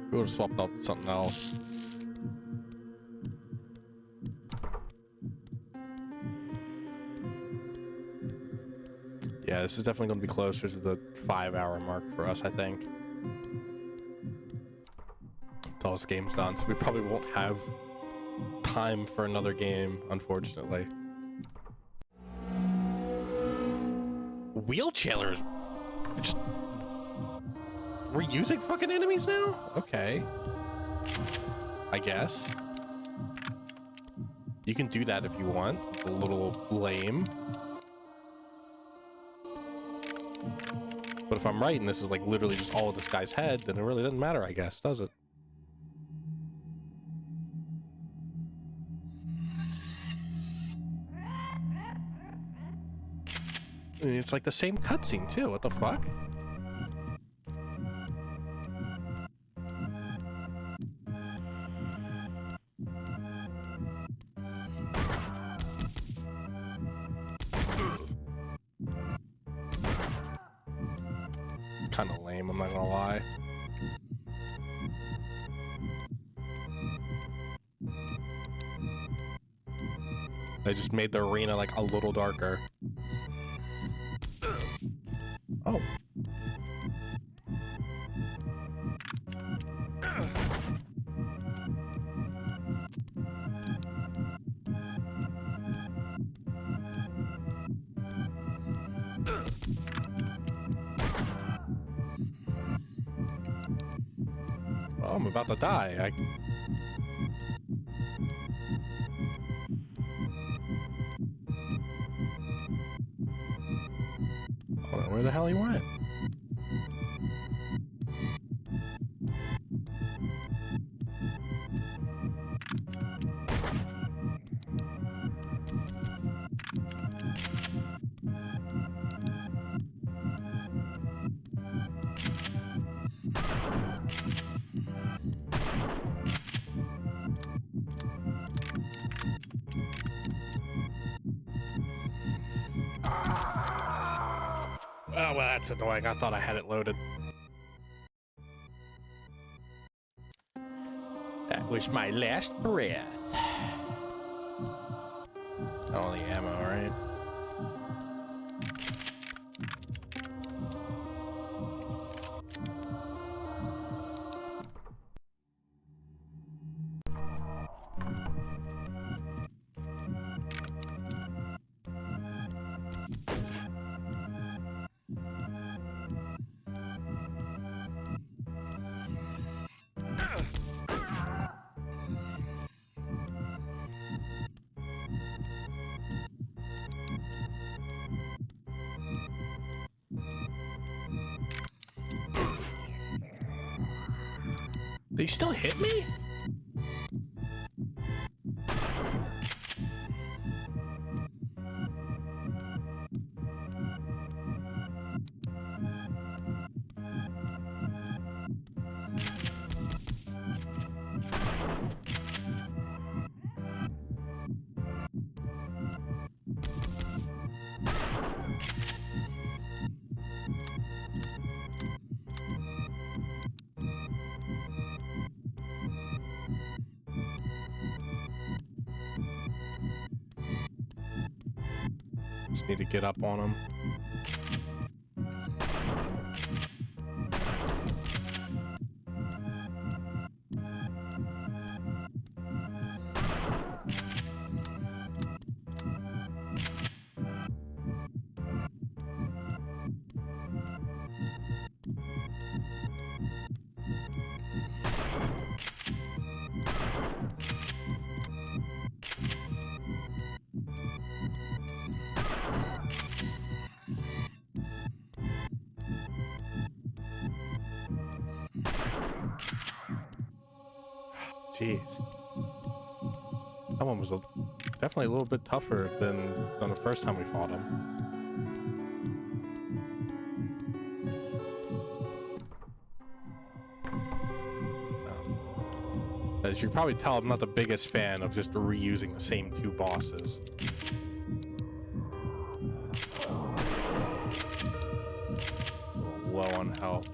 We would have swapped out to something else. Yeah, this is definitely going to be closer to the 5-hour mark for us, I think. Until this game's done, so we probably won't have time for another game, unfortunately. Wheelchairers, just we're using fucking enemies now? Okay. I guess. You can do that if you want. A little lame. But if I'm right and this is like literally just all of this guy's head, then it really doesn't matter, I guess, does it? And it's like the same cutscene too. What the fuck? Kind of lame, I'm not gonna lie. They just made the arena like a little darker. Oh. Oh, I'm about to die. I don't know where the hell he went. Oh, well, that's annoying. I thought I had it loaded. That was my last breath. All the ammo, right? They still hit me? Just need to get up on him. Jeez. That one was definitely a little bit tougher than the first time we fought him. As you can probably tell, I'm not the biggest fan of just reusing the same two bosses. Low on health.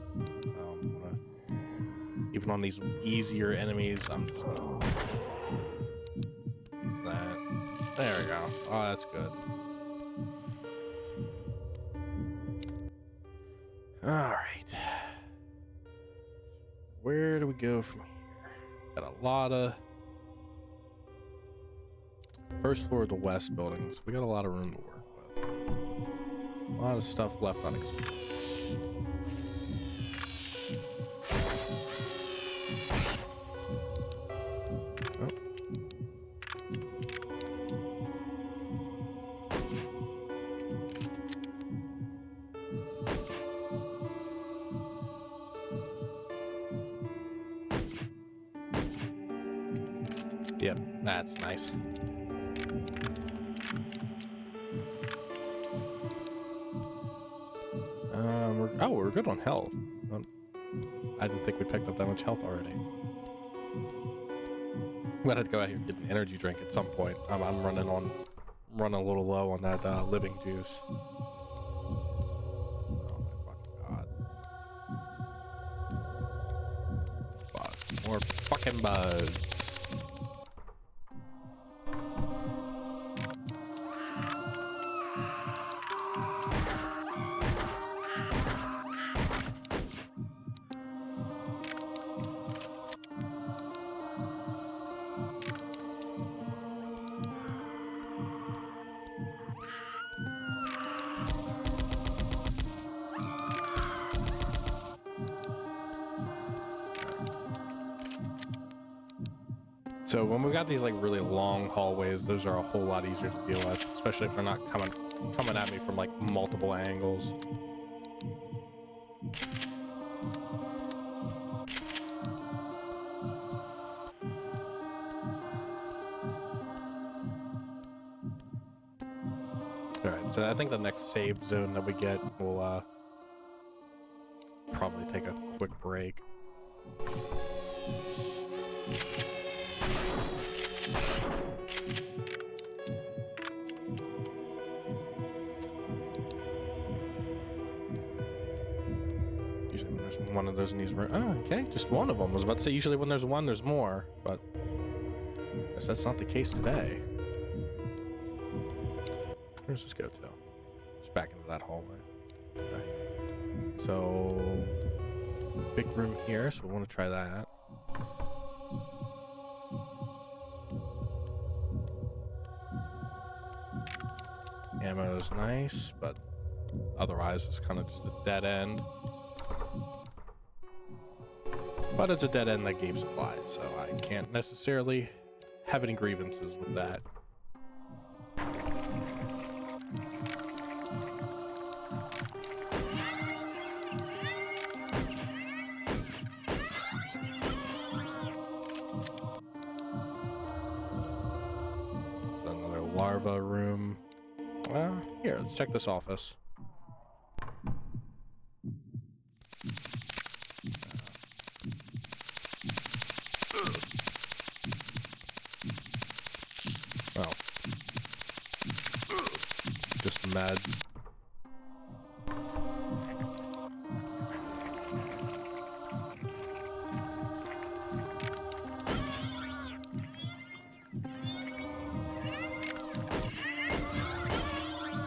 Even on these easier enemies, I'm just gonna use that. There we go. Oh, that's good. All right. Where do we go from here? Got a lot of first floor of the west buildings. We got a lot of room to work with. A lot of stuff left unexplored. Yep, that's nice. We're good on health. I didn't think we picked up that much health already. I'm gonna have to go out here and get an energy drink at some point. I'm running a little low on that living juice. Oh my fucking god! Fuck, more fucking bugs. So when we got these like really long hallways, those are a whole lot easier to deal with, especially if they're not coming at me from like multiple angles. All right, so I think the next save zone that we get will probably take a quick break. Usually when there's one of those in these rooms. Oh, okay, just one of them. I was about to say usually when there's one, there's more, but I guess that's not the case today. Where's this go to? Just back into that hallway. Okay. So, big room here, so we want to try that. Ammo's nice, but otherwise it's kind of just a dead end. But it's a dead end that gave supplies, so I can't necessarily have any grievances with that. Another larva room. Here, let's check this office. Well, just meds.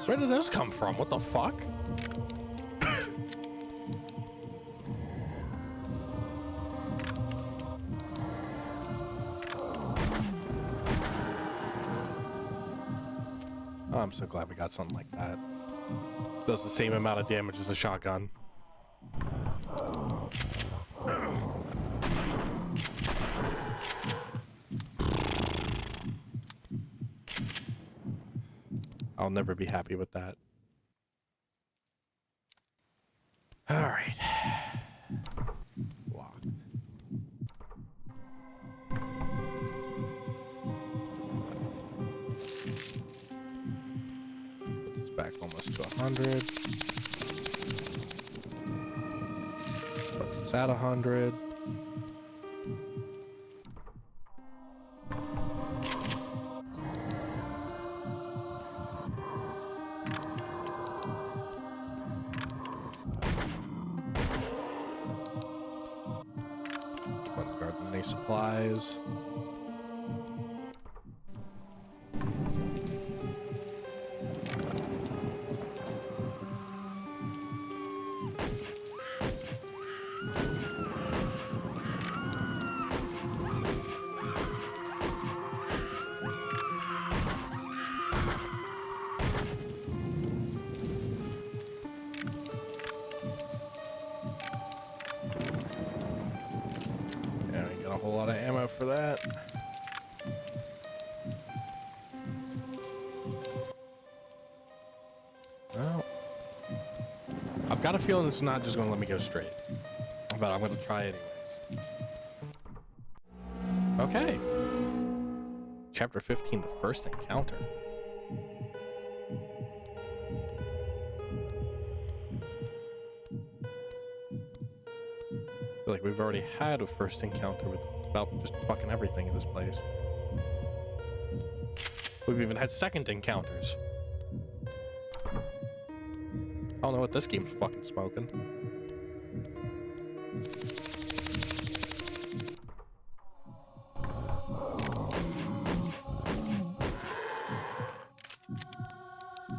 Where did those come from? What the fuck? Oh, I'm so glad we got something like that. Does the same amount of damage as a shotgun. I'll never be happy with that. All right. Locked. Put this back almost to 100. Put this at 100. Supplies. A whole lot of ammo for that. Well, I've got a feeling it's not just going to let me go straight, but I'm going to try anyways. Okay. Chapter 15, the first encounter. I feel like we've already had a first encounter with about just fucking everything in this place. We've even had second encounters. I don't know what this game's fucking smoking.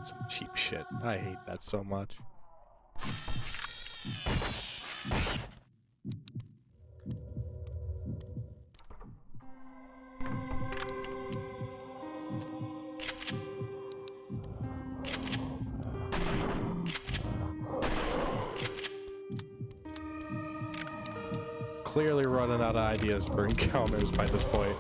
Some cheap shit. I hate that so much. Clearly running out of ideas for encounters by this point.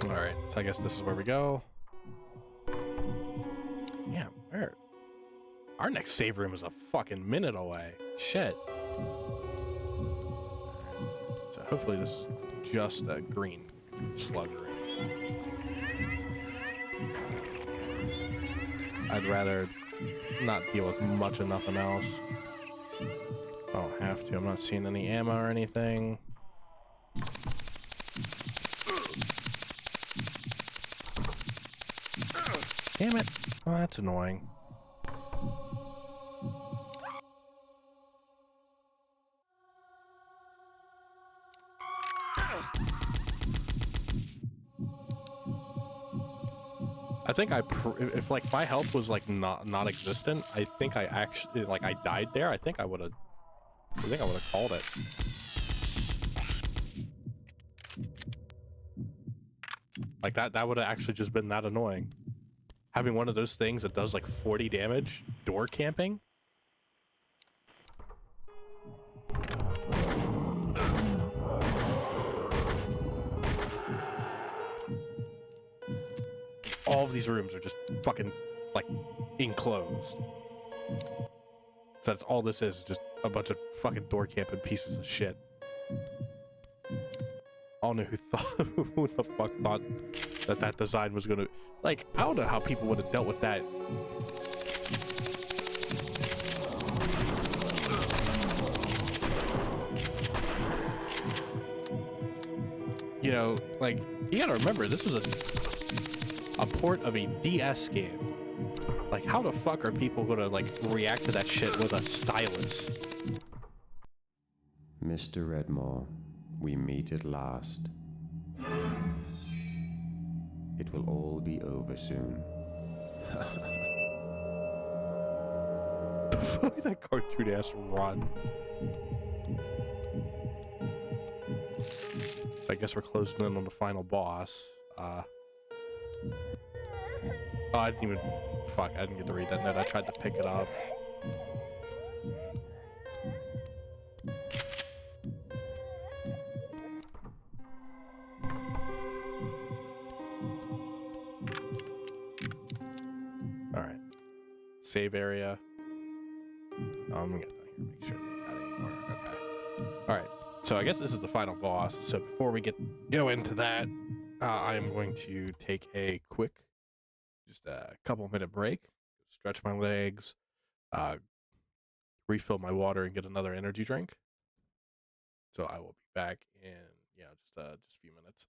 Alright, so I guess this is where we go. Yeah, where? Our next save room is a fucking minute away. Shit. So hopefully this is just a green slug room. I'd rather not deal with much of nothing else. I don't have to. I'm not seeing any ammo or anything. Damn it. Oh, that's annoying. I think if like my health was like not existent, I think I actually like I died there. I think I would have called it. Like that would have actually just been that annoying. Having one of those things that does like 40 damage, door camping. All of these rooms are just fucking like enclosed. So that's all this is, just a bunch of fucking door camping pieces of shit. I don't know who the fuck thought that design was gonna, like, I don't know how people would have dealt with that. You know, like, you gotta remember, this was a port of a DS game. Like, how the fuck are people gonna, like, react to that shit with a stylus? Mr. Redmore, we meet at last. It will all be over soon. That cartoon ass run. So I guess we're closing in on the final boss. Oh, I didn't even... Fuck, I didn't get to read that note. I tried to pick it up. Alright. Save area. Oh, I'm gonna get that here. Make sure they got any more. Okay. Alright. So I guess this is the final boss. So before we go into that, I am going to take a quick, just a couple minute break, stretch my legs, refill my water, and get another energy drink. So I will be back in just a few minutes.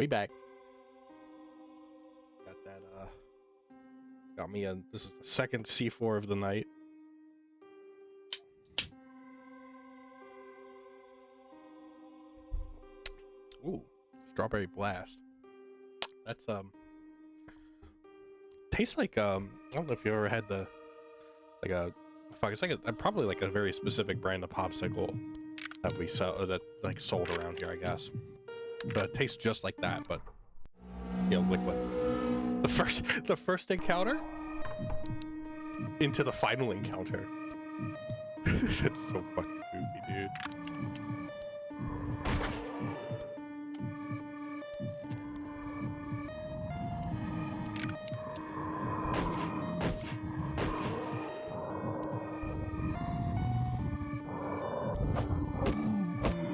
we back. Got that, got me a, this is the second C4 of the night. Ooh, strawberry blast. That's, tastes like, I don't know if you ever had the, like a, fuck, it's like a, probably like a very specific brand of popsicle that we sell, that like sold around here, I guess. But it tastes just like that, but, you know, liquid. The first encounter into the final encounter. It's so fucking goofy, dude.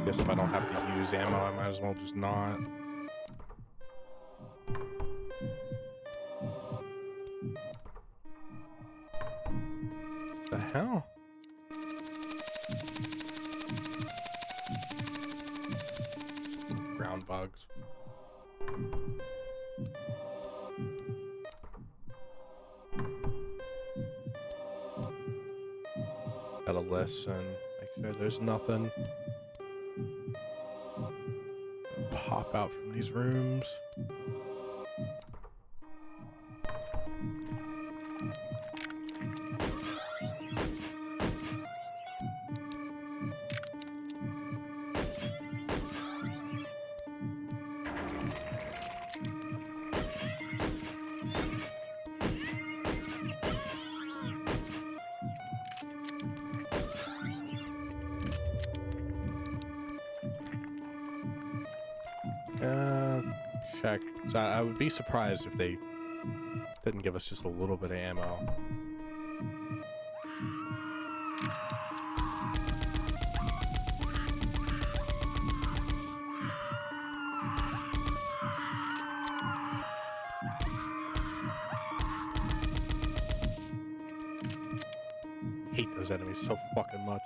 Guess if I don't have to use ammo, I might as well just not. The hell? Just ground bugs. Gotta listen, make sure there's nothing. Pop out from these rooms. Check. So I would be surprised if they didn't give us just a little bit of ammo. Hate those enemies so fucking much.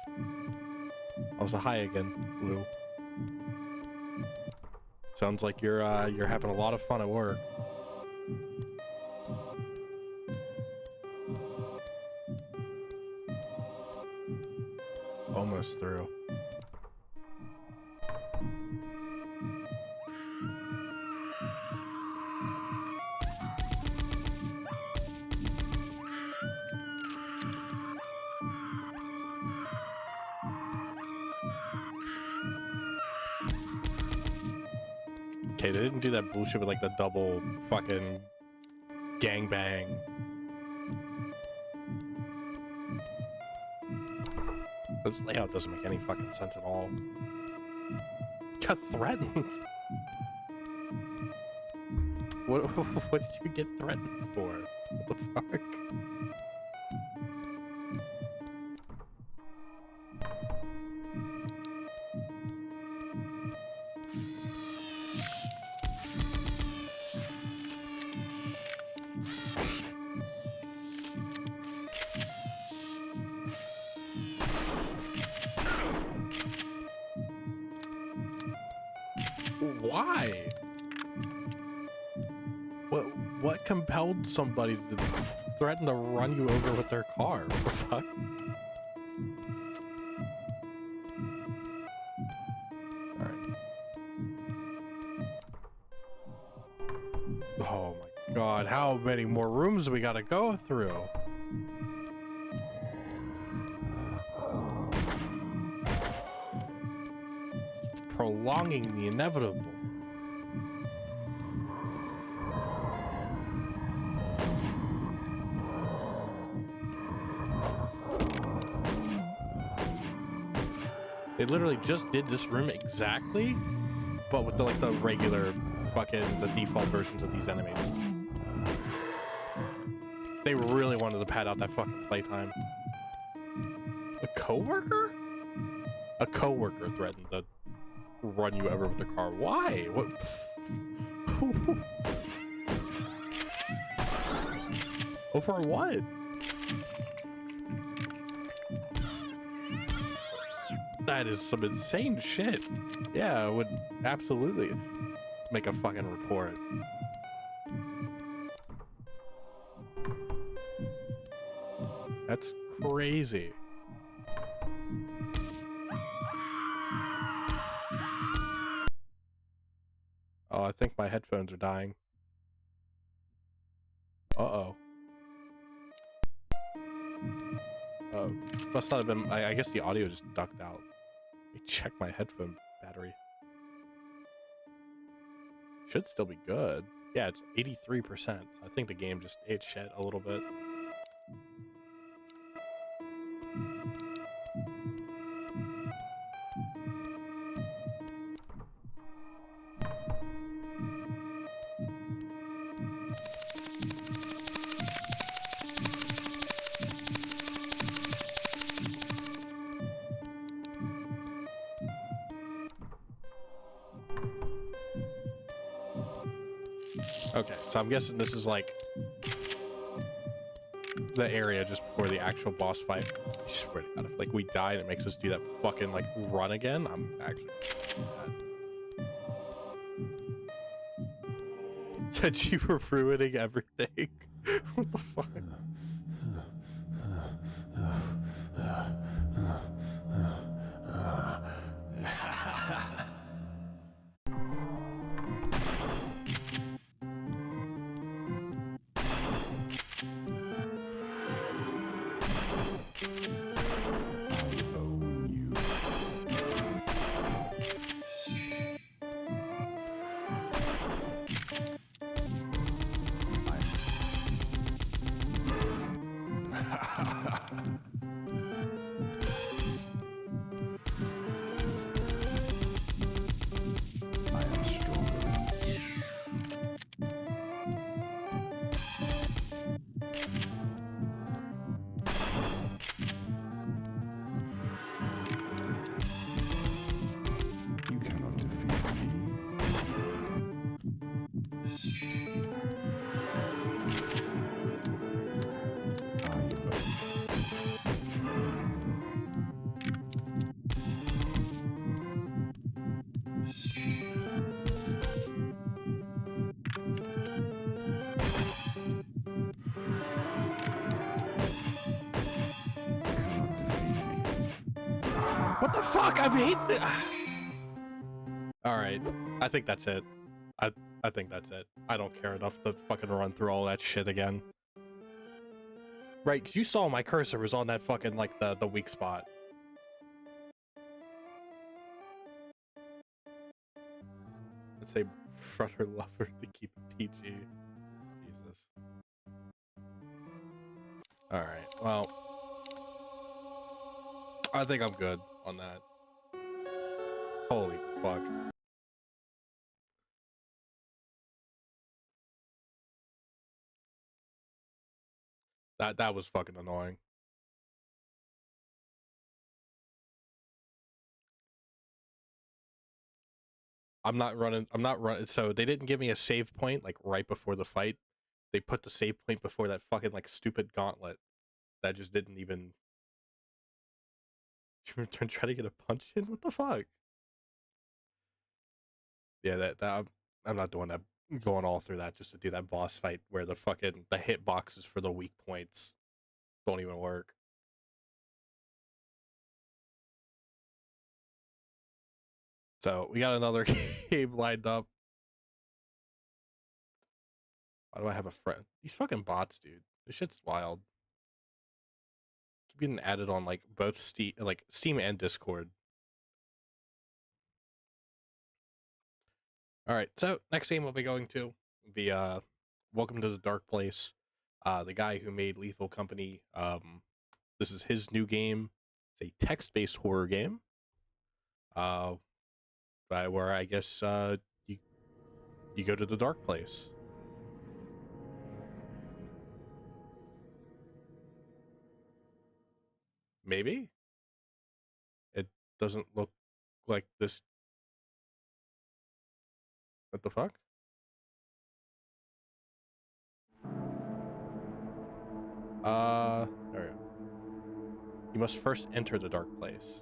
Also, hi again, Blue. Sounds like you're having a lot of fun at work. Almost through. Okay, they didn't do that bullshit with like the double fucking gangbang. This layout doesn't make any fucking sense at all. Got threatened. What did you get threatened for? What the fuck? Why? What compelled somebody to threaten to run you over with their car? What the fuck? Alright. Oh my god, how many more rooms do we gotta go through? Prolonging the inevitable. They literally just did this room exactly, but with the, like the regular fucking the default versions of these enemies. They really wanted to pad out that fucking playtime. A coworker? A coworker threatened to run you over with their car. Why? What? Over what? That is some insane shit. Yeah, I would absolutely. make a fucking report. That's crazy. Oh, I think my headphones are dying. Uh-oh. Oh, must not have been... I guess the audio just ducked out. Let me check my headphone battery. Should still be good. Yeah, it's 83%. I think the game just ate shit a little bit. Okay, so I'm guessing this is like the area just before the actual boss fight. I swear to God, if like we die and it makes us do that fucking like run again, I'm actually mad. Said you were ruining everything. What the fuck? What the fuck? I hate this. All right, I think that's it. I think that's it. I don't care enough to fucking run through all that shit again. Right, because you saw my cursor was on that fucking like the weak spot. Let's say brother lover to keep it PG. Jesus. All right. Well, I think I'm good on that. Holy fuck. That was fucking annoying. I'm not running. So they didn't give me a save point like right before the fight. They put the save point before that fucking like stupid gauntlet that just didn't even try to get a punch in. What the fuck? Yeah, that I'm not doing that. Going all through that just to do that boss fight where the fucking the hit boxes for the weak points don't even work. So we got another game lined up. Why do I have a friend? These fucking bots, dude. This shit's wild. Keep getting added on like both Steam and Discord. All right, so next game we'll be going to be Welcome to the Dark Place. The guy who made Lethal Company. This is his new game. It's a text-based horror game. Where I guess you go to the dark place. Maybe it doesn't look like this. What the fuck? There we go. You must first enter the dark place.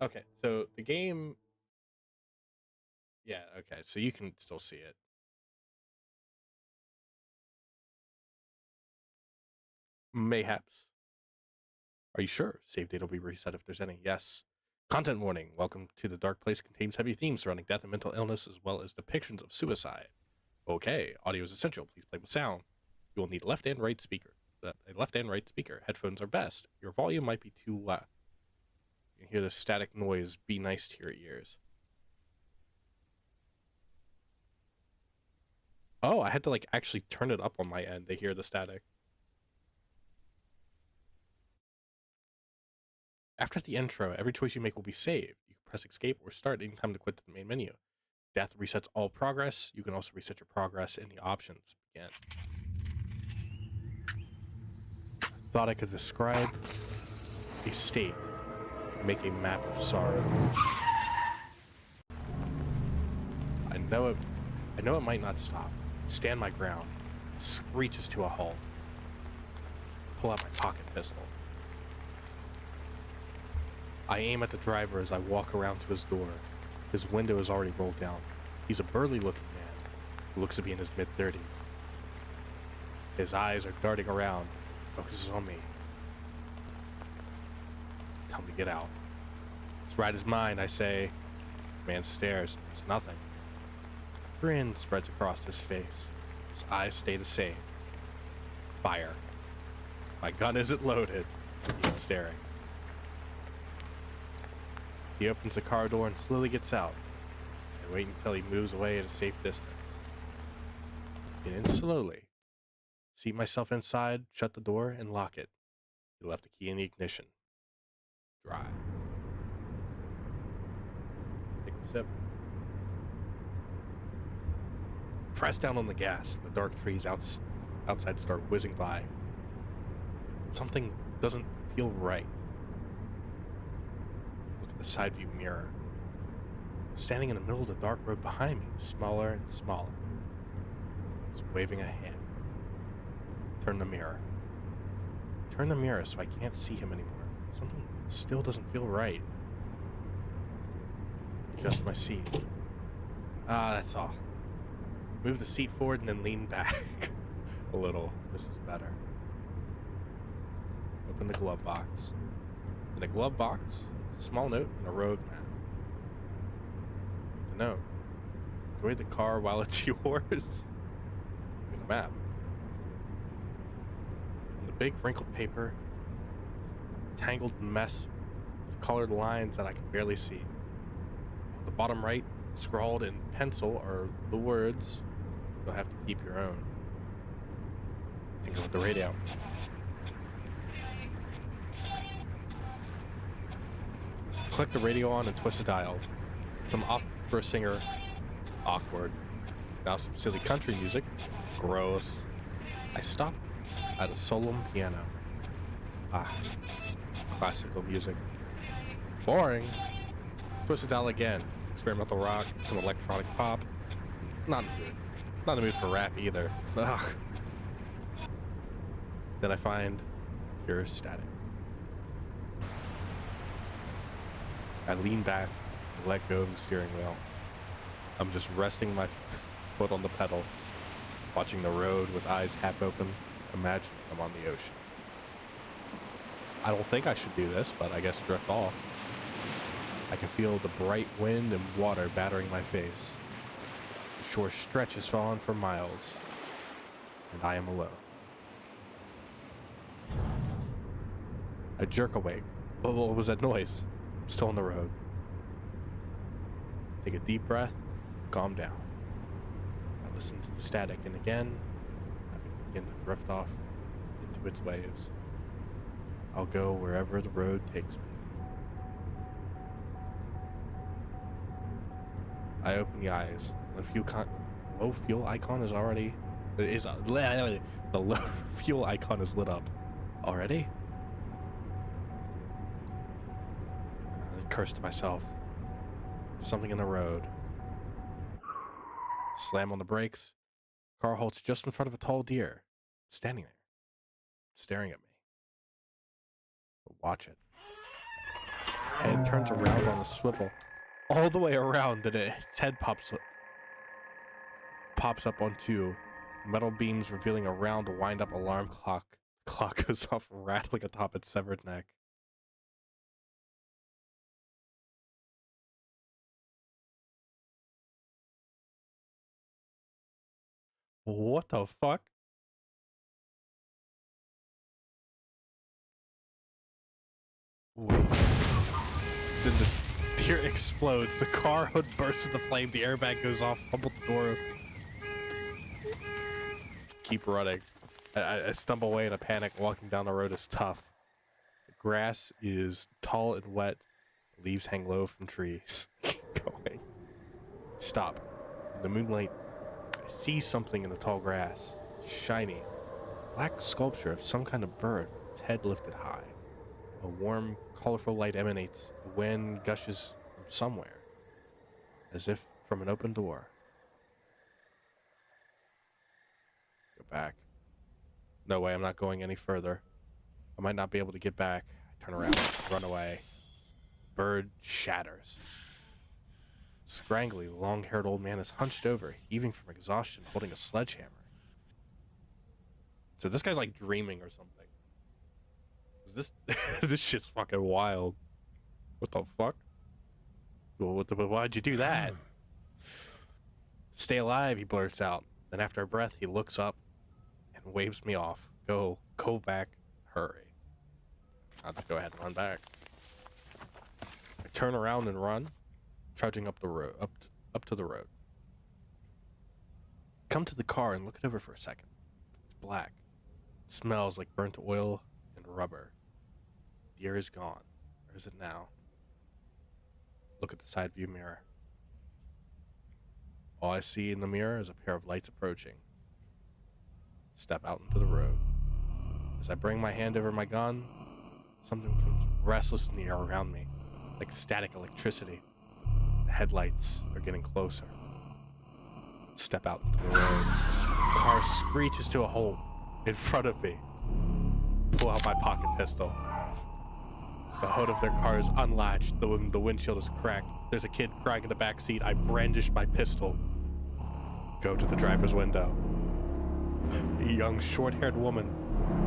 Okay, so the game. Yeah, okay, so you can still see it. Mayhaps. Are you sure? Save data will be reset if there's any. Yes. Content warning. Welcome to the Dark Place contains heavy themes surrounding death and mental illness, as well as depictions of suicide. Okay, audio is essential. Please play with sound. You will need a left and right speaker. A left and right speaker. Headphones are best. Your volume might be too loud. You hear the static noise. Be nice to your ears. Oh, I had to like actually turn it up on my end to hear the static. After the intro, every choice you make will be saved. You can press escape or start anytime to quit the main menu. Death resets all progress. You can also reset your progress in the options. Begin. Thought I could describe a state, make a map of sorrow. I know it might not stop. Stand my ground. It screeches to a halt. Pull out my pocket pistol. I aim at the driver as I walk around to his door. His window is already rolled down. He's a burly looking man who looks to be in his mid-30s. His eyes are darting around, focuses on me. Tell me to get out. This ride is mine, I say. The man stares. There's nothing. A grin spreads across his face. His eyes stay the same. Fire. My gun isn't loaded. He's staring. He opens the car door and slowly gets out. I wait until he moves away at a safe distance. Get in slowly. Seat myself inside, shut the door, and lock it. He left the key in the ignition. Drive. Take a sip. Press down on the gas. The dark trees outside start whizzing by. Something doesn't feel right. The side view mirror. Standing in the middle of the dark road behind me, smaller and smaller. He's waving a hand. Turn the mirror. Turn the mirror so I can't see him anymore. Something still doesn't feel right. Adjust my seat. That's all. Move the seat forward and then lean back a little. This is better. Open the glove box. In the glove box, a small note and a road map. The note. Enjoy the car while it's yours. In the map. On the big wrinkled paper, tangled mess of colored lines that I can barely see. On the bottom right, scrawled in pencil, are the words, "You'll have to keep your own." Think about the radio. Click the radio on and twist the dial. Some opera singer, awkward. Now some silly country music, gross. I stop at a solemn piano. Classical music. Boring. Twist the dial again. Experimental rock, some electronic pop. Not in the mood. Not in the mood for rap either. Ugh. Then I find pure static. I lean back and let go of the steering wheel. I'm just resting my foot on the pedal, watching the road with eyes half open, imagining I'm on the ocean. I don't think I should do this, but I guess drift off. I can feel the bright wind and water battering my face. The shore stretches on for miles, and I am alone. I jerk awake. What was that noise? I'm still on the road. Take a deep breath, calm down. I listen to the static, and again, I begin to drift off into its waves. I'll go wherever the road takes me. I open the eyes. Low fuel icon is already... the low fuel icon is lit up. Already? I curse to myself. Something in the road. Slam on the brakes. Car halts just in front of a tall deer. Standing there. Staring at me. Watch it. head turns around on a swivel, all the way around, and its head pops up onto metal beams, revealing a round, wind-up alarm clock. Clock goes off, rattling atop its severed neck. What the fuck? Wait. Then the pier explodes. The car hood bursts into flame. The airbag goes off. Fumble the door. Keep running. I stumble away in a panic. Walking down the road is tough. The grass is tall and wet. Leaves hang low from trees. Keep going. Stop. In the moonlight, I see something in the tall grass. Shiny. Black sculpture of some kind of bird. Its head lifted high. A warm, colorful light emanates. The wind gushes from somewhere, as if from an open door. Go back. No way, I'm not going any further. I might not be able to get back. I turn around, run away. Bird shatters. Scrangly, long-haired old man is hunched over, heaving from exhaustion, holding a sledgehammer. So this guy's like dreaming or something. Is this this shit's fucking wild. What the fuck? Well, why'd you do that? Stay alive, he blurts out. Then after a breath, he looks up and waves me off. Go back, hurry. I'll just go ahead and run back. I turn around and run, trudging up the road, up to the road. Come to the car and look it over for a second. It's black. It smells like burnt oil and rubber. The air is gone. Or is it now? Look at the side view mirror. All I see in the mirror is a pair of lights approaching. Step out into the road. As I bring my hand over my gun, something comes restless in the air around me, like static electricity. The headlights are getting closer. Step out into the road. The car screeches to a halt in front of me. Pull out my pocket pistol. The hood of their car is unlatched. The windshield is cracked. There's a kid crying in the back seat. I brandish my pistol. Go to the driver's window. A young, short-haired woman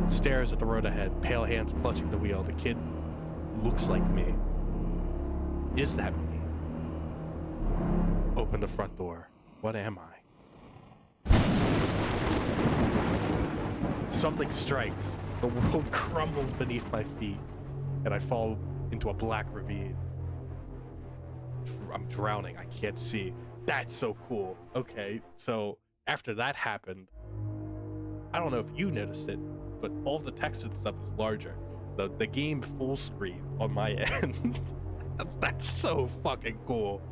stares at the road ahead, pale hands clutching the wheel. The kid looks like me. Is that me? Open the front door. What am I? Something strikes. The world crumbles beneath my feet, and I fall into a black ravine. I'm drowning. I can't see. That's so cool. Okay, so after that happened, I don't know if you noticed it, but all the text and stuff is larger. The game full screen on my end. That's so fucking cool.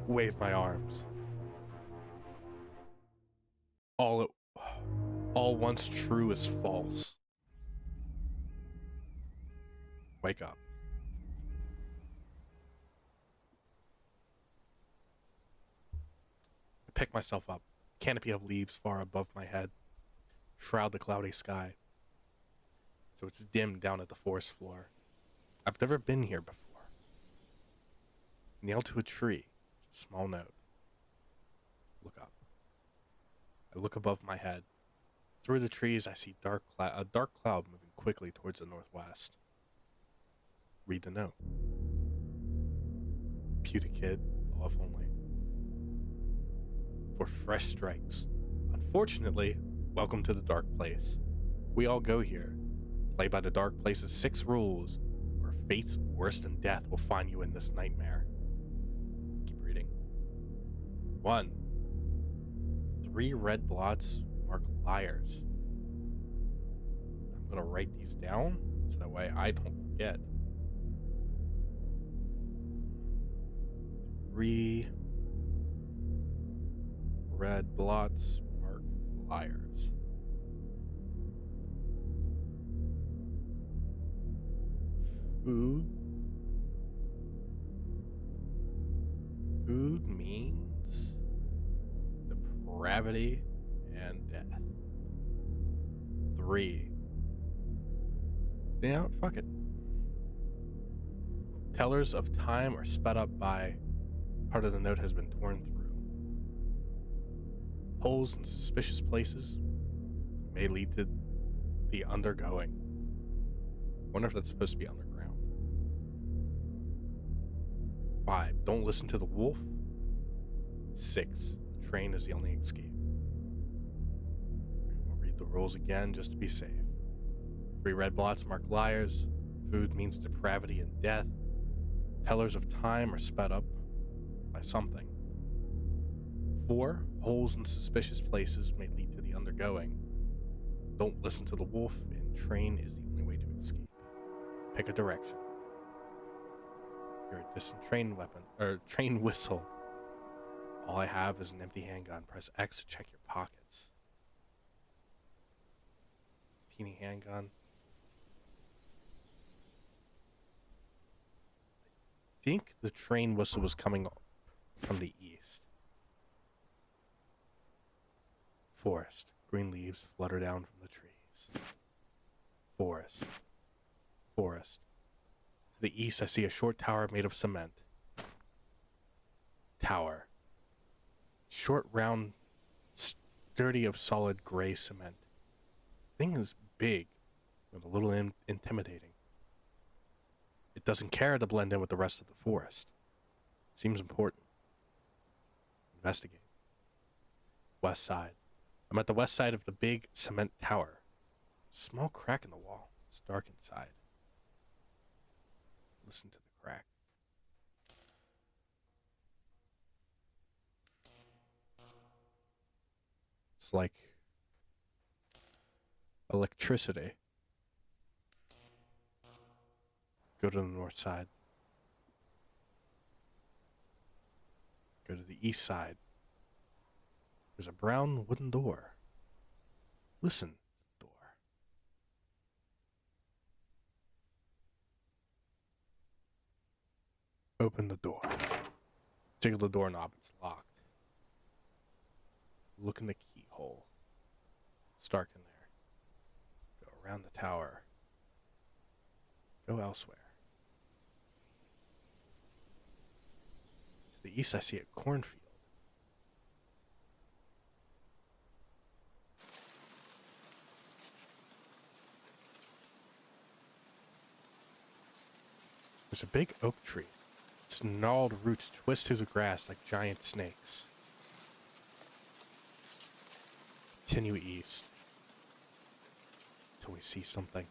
Wave my arms. All once true is false. Wake up. I pick myself up. Canopy of leaves far above my head shroud the cloudy sky, so it's dim down at the forest floor. I've never been here before. Nailed to a tree, a small note. Look up. I look above my head. Through the trees, I see a dark cloud moving quickly towards the northwest. Read the note. Pewter kid, off only. For fresh strikes. Unfortunately, welcome to the dark place. We all go here. Play by the dark place's 6 rules, or fate's worse than death will find you in this nightmare. Keep reading. 1. 3 red blots mark liars. I'm gonna write these down so that way I don't forget. 3 red blots mark liars. Food means depravity and death. 3. Yeah, fuck it. Tellers of time are sped up by part of the note has been torn through. Holes in suspicious places may lead to the undergoing. Wonder if that's supposed to be underground. 5. Don't listen to the wolf. 6. The train is the only escape. We'll read the rules again just to be safe. 3 red blots mark liars. Food means depravity and death. Tellers of time are sped up by something. 4. Holes in suspicious places may lead to the undergoing. Don't listen to the wolf, and train is the only way to escape. Pick a direction. You're a distant train weapon, or train whistle. All I have is an empty handgun. Press X to check your pockets. Teeny handgun. I think the train whistle was coming from the east. Forest. Green leaves flutter down from the trees. Forest. Forest. To the east, I see a short tower made of cement. Tower. Short, round, sturdy of solid gray cement. Thing is big, but a little intimidating. It doesn't care to blend in with the rest of the forest. Seems important. Investigate. West side. I'm at the west side of the big cement tower. Small crack in the wall. It's dark inside. Listen to the crack. It's like electricity. Go to the north side. Go to the east side. There's a brown wooden door. Listen to the door. Open the door. Jiggle the doorknob, it's locked. Look in the keyhole. It's dark in there. Go around the tower. Go elsewhere. To the east I see a cornfield. There's a big oak tree. Its gnarled roots twist through the grass like giant snakes. Continue east till we see something.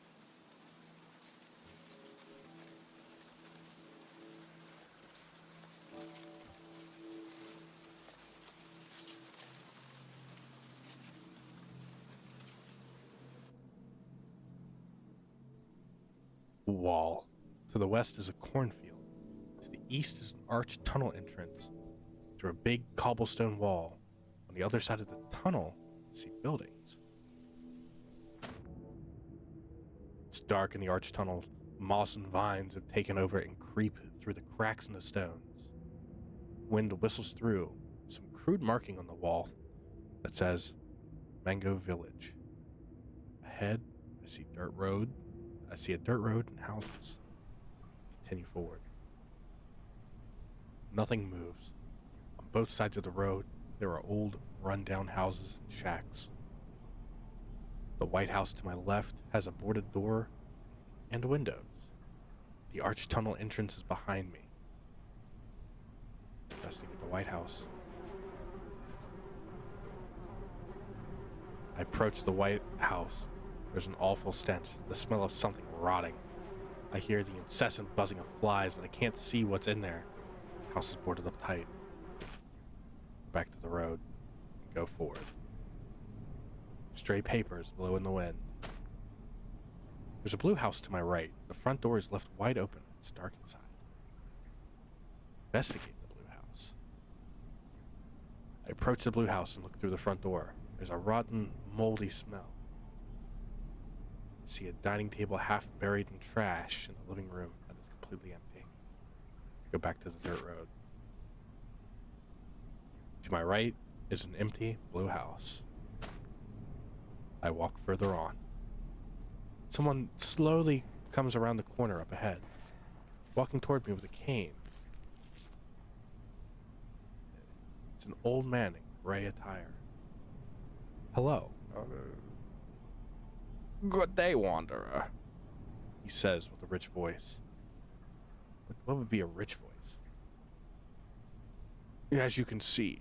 Wall. To the west is a cornfield. To the east is an arched tunnel entrance through a big cobblestone wall. On the other side of the tunnel, I see buildings. It's dark in the arched tunnel. Moss and vines have taken over and creep through the cracks in the stones. Wind whistles through. Some crude marking on the wall that says Mango Village. Ahead, I see a dirt road and houses. Continue forward. Nothing moves. On both sides of the road, there are old, run-down houses and shacks. The White House to my left has a boarded door and windows. The arched tunnel entrance is behind me. Investigate the White House. I approach the White House. There's an awful stench, the smell of something rotting. I hear the incessant buzzing of flies, but I can't see what's in there. The house is boarded up tight. Back to the road. Go forward. Stray papers blow in the wind. There's a blue house to my right. The front door is left wide open. It's dark inside. Investigate the blue house. I approach the blue house and look through the front door. There's a rotten, moldy smell. I see a dining table half buried in trash in the living room that is completely empty. Go back to the dirt road. To my right is an empty blue house. I walk further on. Someone slowly comes around the corner up ahead. walking toward me with a cane. It's an old man in gray attire. Hello. Good day, wanderer, he says with a rich voice. What would be a rich voice? As you can see,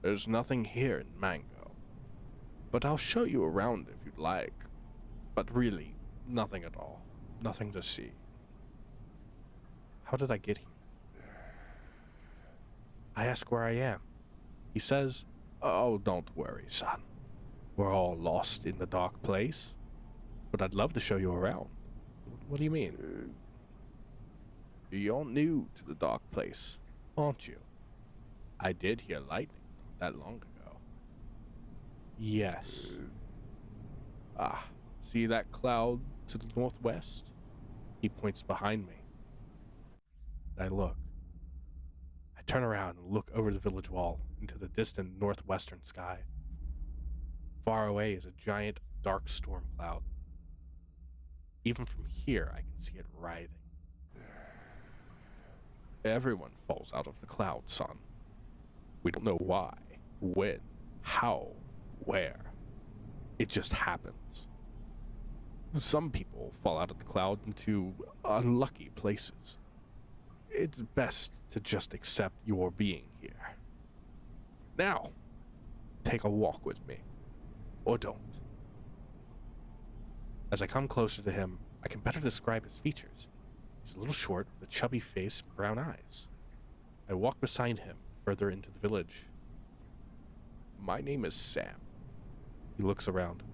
there's nothing here in Mango. But I'll show you around if you'd like. But really, nothing at all. Nothing to see. How did I get here? I ask where I am. He says, oh, don't worry, son. We're all lost in the dark place. But I'd love to show you around. What do you mean? You're new to the dark place, aren't you? I did hear lightning not that long ago. Yes. See that cloud to the northwest? He points behind me. I look. I turn around and look over the village wall into the distant northwestern sky. Far away is a giant, dark storm cloud. Even from here, I can see it writhing. Everyone falls out of the cloud, son. We don't know why, when, how, where. It just happens. Some people fall out of the cloud into unlucky places. It's best to just accept your being here. Now, take a walk with me. Or don't. As I come closer to him, I can better describe his features. He's a little short, with a chubby face and brown eyes. I walk beside him further into the village. My name is Sam. He looks around.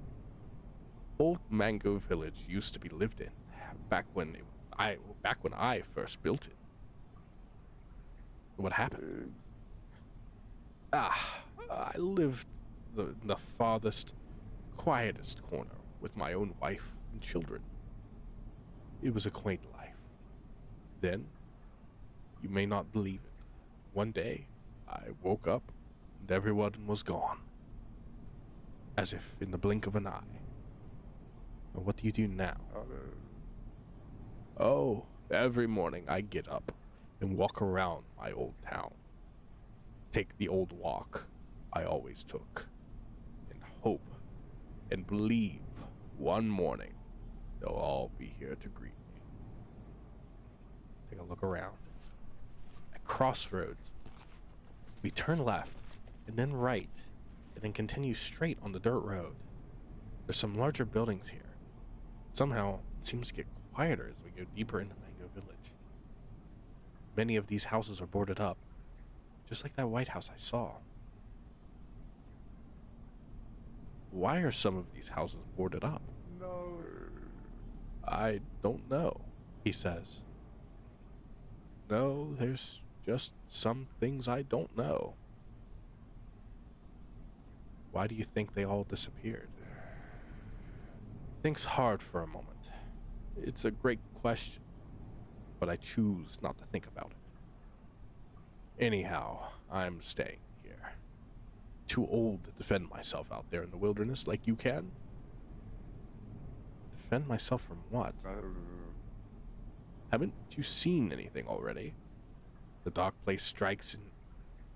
Old Mango Village used to be lived in, back when I first built it. What happened? I lived in the farthest, quietest corner with my own wife and children. It was a quaint life. Then, you may not believe it, one day I woke up and everyone was gone. As if in the blink of an eye. And what do you do now? Oh, every morning I get up and walk around my old town. Take the old walk I always took. And hope and believe one morning they'll all be here to greet me. Take a look around. At Crossroads, we turn left and then right and then continue straight on the dirt road. There's some larger buildings here. Somehow, it seems to get quieter as we go deeper into Mango Village. Many of these houses are boarded up, just like that White House I saw. Why are some of these houses boarded up? No. I don't know, he says. No, there's just some things I don't know. Why do you think they all disappeared? Thinks hard for a moment. It's a great question, but I choose not to think about it. Anyhow, I'm staying here. Too old to defend myself out there in the wilderness like you can. Defend myself from what? Haven't you seen anything already? The dark place strikes in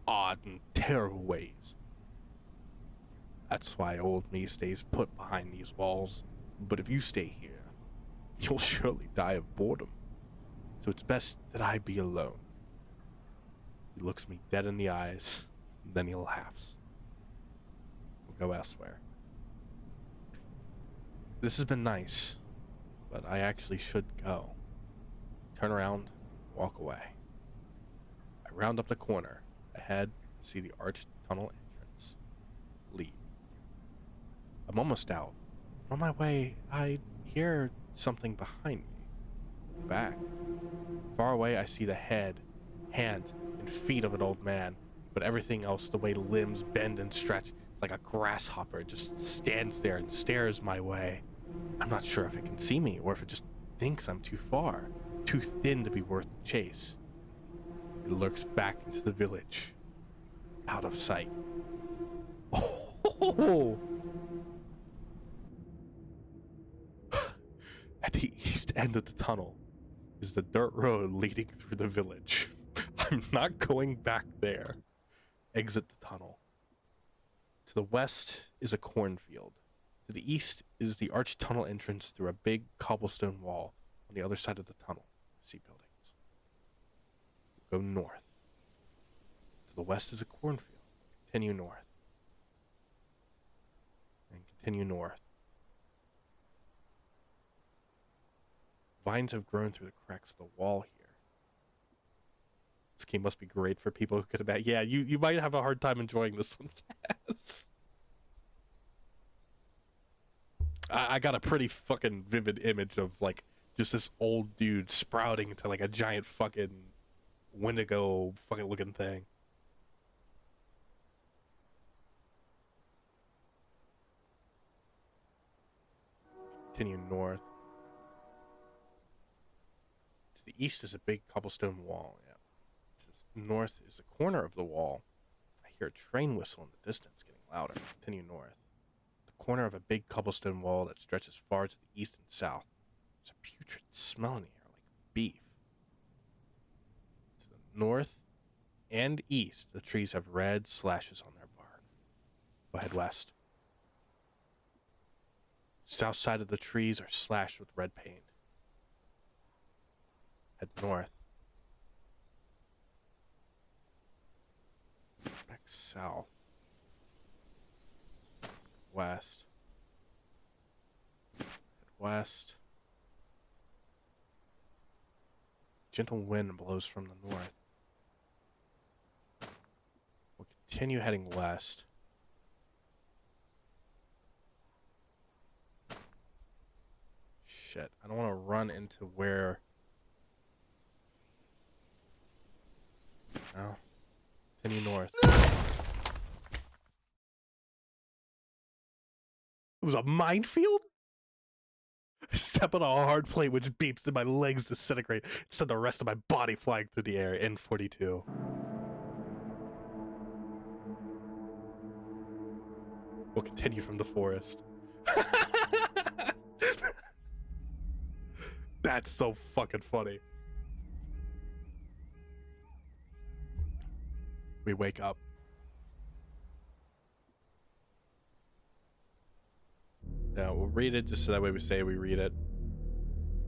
odd and terrible ways. That's why old me stays put behind these walls. But if you stay here, you'll surely die of boredom. So it's best that I be alone. He looks me dead in the eyes, and then he laughs. We'll go elsewhere. This has been nice, but I actually should go. Turn around, walk away. I round up the corner, ahead, see the arched tunnel entrance. Leave. I'm almost out. On my way, I hear something behind me. Back. Far away, I see the head, hands, and feet of an old man, but everything else, the way limbs bend and stretch, it's like a grasshopper. It just stands there and stares my way. I'm not sure if it can see me or if it just thinks I'm too far, too thin to be worth the chase. It lurks back into the village, out of sight. Oh! At the east end of the tunnel, is the dirt road leading through the village. I'm not going back there. Exit the tunnel. To the west is a cornfield. To the east is the arched tunnel entrance through a big cobblestone wall. On the other side of the tunnel, see buildings. Go north. To the west is a cornfield. Continue north. And continue north. Vines have grown through the cracks of the wall here. This game must be great for people who could imagine. Yeah, you might have a hard time enjoying this one. Yes. I got a pretty fucking vivid image of like just this old dude sprouting into like a giant fucking Wendigo fucking looking thing. Continue north. To the east is a big cobblestone wall. Yeah. To the north is a corner of the wall. I hear a train whistle in the distance getting louder. Continue north. The corner of a big cobblestone wall that stretches far to the east and south. There's a putrid smell in the air, like beef. To the north and east, the trees have red slashes on their bark. Go head west. South side of the trees are slashed with red paint. Head north. Back south. West. Head west. Gentle wind blows from the north. We'll continue heading west. Shit, I don't want to run into where... No. Continue north. It was a minefield? I step on a hard plate which beeps and my legs disintegrate. It sent the rest of my body flying through the air. N42. We'll continue from the forest. That's so fucking funny. We wake up. Yeah, we'll read it just so that way we say we read it.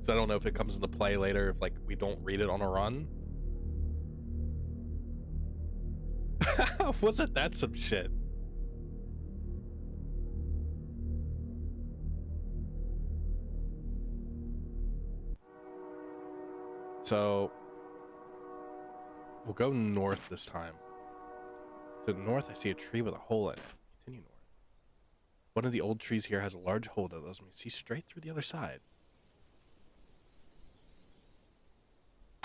So I don't know if it comes into play later if like we don't read it on a run. Wasn't that some shit? So we'll go north this time. To the north, I see a tree with a hole in it. Continue north. One of the old trees here has a large hole that allows me to see straight through the other side.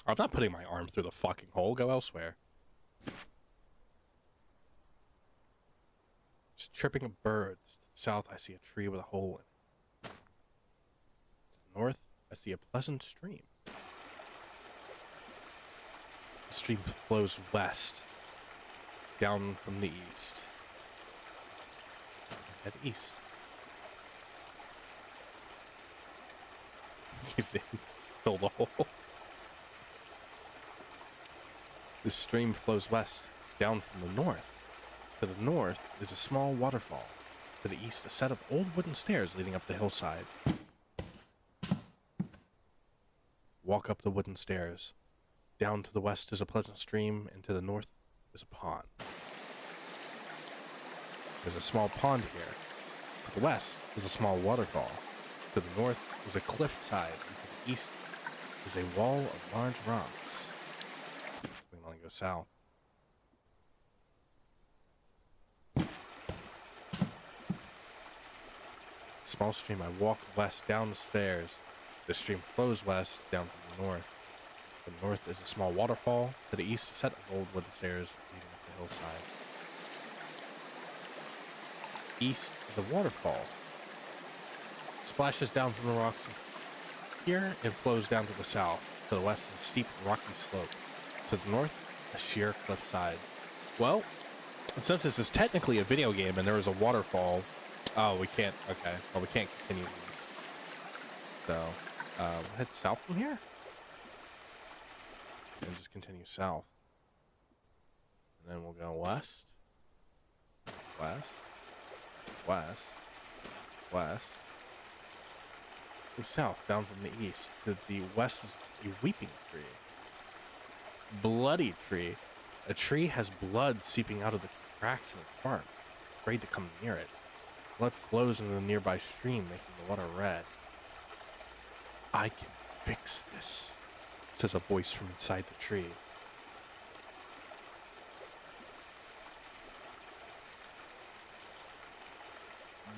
I'm not putting my arm through the fucking hole. Go elsewhere. Just chirping of birds. To the south, I see a tree with a hole in it. To the north, I see a pleasant stream. The stream flows west, down from the east. Head east. He's filled the hole. The stream flows west, down from the north. To the north is a small waterfall. To the east, a set of old wooden stairs leading up the hillside. Walk up the wooden stairs. Down to the west is a pleasant stream, and to the north is a pond. There's a small pond here. To the west is a small waterfall. To the north is a cliff side, and to the east is a wall of large rocks. We can only go south. Small stream, I walk west down the stairs. The stream flows west down from the north. To the north is a small waterfall. To the east, a set of old wooden stairs leading up the hillside. East is a waterfall. Splashes down from the rocks. Here, it flows down to the south. To the west is a steep, rocky slope. To the north, a sheer cliffside. Well, since this is technically a video game and there is a waterfall... Oh, we can't... Okay. Well, we can't continue east. So, we'll head south from here? and just continue south. And then we'll go west, west, west, west. Go south, down from the east. To the west is a weeping tree. Bloody tree. A tree has blood seeping out of the cracks in its bark. Afraid to come near it. Blood flows into the nearby stream, making the water red. I can fix this, says a voice from inside the tree.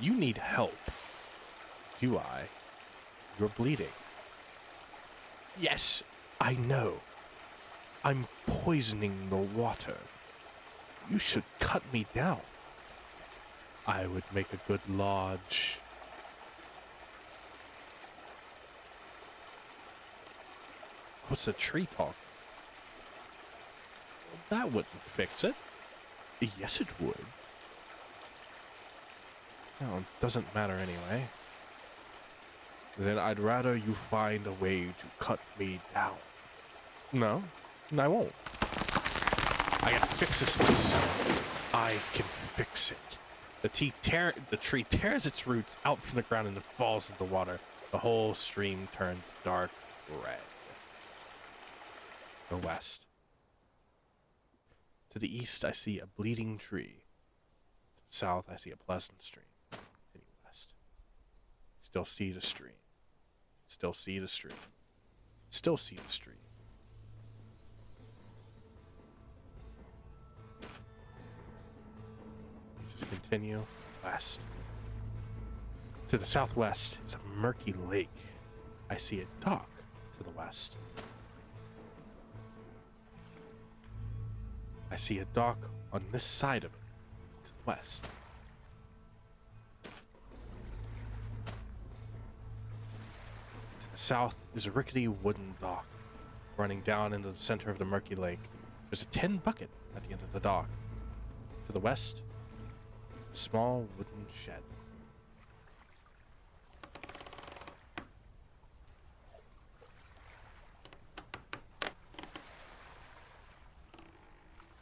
You need help. Do I? You're bleeding. Yes, I know. I'm poisoning the water. You should cut me down. I would make a good lodge. What's the tree talking? That wouldn't fix it. Yes, it would. No, it doesn't matter anyway. Then I'd rather you find a way to cut me down. No, I won't. I can fix this myself. I can fix it. The tree tears its roots out from the ground and it falls into the water. The whole stream turns dark red. The west. To the east, I see a bleeding tree. To the south, I see a pleasant stream. Heading west. Still see the stream. Still see the stream. Still see the stream. Just continue west. To the southwest is a murky lake. I see a dock to the west. I see a dock on this side of it, to the west. To the south is a rickety wooden dock running down into the center of the murky lake. There's a tin bucket at the end of the dock. To the west, a small wooden shed.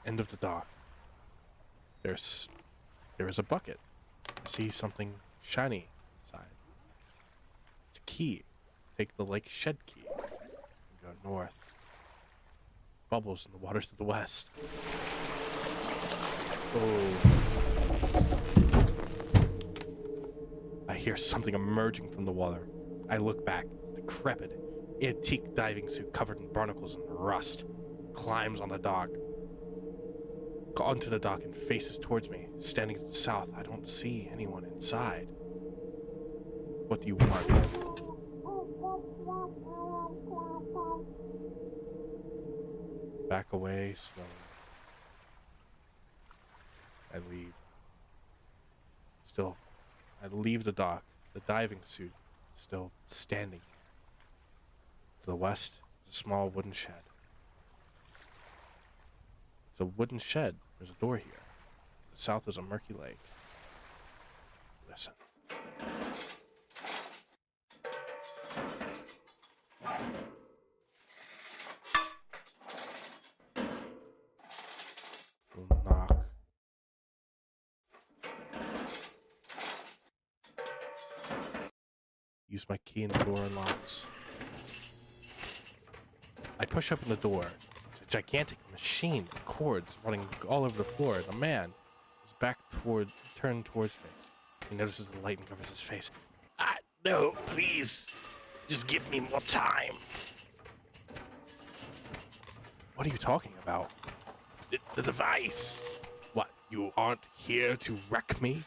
End of the dock. There is a bucket. I see something shiny inside. It's a key. Take the lake shed key and go north. Bubbles in the water to the west. Oh. I hear something emerging from the water. I look back. Decrepit, antique diving suit covered in barnacles and rust. Climbs on the dock. Onto the dock and faces towards me. Standing to the south, I don't see anyone inside. What do you want? Back away slowly. I leave. Still, I leave the dock. The diving suit still standing. To the west is a small wooden shed. It's a wooden shed. There's a door here. To the south is a murky lake. Listen. We'll knock. Use my key and the door unlocks. I push open the door. It's a gigantic machine with cords running all over the floor. The man is turned towards me. He notices the light and covers his face. No, please. Just give me more time. What are you talking about? The device. What, you aren't here to wreck me?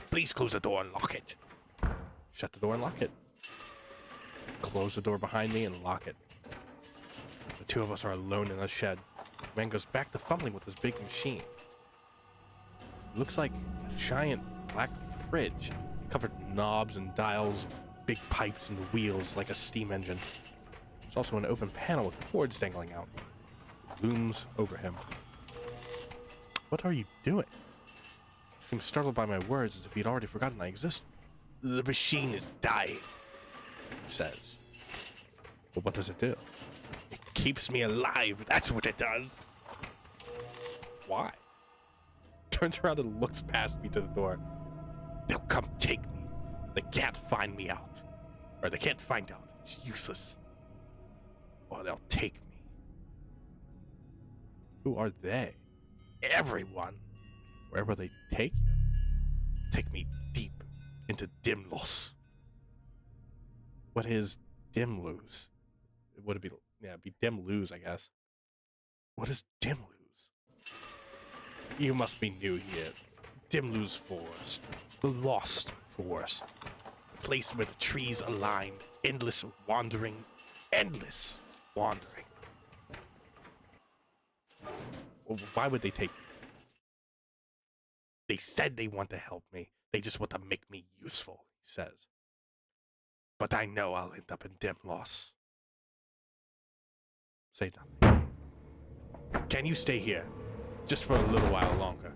Please close the door and lock it. Shut the door and lock it. Close the door behind me and lock it. The two of us are alone in a shed. The man goes back to fumbling with his big machine. It looks like a giant black fridge covered in knobs and dials, big pipes and wheels like a steam engine. There's also an open panel with cords dangling out. It looms over him. What are you doing? He seems startled by my words as if he'd already forgotten I existed. The machine is dying, he says. But what does it do? It Keeps me alive, that's what it does. Why? Turns around and looks past me to the door. They'll come take me. They can't find me out. Or they can't find out. It's useless. Or they'll take me. Who are they? Everyone. Where will they take you? Take me deep into Dimlos. What is Dimluz? Would it be? Yeah, it'd be Dimluz, I guess. What is Dimluz? You must be new here. Dimluz Forest. The Lost Forest. A place where the trees aligned. Endless wandering. Endless wandering. Well, why would they take me? They said they want to help me. They just want to make me useful, he says. But I know I'll end up in Dimlos. Say nothing. Can you stay here? Just for a little while longer.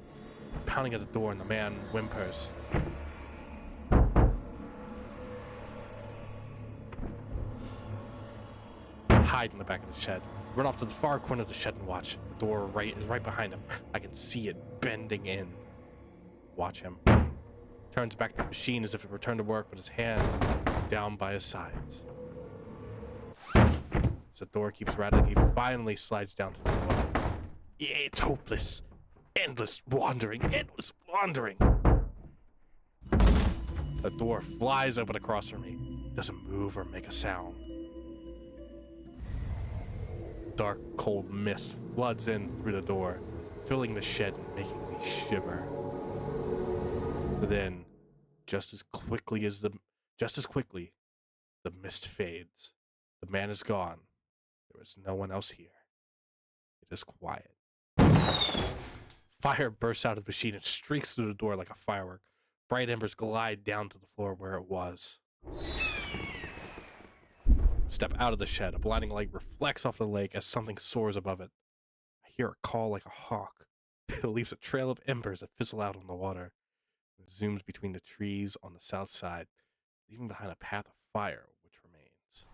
Pounding at the door and the man whimpers. Hide in the back of the shed. Run off to the far corner of the shed and watch. The door is right behind him. I can see it bending in. Watch him. Turns back to the machine as if to return to work with his hands down by his sides. As the door keeps rattling, he finally slides down to the floor. Yeah, it's hopeless. Endless wandering. Endless wandering. The door flies open across from me. Doesn't move or make a sound. Dark, cold mist floods in through the door, filling the shed and making me shiver. Then, just as quickly, the mist fades. The man is gone. There is no one else here. It is quiet. Fire bursts out of the machine and streaks through the door like a firework. Bright embers glide down to the floor where it was. Step out of the shed. A blinding light reflects off the lake as something soars above it. I hear a call like a hawk. It leaves a trail of embers that fizzle out on the water. It zooms between the trees on the south side, leaving behind a path of fire which remains.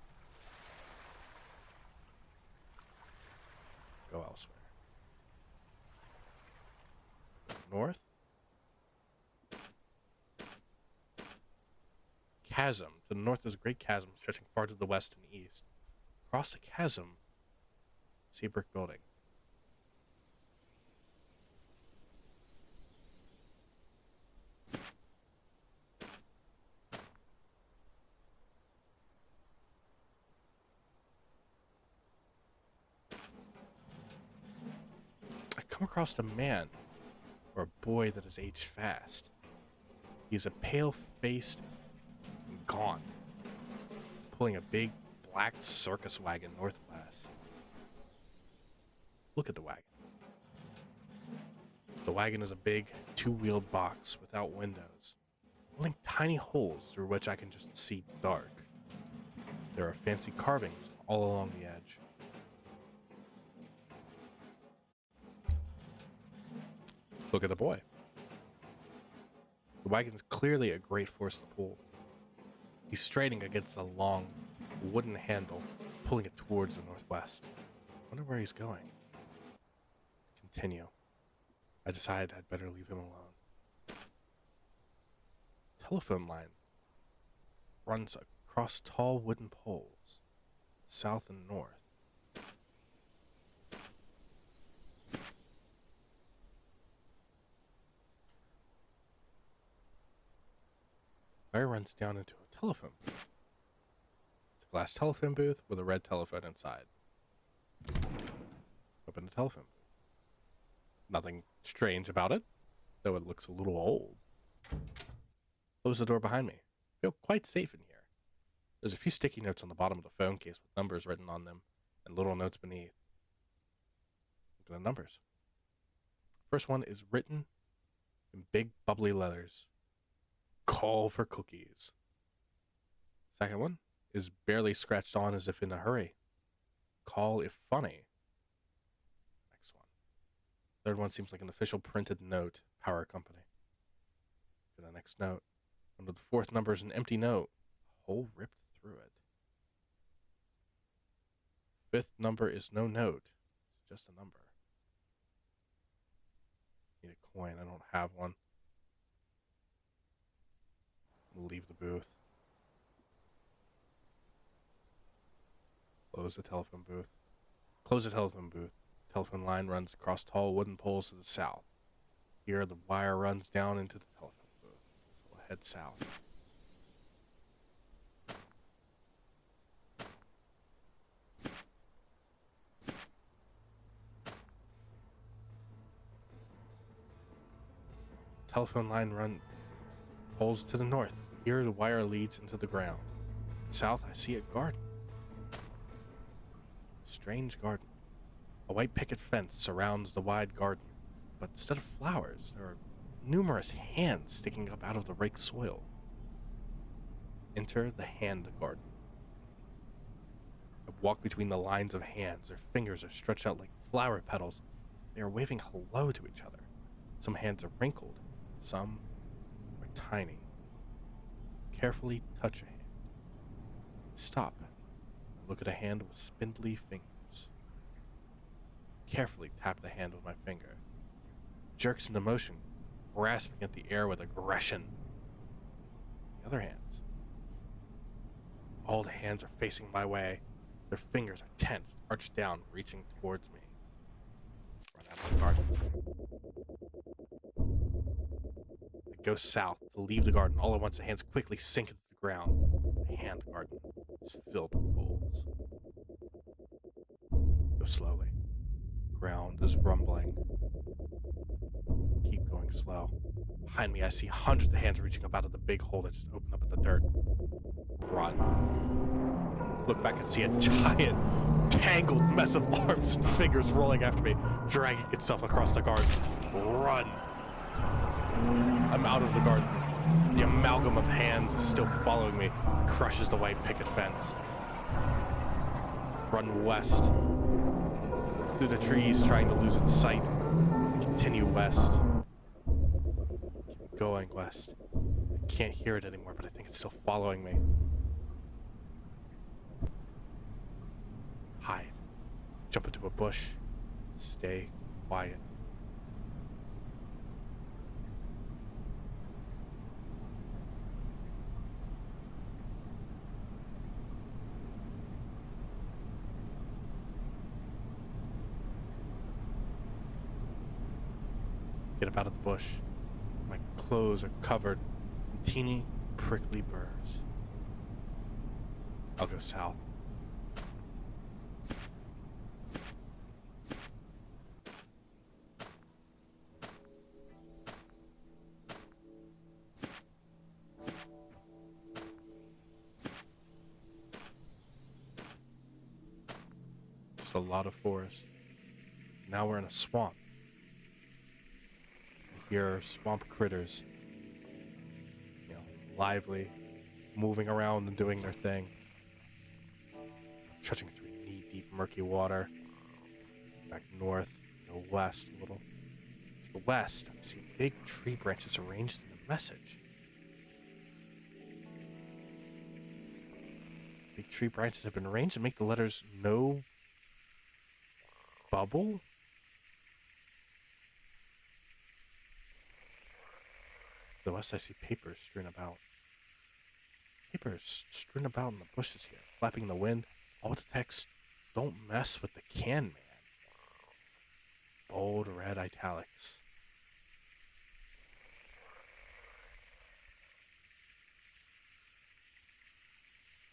Go elsewhere. North. Chasm. To the north is a great chasm stretching far to the west and east. Across the chasm, see a brick building. I come across a man, or a boy that has aged fast. He is a pale-faced and gaunt, pulling a big black circus wagon northwest. Look at the wagon. The wagon is a big, two-wheeled box without windows, only tiny holes through which I can just see dark. There are fancy carvings all along the edge. Look at the boy. The wagon is clearly a great force to pull. He's straining against a long wooden handle, pulling it towards the northwest. Wonder where he's going. Continue. I decided I'd better leave him alone. Telephone line runs across tall wooden poles, south and north. Wire runs down into a telephone booth. It's a glass telephone booth with a red telephone inside. Open the telephone booth. Nothing strange about it, though it looks a little old. Close the door behind me. Feel quite safe in here. There's a few sticky notes on the bottom of the phone case with numbers written on them and little notes beneath. Look at the numbers. First one is written in big bubbly letters. Call for cookies. Second one is barely scratched on as if in a hurry. Call if funny. Next one. Third one seems like an official printed note. Power company. To the next note. Under the fourth number is an empty note. A hole ripped through it. Fifth number is no note. It's just a number. Need a coin. I don't have one. We'll leave the booth. Close the telephone booth. Close the telephone booth. Telephone line runs across tall wooden poles to the south. Here, the wire runs down into the telephone booth. We'll head south. Telephone line run poles to the north. Here, the wire leads into the ground. South, I see a garden. Strange garden. A white picket fence surrounds the wide garden, but instead of flowers, there are numerous hands sticking up out of the raked soil. Enter the hand garden. I walk between the lines of hands. Their fingers are stretched out like flower petals. They are waving hello to each other. Some hands are wrinkled. Some are tiny. Carefully touch a hand. Stop. Look at a hand with spindly fingers. Carefully tap the hand with my finger. Jerks into motion, grasping at the air with aggression. The other hands. All the hands are facing my way. Their fingers are tensed, arched down, reaching towards me. Run out of the garden. I go south to leave the garden. All at once, the hands quickly sink into the ground. The hand garden is filled with holes. Go slowly. Ground is rumbling. Keep going slow. Behind me, I see hundreds of hands reaching up out of the big hole that just opened up in the dirt. Run. Look back and see a giant, tangled mess of arms and fingers rolling after me, dragging itself across the garden. Run. I'm out of the garden. The amalgam of hands is still following me, crushes the white picket fence. Run west. Through the trees, trying to lose its sight. Continue west. Keep going west. I can't hear it anymore, but I think it's still following me. Hide. Jump into a bush. Stay quiet. Get up out of the bush. My clothes are covered in teeny, prickly burrs. I'll go south. Just a lot of forest. Now we're in a swamp. Here are swamp critters, lively, moving around and doing their thing. Trudging through knee-deep murky water. Back north, west a little. To the west, I see big tree branches arranged in a message. Big tree branches have been arranged to make the letters no bubble. To the west, I see papers strewn about. Papers strewn about in the bushes here, flapping in the wind, all with the text, "Don't mess with the can man." Bold red italics.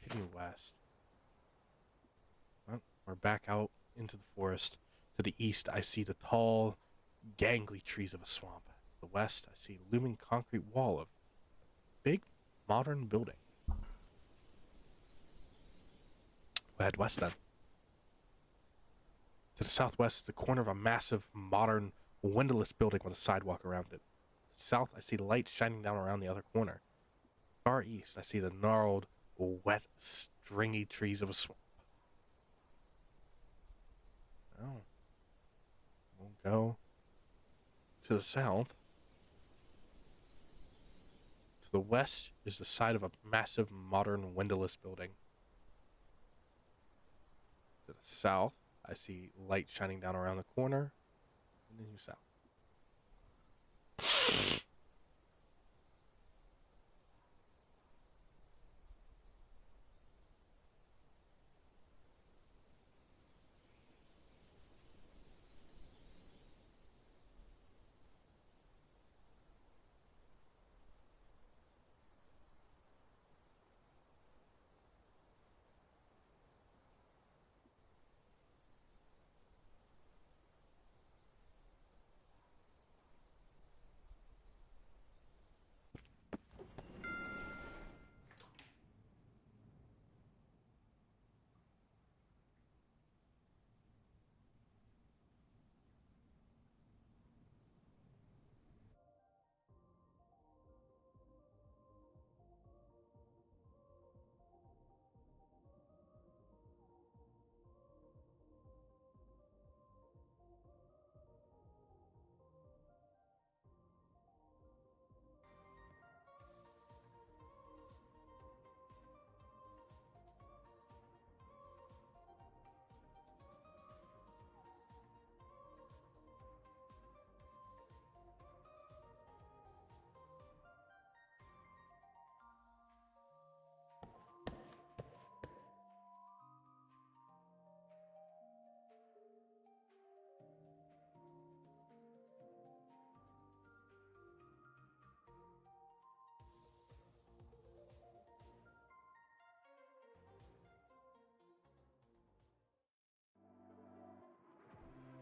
Continue west. Well, we're back out into the forest. To the east, I see the tall, gangly trees of a swamp. To the west, I see a looming concrete wall of a big, modern building. We'll head west then. To the southwest, the corner of a massive, modern, windowless building with a sidewalk around it. To the south, I see the light shining down around the other corner. Far east, I see the gnarled, wet, stringy trees of a swamp. Oh. We'll go to the south. To the west is the side of a massive, modern, windowless building. To the south, I see light shining down around the corner. Continue south.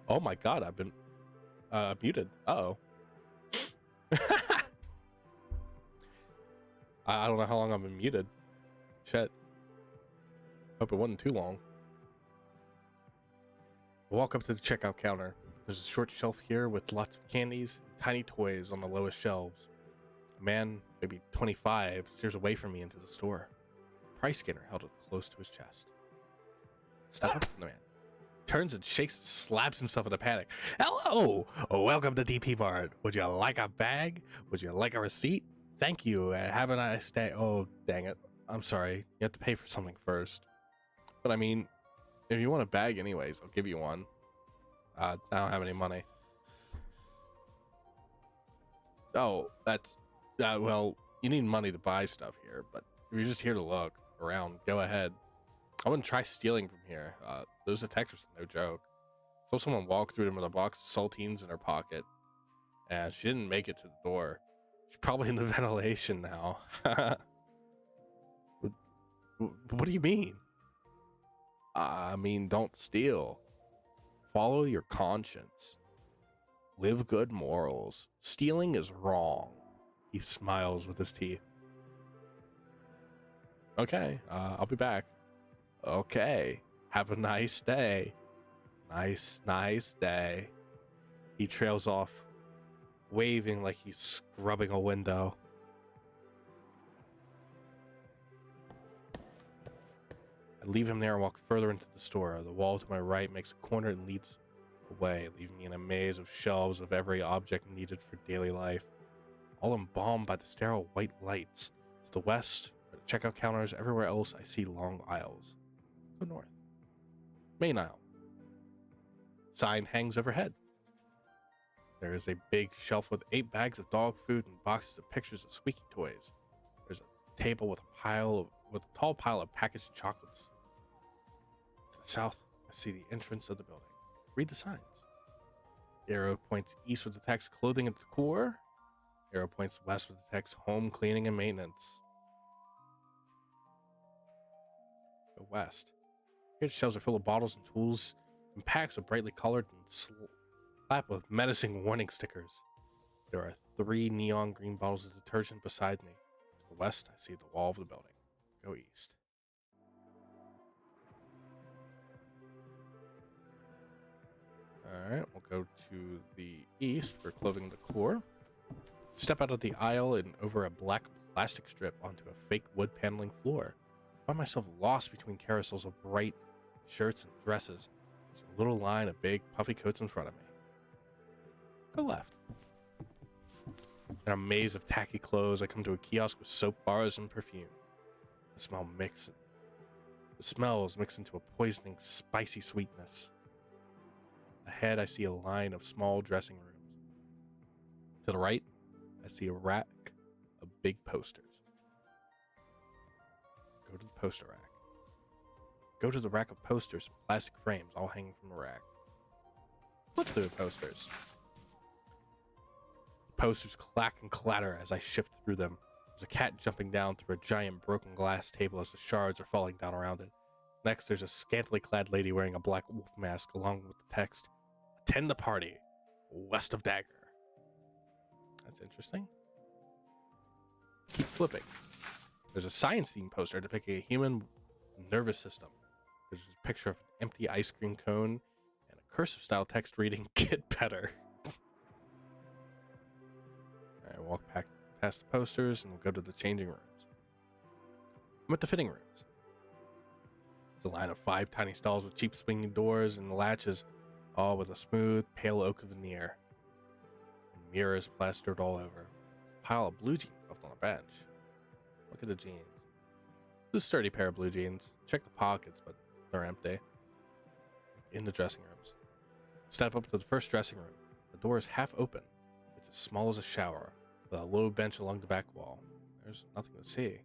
Oh my god, I've been muted. Uh-oh. I don't know how long I've been muted. Shit. Hope it wasn't too long. Walk up to the checkout counter. There's a short shelf here with lots of candies and tiny toys on the lowest shelves. A man, maybe 25, steers away from me into the store. Price scanner held it close to his chest. Step up from the man. Turns and shakes and slaps himself in a panic. Hello! Welcome to DP Mart. Would you like a bag? Would you like a receipt? Thank you. Have a nice day. Oh, dang it. I'm sorry. You have to pay for something first. But I mean, if you want a bag anyways, I'll give you one. I don't have any money. Oh, that's... well, you need money to buy stuff here, but if you're just here to look around, go ahead. I wouldn't try stealing from here. Those detectives are no joke. Saw someone walk through them with a box of saltines in her pocket, and she didn't make it to the door. She's probably in the ventilation now. What do you mean? I mean, don't steal. Follow your conscience. Live good morals. Stealing is wrong. He smiles with his teeth. Okay, I'll be back. Okay, have a nice day. Nice day. He trails off, waving like he's scrubbing a window. I leave him there and walk further into the store. The wall to my right makes a corner and leads away, leaving me in a maze of shelves of every object needed for daily life, all embalmed by the sterile white lights. To the west, are the checkout counters. Everywhere else, I see long aisles. Go north. Main aisle. Sign hangs overhead. There is a big shelf with 8 bags of dog food and boxes of pictures of squeaky toys. There's a table with a tall pile of packaged chocolates. To the south, I see the entrance of the building. Read the signs. The arrow points east with the text clothing and decor. The arrow points west with the text home cleaning and maintenance. Go west. Here the shelves are full of bottles and tools and packs of brightly colored and slapped with menacing warning stickers. There are 3 neon green bottles of detergent beside me. To the west, I see the wall of the building. Go east. Alright, we'll go to the east for clothing decor. Step out of the aisle and over a black plastic strip onto a fake wood paneling floor. I find myself lost between carousels of bright shirts and dresses. There's a little line of big puffy coats in front of me. Go left. In a maze of tacky clothes, I come to a kiosk with soap bars and perfume. The smell mix The smells mix into a poisoning, spicy sweetness. Ahead, I see a line of small dressing rooms. To the right, I see a rack of big posters. Go to the poster rack. Go to the rack of posters and plastic frames all hanging from the rack. Flip through the posters. The posters clack and clatter as I shift through them. There's a cat jumping down through a giant broken glass table as the shards are falling down around it. Next, there's a scantily clad lady wearing a black wolf mask along with the text, "Attend the party, west of Dagger." That's interesting. Keep flipping. There's a science theme poster depicting a human nervous system. There's a picture of an empty ice cream cone and a cursive style text reading, "Get better." Alright, walk past the posters and we'll go to the changing rooms. I'm at the fitting rooms. It's a line of 5 tiny stalls with cheap swinging doors and latches, all with a smooth, pale oak veneer. And mirrors plastered all over. There's a pile of blue jeans left on a bench. Look at the jeans. This is a sturdy pair of blue jeans. Check the pockets, but they're empty. In the dressing rooms. Step up to the first dressing room. The door is half open. It's as small as a shower, with a low bench along the back wall. There's nothing to see.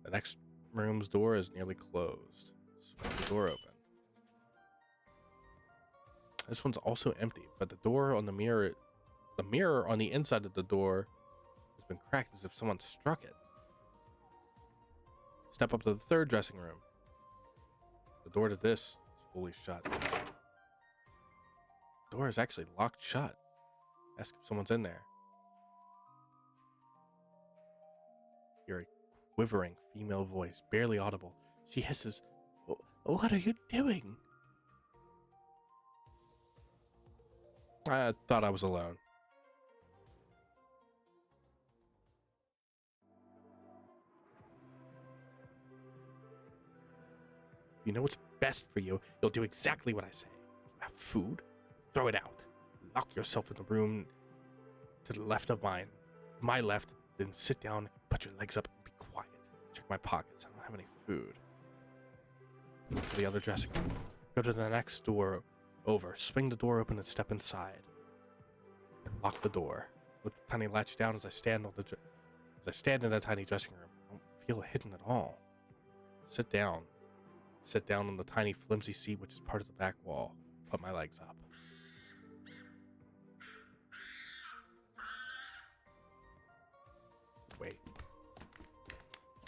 The next room's door is nearly closed. Swing the door open. This one's also empty, but the door on the mirror on the inside of the door has been cracked as if someone struck it. Step up to the third dressing room. The door to this is fully shut. The door is actually locked shut. Ask if someone's in there. Hear a quivering female voice, barely audible. She hisses, "What are you doing?" I thought I was alone. You know what's best for you. You'll do exactly what I say. You have food? Throw it out. Lock yourself in the room to the left of mine. My left, then sit down, put your legs up, and be quiet. Check my pockets. I don't have any food. Go to the other dressing room. Go to the next door over. Swing the door open and step inside. Lock the door. Let the tiny latch down as I stand in that tiny dressing room. I don't feel hidden at all. Sit down. Sit down on the tiny flimsy seat which is part of the back wall. Put my legs up. Wait.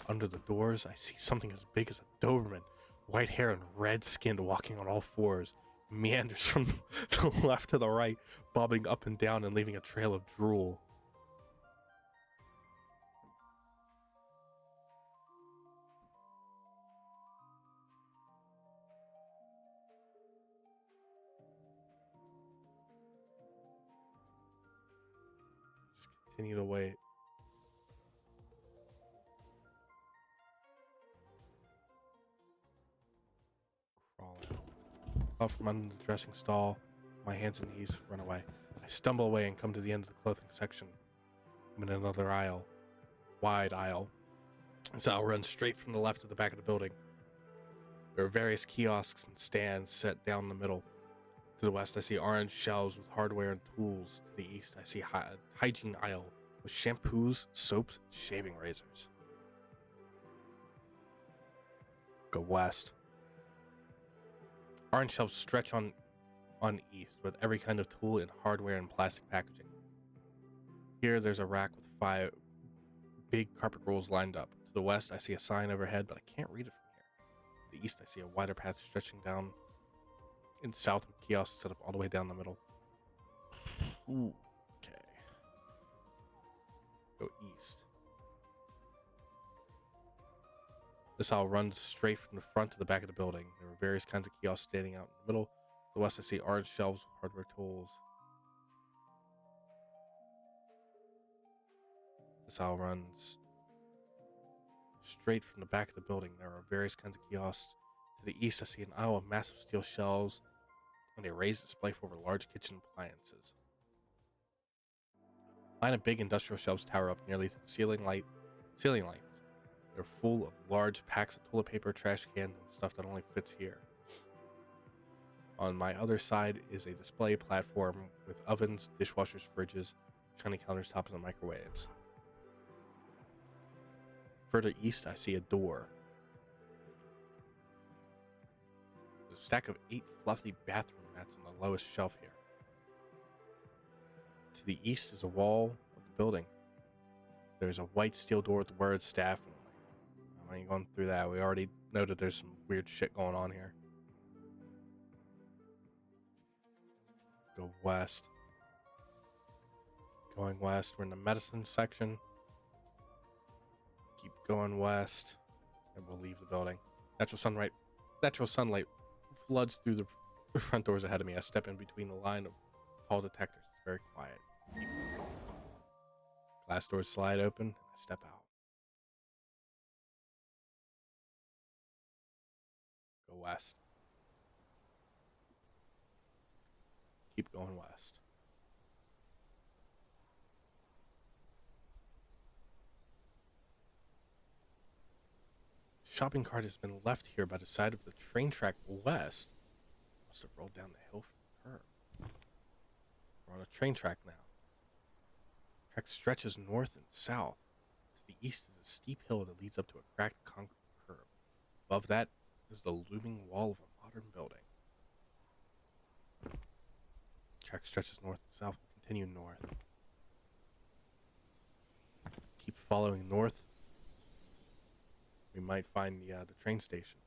Under the doors, I see something as big as a Doberman. White hair and red skin walking on all fours. Meanders from the left to the right, bobbing up and down and leaving a trail of drool. Just continue to wait. Crawl out from under the dressing stall. My hands and knees run away. I stumble away and come to the end of the clothing section. I'm in another aisle. Wide aisle. So I'll run straight from the left to the back of the building. There are various kiosks and stands set down the middle. To the west, I see orange shelves with hardware and tools. To the east, I see a hygiene aisle with shampoos, soaps, and shaving razors. Go west. Orange shelves stretch on east with every kind of tool and hardware and plastic packaging. Here, there's a rack with 5 big carpet rolls lined up. To the west, I see a sign overhead, but I can't read it from here. To the east, I see a wider path stretching down. In south, with kiosks set up all the way down the middle. Ooh, okay. Go east. This aisle runs straight from the front to the back of the building. There are various kinds of kiosks standing out in the middle. To the west, I see orange shelves with hardware tools. This aisle runs straight from the back of the building. There are various kinds of kiosks. To the east, I see an aisle of massive steel shelves and a raised display for large kitchen appliances. A line of big industrial shelves tower up nearly to the ceiling lights. They're full of large packs of toilet paper, trash cans, and stuff that only fits here. On my other side is a display platform with ovens, dishwashers, fridges, shiny countertops, and microwaves. Further east, I see a door. There's a stack of 8 fluffy bathroom mats on the lowest shelf here. To the east is a wall of the building. There's a white steel door with the word staff. I ain't going through that. We already noted there's some weird shit going on here. Go west. Going west. We're in the medicine section. Keep going west, and we'll leave the building. Natural sunlight floods through the front doors ahead of me. I step in between the line of tall detectors. It's very quiet. Glass doors slide open, and I step out. Go west. Keep going west. Shopping cart has been left here by the side of the train track west. Must have rolled down the hill from the curb. We're on a train track now. The track stretches north and south. To the east is a steep hill that leads up to a cracked concrete curb. Above that is the looming wall of a modern building. The track stretches north and south. We'll continue north. Keep following north. We might find the train station.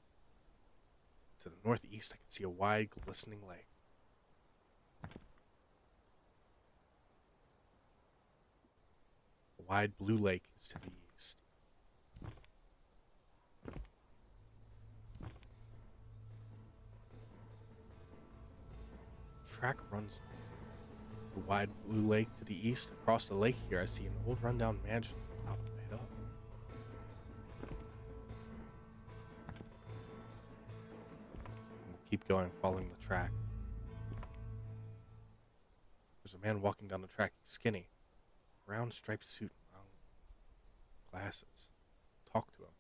To the northeast, I can see a wide, glistening lake. A wide blue lake is to the east. Track runs the wide blue lake to the east. Across the lake here, I see an old rundown mansion out on the hill. Keep going, following the track. There's a man walking down the track. He's skinny. Brown striped suit and round glasses. Talk to him.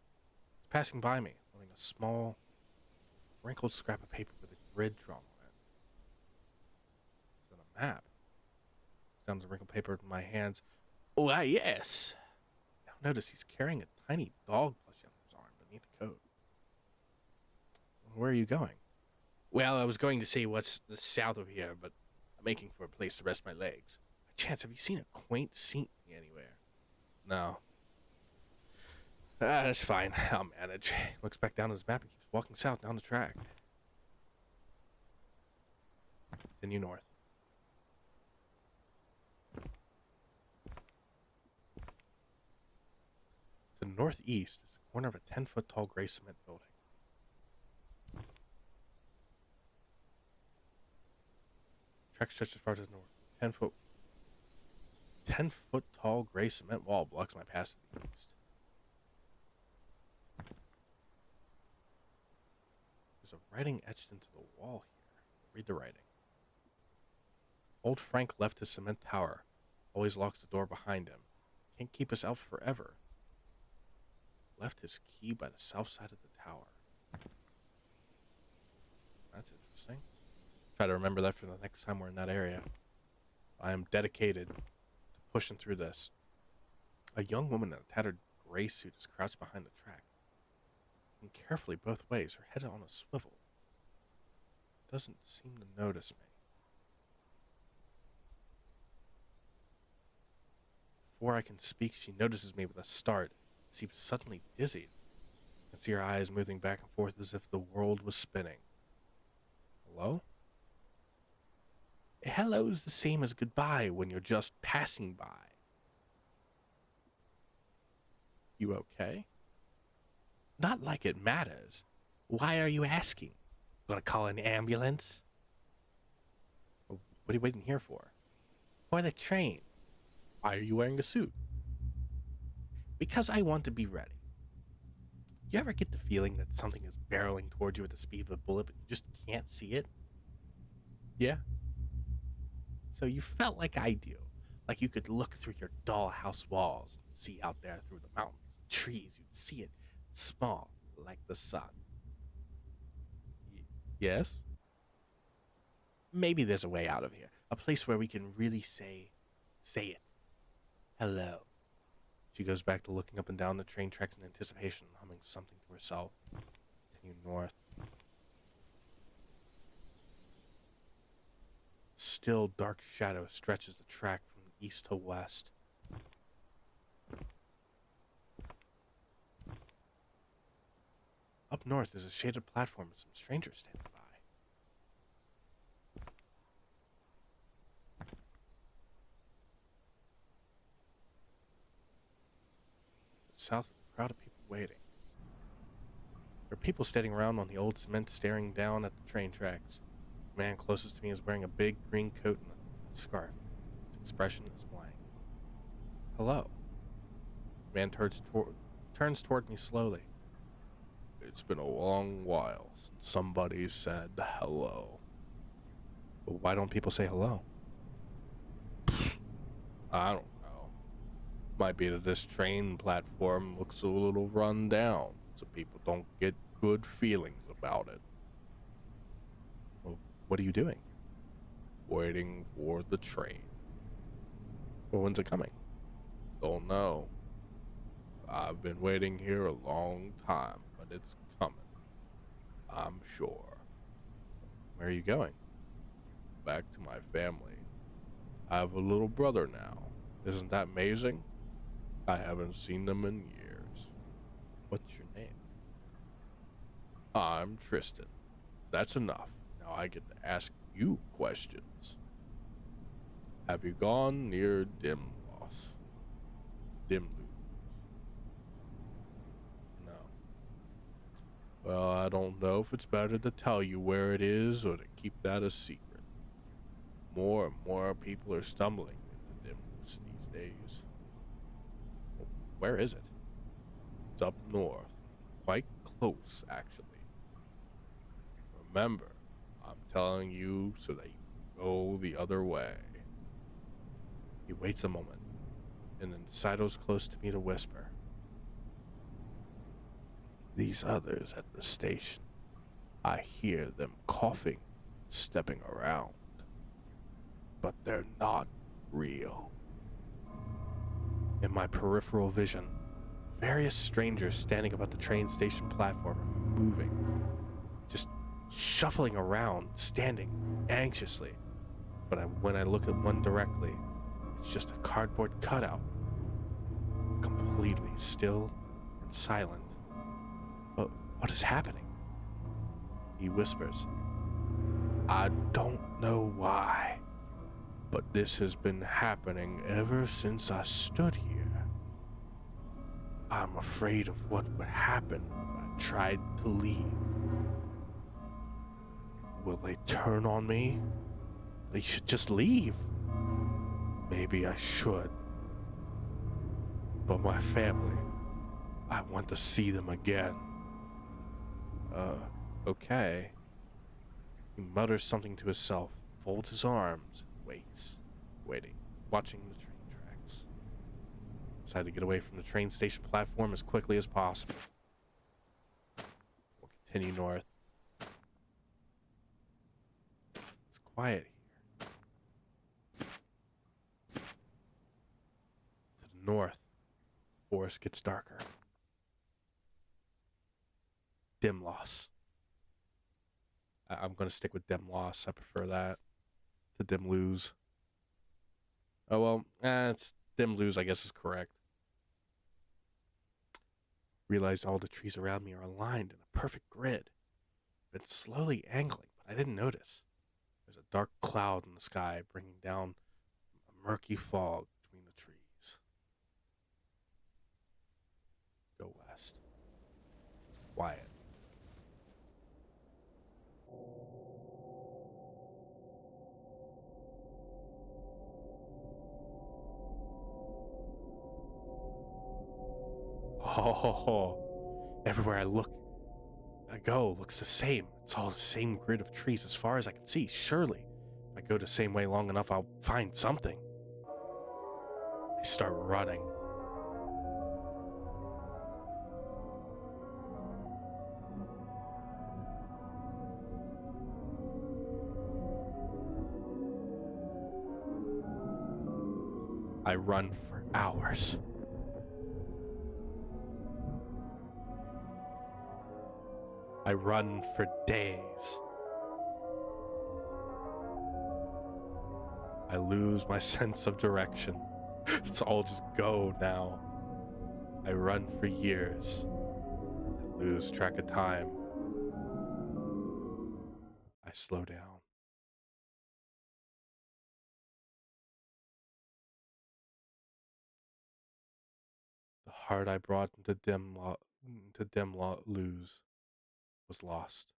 He's passing by me, holding a small, wrinkled scrap of paper with a grid drawn on it. It's on a map. It's down the wrinkled paper in my hands. Oh, yes! Now notice he's carrying a tiny dog plushie on his arm beneath the coat. Where are you going? Well, I was going to say what's the south of here, but I'm making for a place to rest my legs. By chance, have you seen a quaint scenery anywhere? No. That's fine. I'll manage. He looks back down at his map and keeps walking south down the track. Continue north. To the northeast is the corner of a 10-foot tall gray cement building. Track stretches far to the north. 10-foot tall gray cement wall blocks my path to the east. There's a writing etched into the wall here. Read the writing. Old Frank left his cement tower. Always locks the door behind him. Can't keep us out forever. Left his key by the south side of the tower. That's interesting. Try to remember that for the next time we're in that area. I am dedicated to pushing through this. A young woman in a tattered gray suit is crouched behind the track, looking carefully both ways, her head on a swivel. Doesn't seem to notice me. Before I can speak, she notices me with a start. Seems suddenly dizzy. I can see her eyes moving back and forth as if the world was spinning. Hello? Hello's the same as goodbye when you're just passing by. You okay? Not like it matters. Why are you asking? Gonna call an ambulance? What are you waiting here for? For the train. Why are you wearing a suit? Because I want to be ready. You ever get the feeling that something is barreling towards you at the speed of a bullet, but you just can't see it? Yeah? So you felt like I do. Like you could look through your dollhouse walls and see out there through the mountains, trees. You'd see it small, like the sun. Yes? Maybe there's a way out of here. A place where we can really say it. Hello. She goes back to looking up and down the train tracks in anticipation, humming something to herself. Continue north. Still dark shadow stretches the track from east to west. Up north is a shaded platform with some strangers standing by. South is a crowd of people waiting. There are people standing around on the old cement staring down at the train tracks. The man closest to me is wearing a big green coat and a scarf. His expression is blank. Hello. The man turns toward me slowly. It's been a long while since somebody said hello. But why don't people say hello? I don't know. Might be that this train platform looks a little run down, so people don't get good feelings about it. Well, what are you doing? Waiting for the train. Well, when's it coming? Don't know. I've been waiting here a long time, but it's coming. I'm sure. Where are you going? Back to my family. I have a little brother now. Isn't that amazing? I haven't seen them in years. What's your name? I'm Tristan. That's enough. Now I get to ask you questions. Have you gone near Dimloss? Dimloos? No. Well, I don't know if it's better to tell you where it is or to keep that a secret. More and more people are stumbling into Dimloos these days. Where is it? It's up north. Quite close, actually. Remember, I'm telling you so that you go the other way. He waits a moment, and then sidles close to me to whisper. These others at the station, I hear them coughing, stepping around. But they're not real. In my peripheral vision, various strangers standing about the train station platform are moving, just shuffling around, standing anxiously. But when I look at one directly, it's just a cardboard cutout, completely still and silent. But what is happening? He whispers, I don't know why, but this has been happening ever since I stood here. I'm afraid of what would happen if I tried to leave. Will they turn on me? They should just leave. Maybe I should. But my family, I want to see them again. Okay. He mutters something to himself, folds his arms, waits, waiting, watching the train tracks. Decide to get away from the train station platform as quickly as possible. We'll continue north. It's quiet here. To the north, the forest gets darker. Dimloss. I'm going to stick with Dimloss. I prefer that to Dimloos. Oh, well, it's Dimloos, I guess, is correct. Realized all the trees around me are aligned in a perfect grid. Been slowly angling, but I didn't notice. There's a dark cloud in the sky, bringing down a murky fog between the trees. Go west. It's quiet. Oh, everywhere I go looks the same. It's all the same grid of trees as far as I can see. Surely, if I go the same way long enough, I'll find something. I start running. I run for hours. I run for days. I lose my sense of direction. It's all just go now. I run for years. I lose track of time. I slow down. The heart I brought into lose was lost,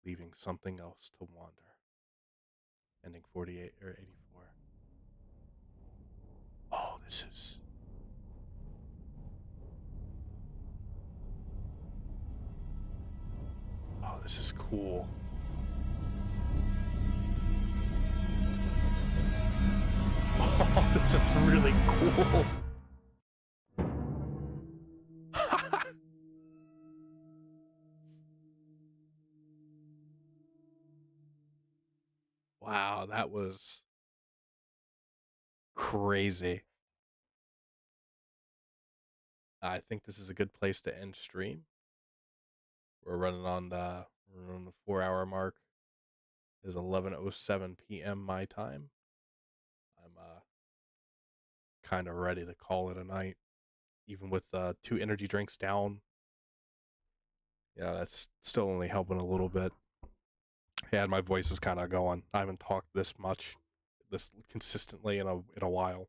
leaving something else to wander. Ending 48 or 84. Oh, this is... Oh, this is cool. Oh, this is really cool. Wow, that was crazy. I think this is a good place to end stream. We're running on the 4-hour mark. It is 11:07 p.m. my time. I'm kind of ready to call it a night, even with 2 energy drinks down. Yeah, that's still only helping a little bit. Yeah, my voice is kind of going. I haven't talked this consistently in a while.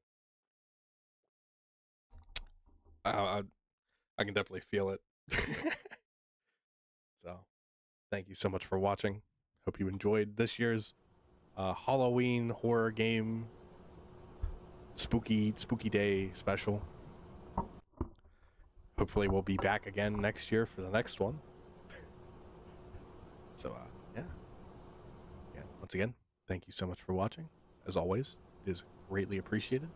I can definitely feel it. So, thank you so much for watching. Hope you enjoyed this year's Halloween horror game spooky day special. Hopefully we'll be back again next year for the next one. So yeah, once again, thank you so much for watching. As always, it is greatly appreciated.